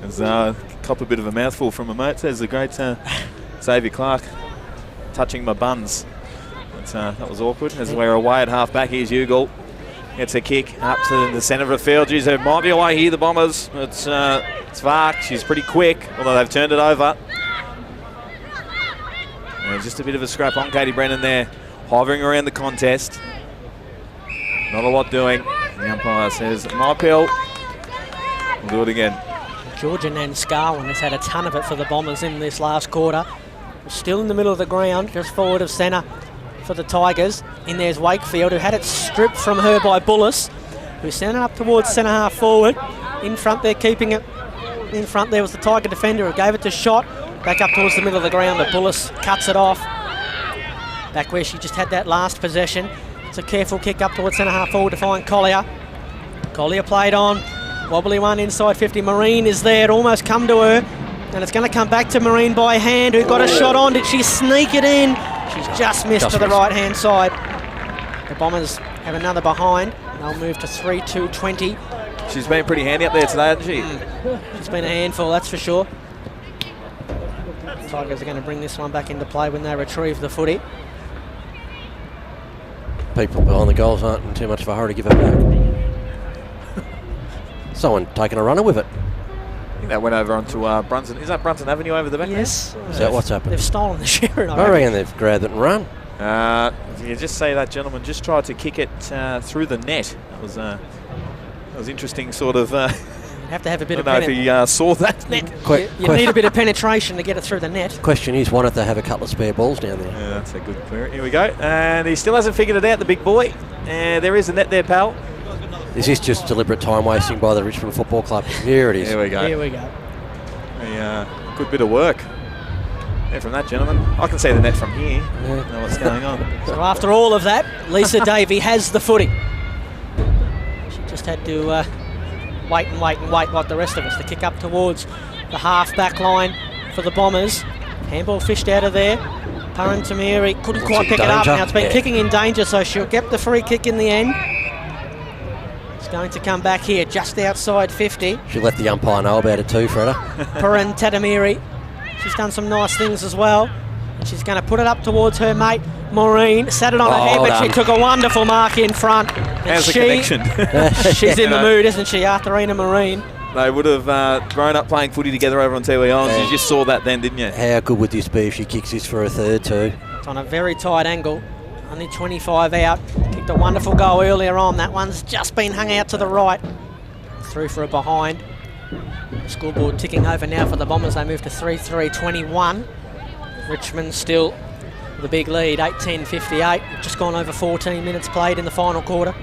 As cop a bit of a mouthful from a mate, says the great Xavier Clark, touching my buns. But, that was awkward. As we're away at half-back, here's Ugle. Gets a kick up to the centre of the field. Geez, there might be a way here, the Bombers. It's Vark. She's pretty quick, although they've turned it over. And just a bit of a scrap on Katie Brennan there, hovering around the contest. Not a lot doing. The umpire says, my pill. We'll do it again. Georgia Nanscarwin has had a ton of it for the Bombers in this last quarter. Still in the middle of the ground, just forward of centre for the Tigers. In there's Wakefield, who had it stripped from her by Bullis, who sent it up towards centre half forward. In front there, keeping it in front there was the Tiger defender who gave it to Shot. Back up towards the middle of the ground, but Bullis cuts it off. Back where she just had that last possession. It's a careful kick up towards centre half forward to find Collier. Collier played on. Wobbly one inside 50. Marine is there. It almost come to her. And it's going to come back to Marine by hand, who got a shot on. Did she sneak it in? She's just missed to the right-hand side. The Bombers have another behind. They'll move to 3-2-20. She's been pretty handy up there today, hasn't she? She's been a handful, that's for sure. The Tigers are going to bring this one back into play when they retrieve the footy. People behind the goals aren't in too much of a hurry to give it back. Someone taking a runner with it. I think that went over onto Brunson. Is that Brunson Avenue over the back? Yes. Is that what's happened? They've stolen the Sharon. I reckon they've grabbed it and run. You just say that gentleman just tried to kick it through the net. That was interesting, sort of. You have to have a bit of I don't know if he saw that. You need a bit of penetration to get it through the net. Question is, why don't they have a couple of spare balls down there? Yeah, that's a good query. Here we go. And he still hasn't figured it out, the big boy. And there is a net there, pal. Is this just deliberate time wasting by the Richmond Football Club? Here it is. Here we go. Here we go. A good bit of work there from that gentleman. I can see the net from here. Yeah. Know what's going on. So after all of that, Lisa Davey has the footy. She Just had to wait and wait and wait like the rest of us. The kick up towards the half-back line for the Bombers. Handball fished out of there. Purran Tamiri couldn't quite pick it up. Now it's been kicking in danger, so she'll get the free kick in the end. It's going to come back here just outside 50. She'll let the umpire know about it too, Freda. Purran Tamiri. She's done some nice things as well. And she's going to put it up towards her mate, Maureen. Sat it on her head, but she took a wonderful mark in front. How's the connection? She's in the mood, isn't she, Arthurina Maureen? They would have grown up playing footy together over on TV Islands. You just saw that then, didn't you? How good would this be if she kicks this for a third too? It's on a very tight angle. Only 25 out. Kicked a wonderful goal earlier on. That one's just been hung out to the right. Through for a behind. Scoreboard ticking over now for the Bombers. They move to 3-3-21. Richmond still with a big lead, 18-58. Just gone over 14 minutes played in the final quarter.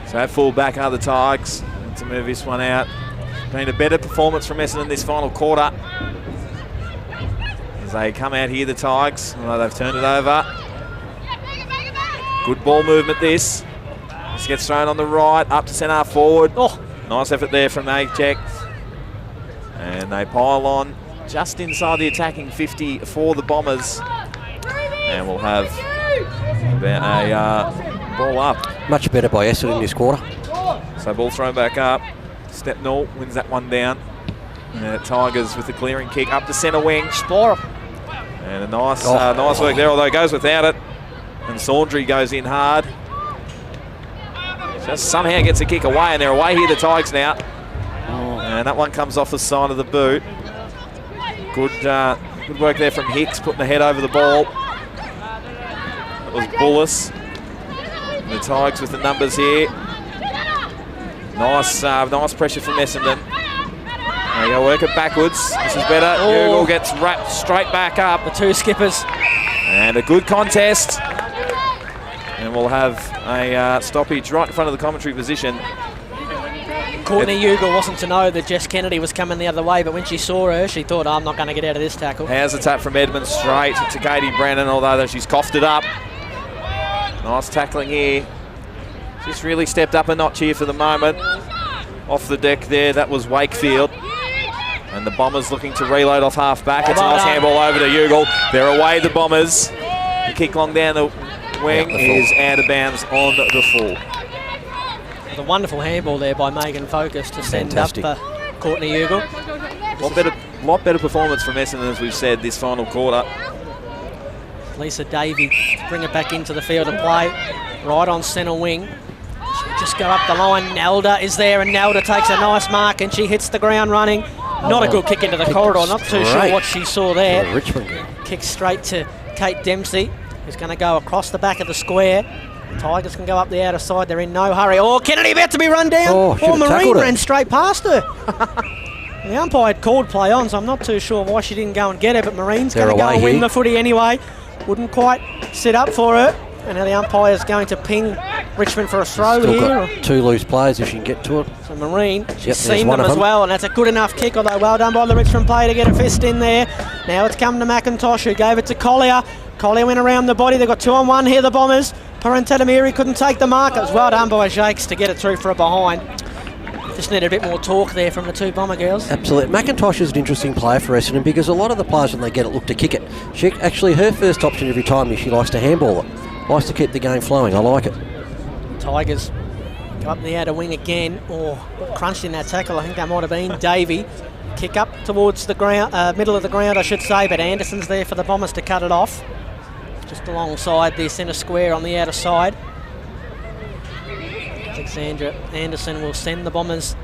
So at full back are the Tigers to move this one out. Been a better performance from Essendon this final quarter. As they come out here, the Tigers, although they've turned it over. Good ball movement this. This gets thrown on the right, up to centre forward. Oh, nice effort there from Ajek. And they pile on just inside the attacking 50 for the Bombers. And we'll have about a ball up. Much better by Essendon this quarter. So ball thrown back up. Stepnell wins that one down. And Tigers with the clearing kick up the centre wing. Explorer. And a nice, nice work there, although it goes without it. And Saundry goes in hard. Just somehow gets a kick away, and they're away here, the Tigers now. And that one comes off the side of the boot. Good work there from Hicks, putting the head over the ball. That was Bullis. And the Tigers with the numbers here. Nice, nice pressure from Essendon. They go work it backwards. This is better. Ugle gets wrapped straight back up. The two skippers. And a good contest. And we'll have a stoppage right in front of the commentary position. Courtney Ugle wasn't to know that Jess Kennedy was coming the other way, but when she saw her, she thought, I'm not going to get out of this tackle. How's the tap from Edmund straight to Katie Brennan, although she's coughed it up. Nice tackling here. Just really stepped up a notch here for the moment. Off the deck there, that was Wakefield. And the Bombers looking to reload off half-back. It's a nice handball over to Ugle. They're away, the Bombers. The kick long down the wing is out of bounds on the full. A wonderful handball there by Megan Focus to send up Courtney Ugle. Lot better performance from Essendon, as we've said, this final quarter. Lisa Davey to bring it back into the field of play. Right on centre wing. She'll just go up the line. Nelda is there, and Nelda takes a nice mark, and she hits the ground running. Not a good kick into the corridor. Not too sure what she saw there. Richmond. Kick straight to Kate Dempsey, who's going to go across the back of the square. Tigers can go up the outer side. They're in no hurry. Oh, Kennedy about to be run down. Marine ran straight past her. The umpire had called play on, so I'm not too sure why she didn't go and get her, but Marine's going to go and win the footy anyway. Wouldn't quite sit up for her. And now the umpire's going to ping Richmond for a throw Still here. Got two loose players if she can get to it. So Marine, she's seen them as well, and that's a good enough kick, although well done by the Richmond player to get a fist in there. Now it's come to McIntosh, who gave it to Collier. Collier went around the body. They've got 2-on-1 here, the Bombers. Parentadamiri couldn't take the mark. It was well done by Jakes to get it through for a behind. Just needed a bit more talk there from the two Bomber girls. Absolutely. McIntosh is an interesting player for Essendon because a lot of the players, when they get it, look to kick it. She actually, her first option every time is she likes to handball it. Likes to keep the game flowing. I like it. Tigers go up the outer wing again. Oh, crunched in that tackle. I think that might have been Davey. Kick up towards the ground, middle of the ground, I should say, but Anderson's there for the Bombers to cut it off. Just alongside the centre square on the outer side. Alexandra Anderson will send the Bombers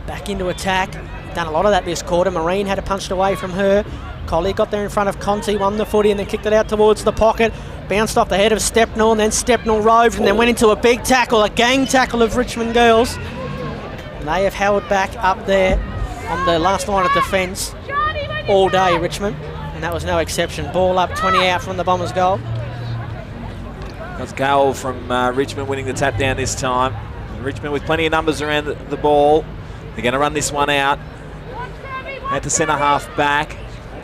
back into attack. Done a lot of that this quarter. Marine had it punched away from her. Collie got there in front of Conti, won the footy, and then kicked it out towards the pocket. Bounced off the head of Stepnell, and then Stepnell roved and then went into a big tackle, a gang tackle of Richmond girls. And they have held back up there on the last line of defence all day, Richmond. And that was no exception. Ball up, 20 out from the Bombers' goal. That's Gale from Richmond winning the tap down this time. Richmond with plenty of numbers around the ball. They're going to run this one out. At the centre half back.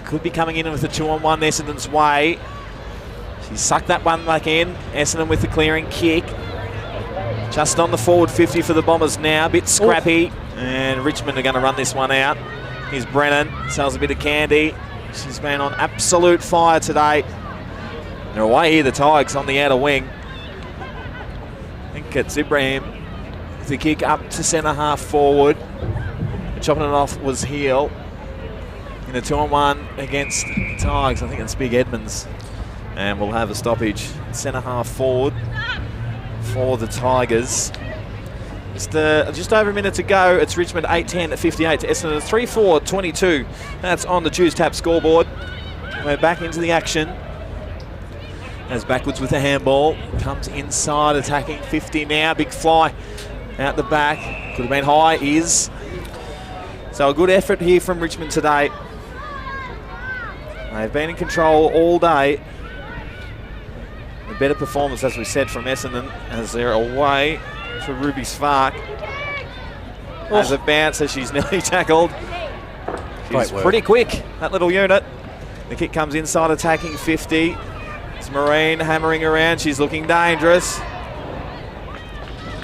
Could be coming in with a 2-on-1 Essendon's way. She sucked that one back in. Essendon with the clearing kick. Just on the forward 50 for the Bombers now. A bit scrappy. And Richmond are going to run this one out. Here's Brennan. Sells a bit of candy. She's been on absolute fire today. They're away here, the Tigers, on the outer wing. I think it's Ibrahim. The kick up to centre half forward. Chopping it off was Heel. In a 2-on-1 against the Tigers. I think it's Big Edmonds. And we'll have a stoppage. Centre half forward for the Tigers. Just over a minute to go. It's Richmond 8-10 58 to Essendon 3-4-22. That's on the Choose Tap scoreboard. We're back into the action. As backwards with the handball. Comes inside, attacking 50 now. Big fly out the back. Could have been high, is. So a good effort here from Richmond today. They've been in control all day. A better performance, as we said, from Essendon as they're away to Ruby Spark. As a bounce as she's nearly tackled. She's pretty quick, that little unit. The kick comes inside, attacking 50. It's Marine hammering around. She's looking dangerous.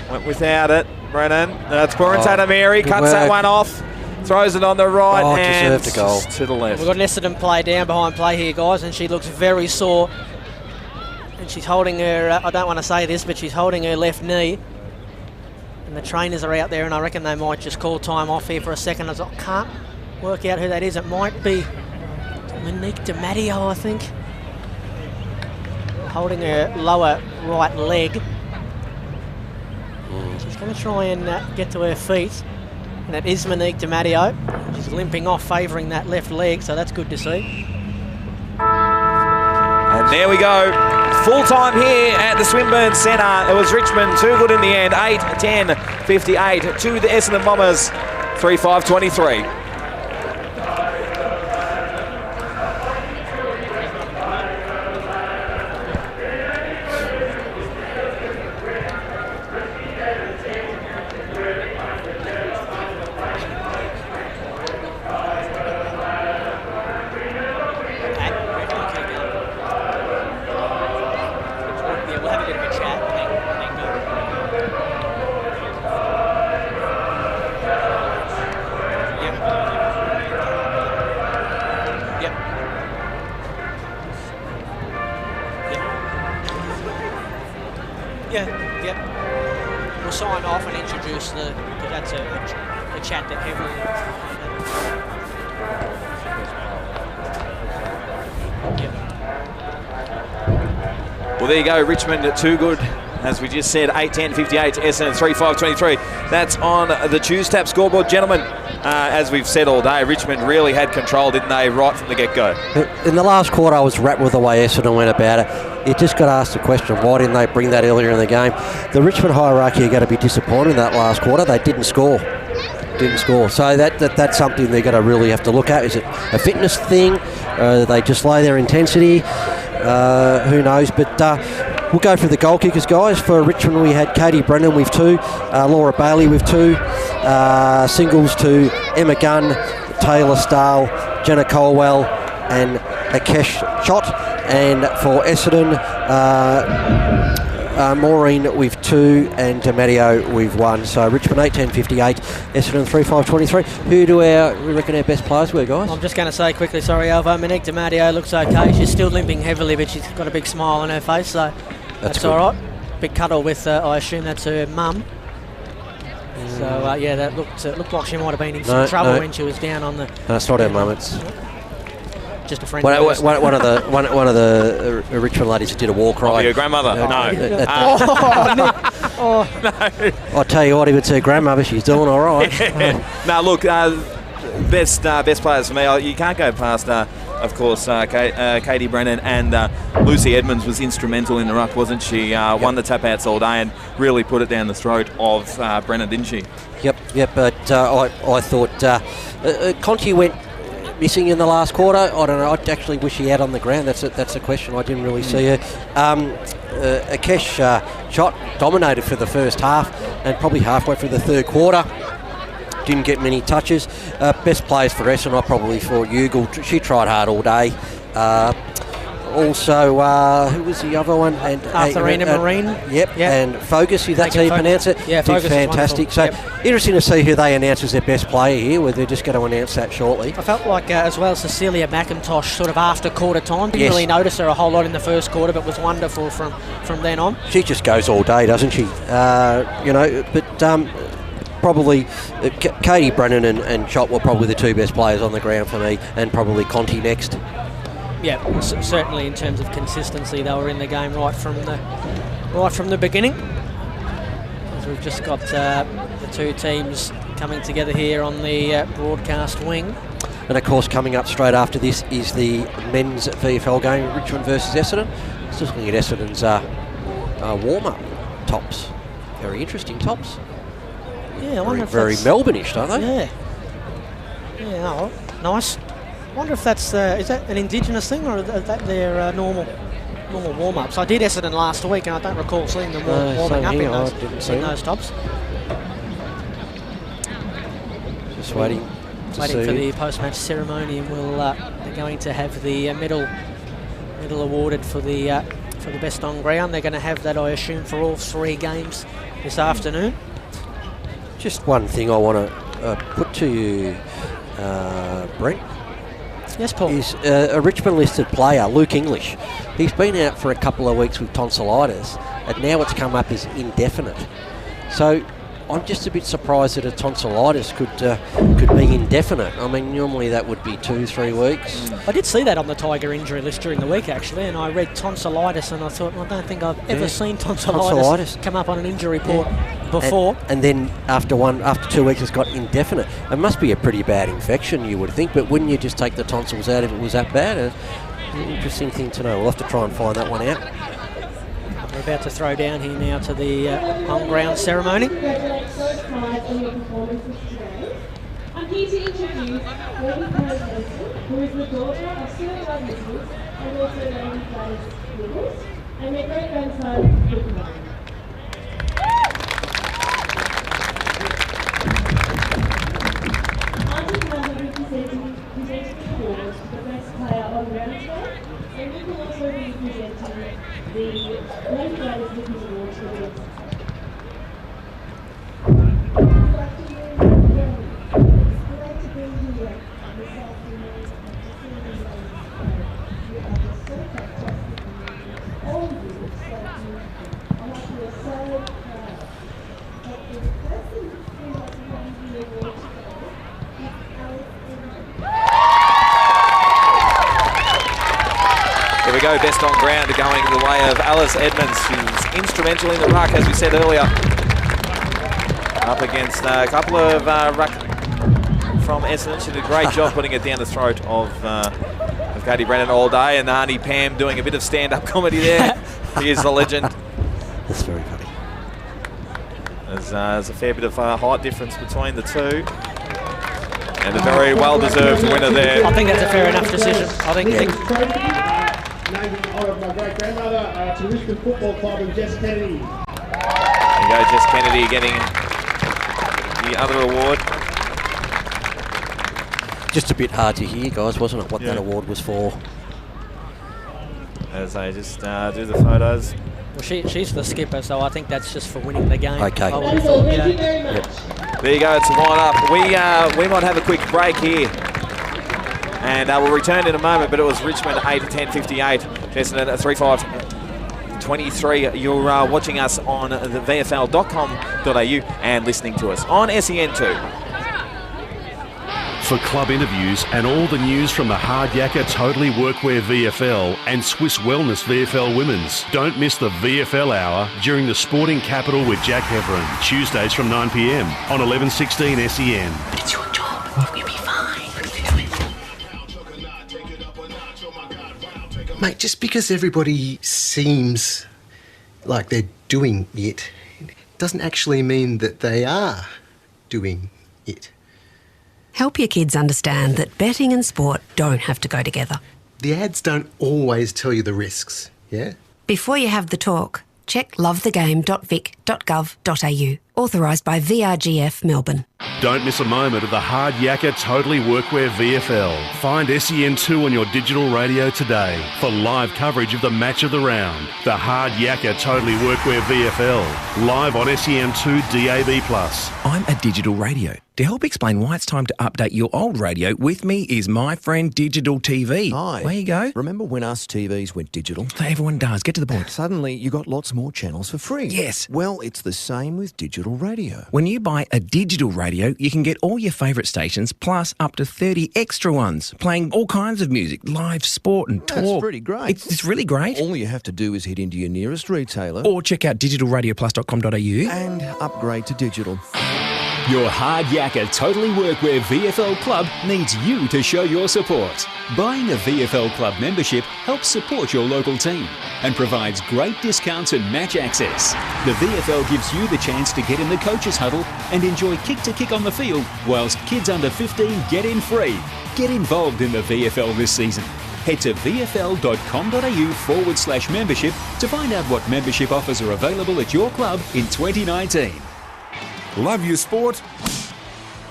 Went without it. Brennan. That's Quarantana Mary. Cuts that one off. Throws it on the right hand. Deserved a goal. To the left. We've got an Essendon play down behind play here, guys, and she looks very sore. And she's holding her, I don't want to say this, but she's holding her left knee. And the trainers are out there, and I reckon they might just call time off here for a second. I can't work out who that is. It might be Monique DiMatteo, I think. Holding her lower right leg. She's going to try and get to her feet. And it is Monique DiMatteo. She's limping off, favouring that left leg, so that's good to see. And there we go. Full time here at the Swinburne Centre. It was Richmond, too good in the end. 8-10, 58 to the Essendon Bombers. 3-5-23. We'll sign off and introduce because that's a chat that everyone. Well, there you go. Richmond, too good. As we just said, 8-10, 58 to Essendon, 3-5-23. That's on the Choose Tap scoreboard, gentlemen. As we've said all day, Richmond really had control, didn't they, right from the get-go? In the last quarter, I was wrapped with the way Essendon went about it. You just got to ask the question, why didn't they bring that earlier in the game? The Richmond hierarchy are going to be disappointed in that last quarter. They didn't score. So that's something they're going to really have to look at. Is it a fitness thing? They just lay their intensity? Who knows? But we'll go for the goal kickers, guys. For Richmond, we had Katie Brennan with 2, Laura Bailey with 2, singles to Emma Gunn, Taylor Stahl, Jenna Colwell, and Akesh Chott. And for Essendon, Maureen with 2 and DiMatteo with 1. So Richmond 8-10, 58, Essendon 3-5-23. Who do we reckon our best players were, guys? I'm just going to say quickly, sorry, Alvo, Monique DiMatteo looks okay. She's still limping heavily, but she's got a big smile on her face, so that's all right. Big cuddle with, I assume that's her mum. So yeah, that looked like she might have been in some trouble when she was down on the. No, it's not her mum. It's just a friend. One of the Richmond ladies who did a war cry. Your grandmother? No. No. I'll tell you what, if it's her grandmother, she's doing all right. No, look, best players for me. You can't go past. Of course, Katie Brennan and Lucy Edmonds was instrumental in the ruck, wasn't she? Won the tap-outs all day and really put it down the throat of Brennan, didn't she? Yep. But I thought Conti went missing in the last quarter. I don't know. I actually wish he had on the ground. That's a question. I didn't really see her. Akesh Chott dominated for the first half and probably halfway through the third quarter. Didn't get many touches. Best players for Essendon, I probably for Ugle. She tried hard all day. Also, who was the other one? And Arthurina Marine. Yep. And Fogus, is that how you pronounce it? Yeah, Fogus. Fantastic. So interesting to see who they announce as their best player here, where they're just going to announce that shortly. I felt like as well Cecilia McIntosh sort of after quarter time. Didn't really notice her a whole lot in the first quarter, but was wonderful from then on. She just goes all day, doesn't she? Probably Katie Brennan and Chop were probably the two best players on the ground for me, and probably Conti next. Yeah, certainly in terms of consistency, they were in the game right from the beginning. As we've just got the two teams coming together here on the broadcast wing. And of course, coming up straight after this is the men's VFL game, Richmond versus Essendon. Just looking at Essendon's warm-up tops. Very interesting tops. Yeah, I wonder very Melbourne-ish, don't they? Yeah. Yeah, oh, nice. I wonder if that's is that an Indigenous thing, or is that their normal warm-ups? I did Essendon last week, and I don't recall seeing them warming up in those tops. Just waiting for the post-match ceremony, and they're going to have the medal awarded for the best on ground. They're going to have that, I assume, for all 3 games this afternoon. Just one thing I want to put to you, Brent. Yes, Paul. Is a Richmond-listed player, Luke English. He's been out for a couple of weeks with tonsillitis, and now it's come up as indefinite. So I'm just a bit surprised that a tonsillitis could be indefinite. I mean, normally that would be 2-3 weeks. I did see that on the Tiger injury list during the week, actually, and I read tonsillitis, and I thought, I don't think I've ever seen tonsillitis come up on an injury report before. And then after 2 weeks, it's got indefinite. It must be a pretty bad infection, you would think, but wouldn't you just take the tonsils out if it was that bad? An interesting thing to know. We'll have to try and find that one out. We're about to throw down here now to the on-ground ceremony. I'm here to introduce Lady Players Wilson, who is the daughter of Sir Wilson and also Lady Players Wilson, and their great-grandson, Richmond. Auntie Mother will be presenting the award for the best player on ground today, and we will also be presenting the Lady Players Wilson Award for the Here we go, best on ground going the way of Alice Edmonds. She's instrumental in the ruck, as we said earlier. Up against a couple of ruck from Essendon. She did a great job putting it down the throat of Katie Brennan all day, and Auntie Pam doing a bit of stand-up comedy there. He is the legend. That's very funny. There's a fair bit of height difference between the two. And a very well-deserved winner there. I think that's a fair enough decision. I think. Name of my great-grandmother to Richmond Football Club and Jess Kennedy. There you go, Jess Kennedy getting the other award. Just a bit hard to hear, guys, wasn't it, what that award was for? As they just do the photos. Well, she's the skipper, so I think that's just for winning the game. Okay. Thank you very much. There you go, it's a line-up. We might have a quick break here. And we'll return in a moment, but it was Richmond 8-10-58. Essendon at 3-5-23. You're watching us on the VFL.com.au and listening to us on SEN2. For club interviews and all the news from the Hard Yakka Totally Workwear VFL and Swiss Wellness VFL Women's, don't miss the VFL Hour during the Sporting Capital with Jack Heverin, Tuesdays from 9 p.m. on 1116 SEN. It's your job. We'll be fine. Mate, just because everybody seems like they're doing it, doesn't actually mean that they are doing it. Help your kids understand that betting and sport don't have to go together. The ads don't always tell you the risks, yeah? Before you have the talk, check lovethegame.vic.gov.au Authorised by VRGF Melbourne. Don't miss a moment of the Hard Yakka Totally Workwear VFL. Find SEN2 on your digital radio today for live coverage of the match of the round. The Hard Yakka Totally Workwear VFL, live on SEN2 DAB+. I'm a digital radio. To help explain why it's time to update your old radio, with me is my friend Digital TV. Hi. There you go. Remember when us TVs went digital? Everyone does. Get to the point. Suddenly, you got lots more channels for free. Yes. Well, it's the same with digital radio. When you buy a digital radio, you can get all your favourite stations plus up to 30 extra ones, playing all kinds of music, live sport and talk. That's pretty great. It's really great. All you have to do is head into your nearest retailer or check out digitalradioplus.com.au and upgrade to digital. Your Hard Yakka Totally Workwear VFL Club needs you to show your support. Buying a VFL Club membership helps support your local team and provides great discounts and match access. The VFL gives you the chance to get in the coach's huddle and enjoy kick-to-kick on the field, whilst kids under 15 get in free. Get involved in the VFL this season. Head to vfl.com.au/membership to find out what membership offers are available at your club in 2019. Love your sport?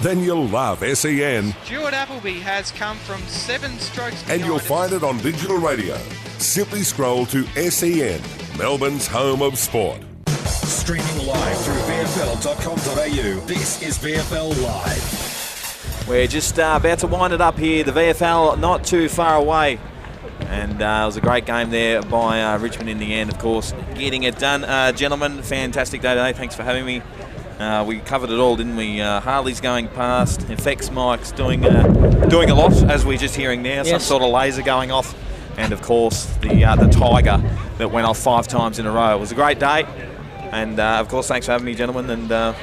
Then you'll love SEN. Stuart Appleby has come from 7 strokes behind. And you'll find it on digital radio. Simply scroll to SEN, Melbourne's home of sport. Streaming live through VFL.com.au. This is VFL Live. We're just about to wind it up here. The VFL not too far away. And it was a great game there by Richmond in the end, of course, getting it done. Gentlemen, fantastic day today. Thanks for having me. We covered it all, didn't we? Harley's going past, effects Mike's doing a lot, as we're just hearing now, some sort of laser going off, and of course the Tiger that went off 5 times in a row. It was a great day, and of course thanks for having me, gentlemen, and yeah.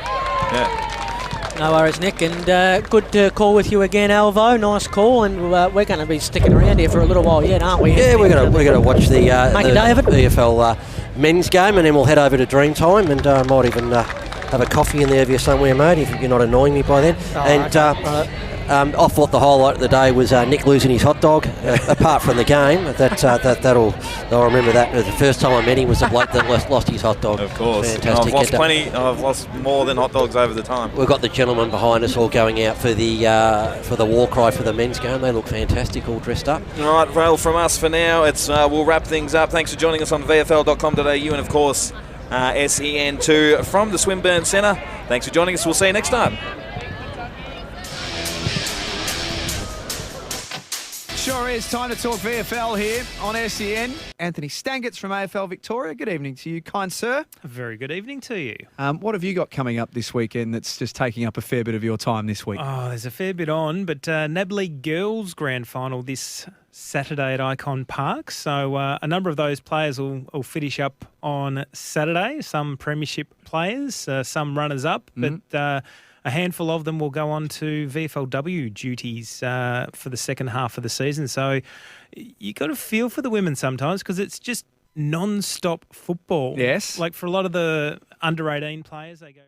No worries, Nick, and good call with you again, Alvo. Nice call, and we're going to be sticking around here for a little while yet, aren't we? Yeah, we're going to watch the Make a day of it. VFL men's game, and then we'll head over to Dreamtime, and might even have a coffee in there if you're somewhere, mate, if you're not annoying me by then. I thought the highlight of the day was Nick losing his hot dog. Apart from the game, they'll remember that. The first time I met him was the bloke that lost his hot dog. Of course. Fantastic. I've lost plenty. I've lost more than hot dogs over the time. We've got the gentlemen behind us all going out for the war cry for the men's game. They look fantastic, all dressed up. All right, well, from us for now, it's we'll wrap things up. Thanks for joining us on VFL.com.au and, of course, SEN2 from the Swinburne Centre. Thanks for joining us. We'll see you next time. Sure is. Time to talk VFL here on SEN. Anthony Stanget's from AFL Victoria. Good evening to you, kind sir. A very good evening to you. What have you got coming up this weekend that's just taking up a fair bit of your time this week? Oh, there's a fair bit on, but NAB League Girls Grand Final this Saturday at Icon Park. So a number of those players will finish up on Saturday. Some premiership players, some runners-up, but a handful of them will go on to VFL W duties for the second half of the season. So you got to feel for the women sometimes because it's just non-stop football. Yes. Like for a lot of the under-18 players, they go...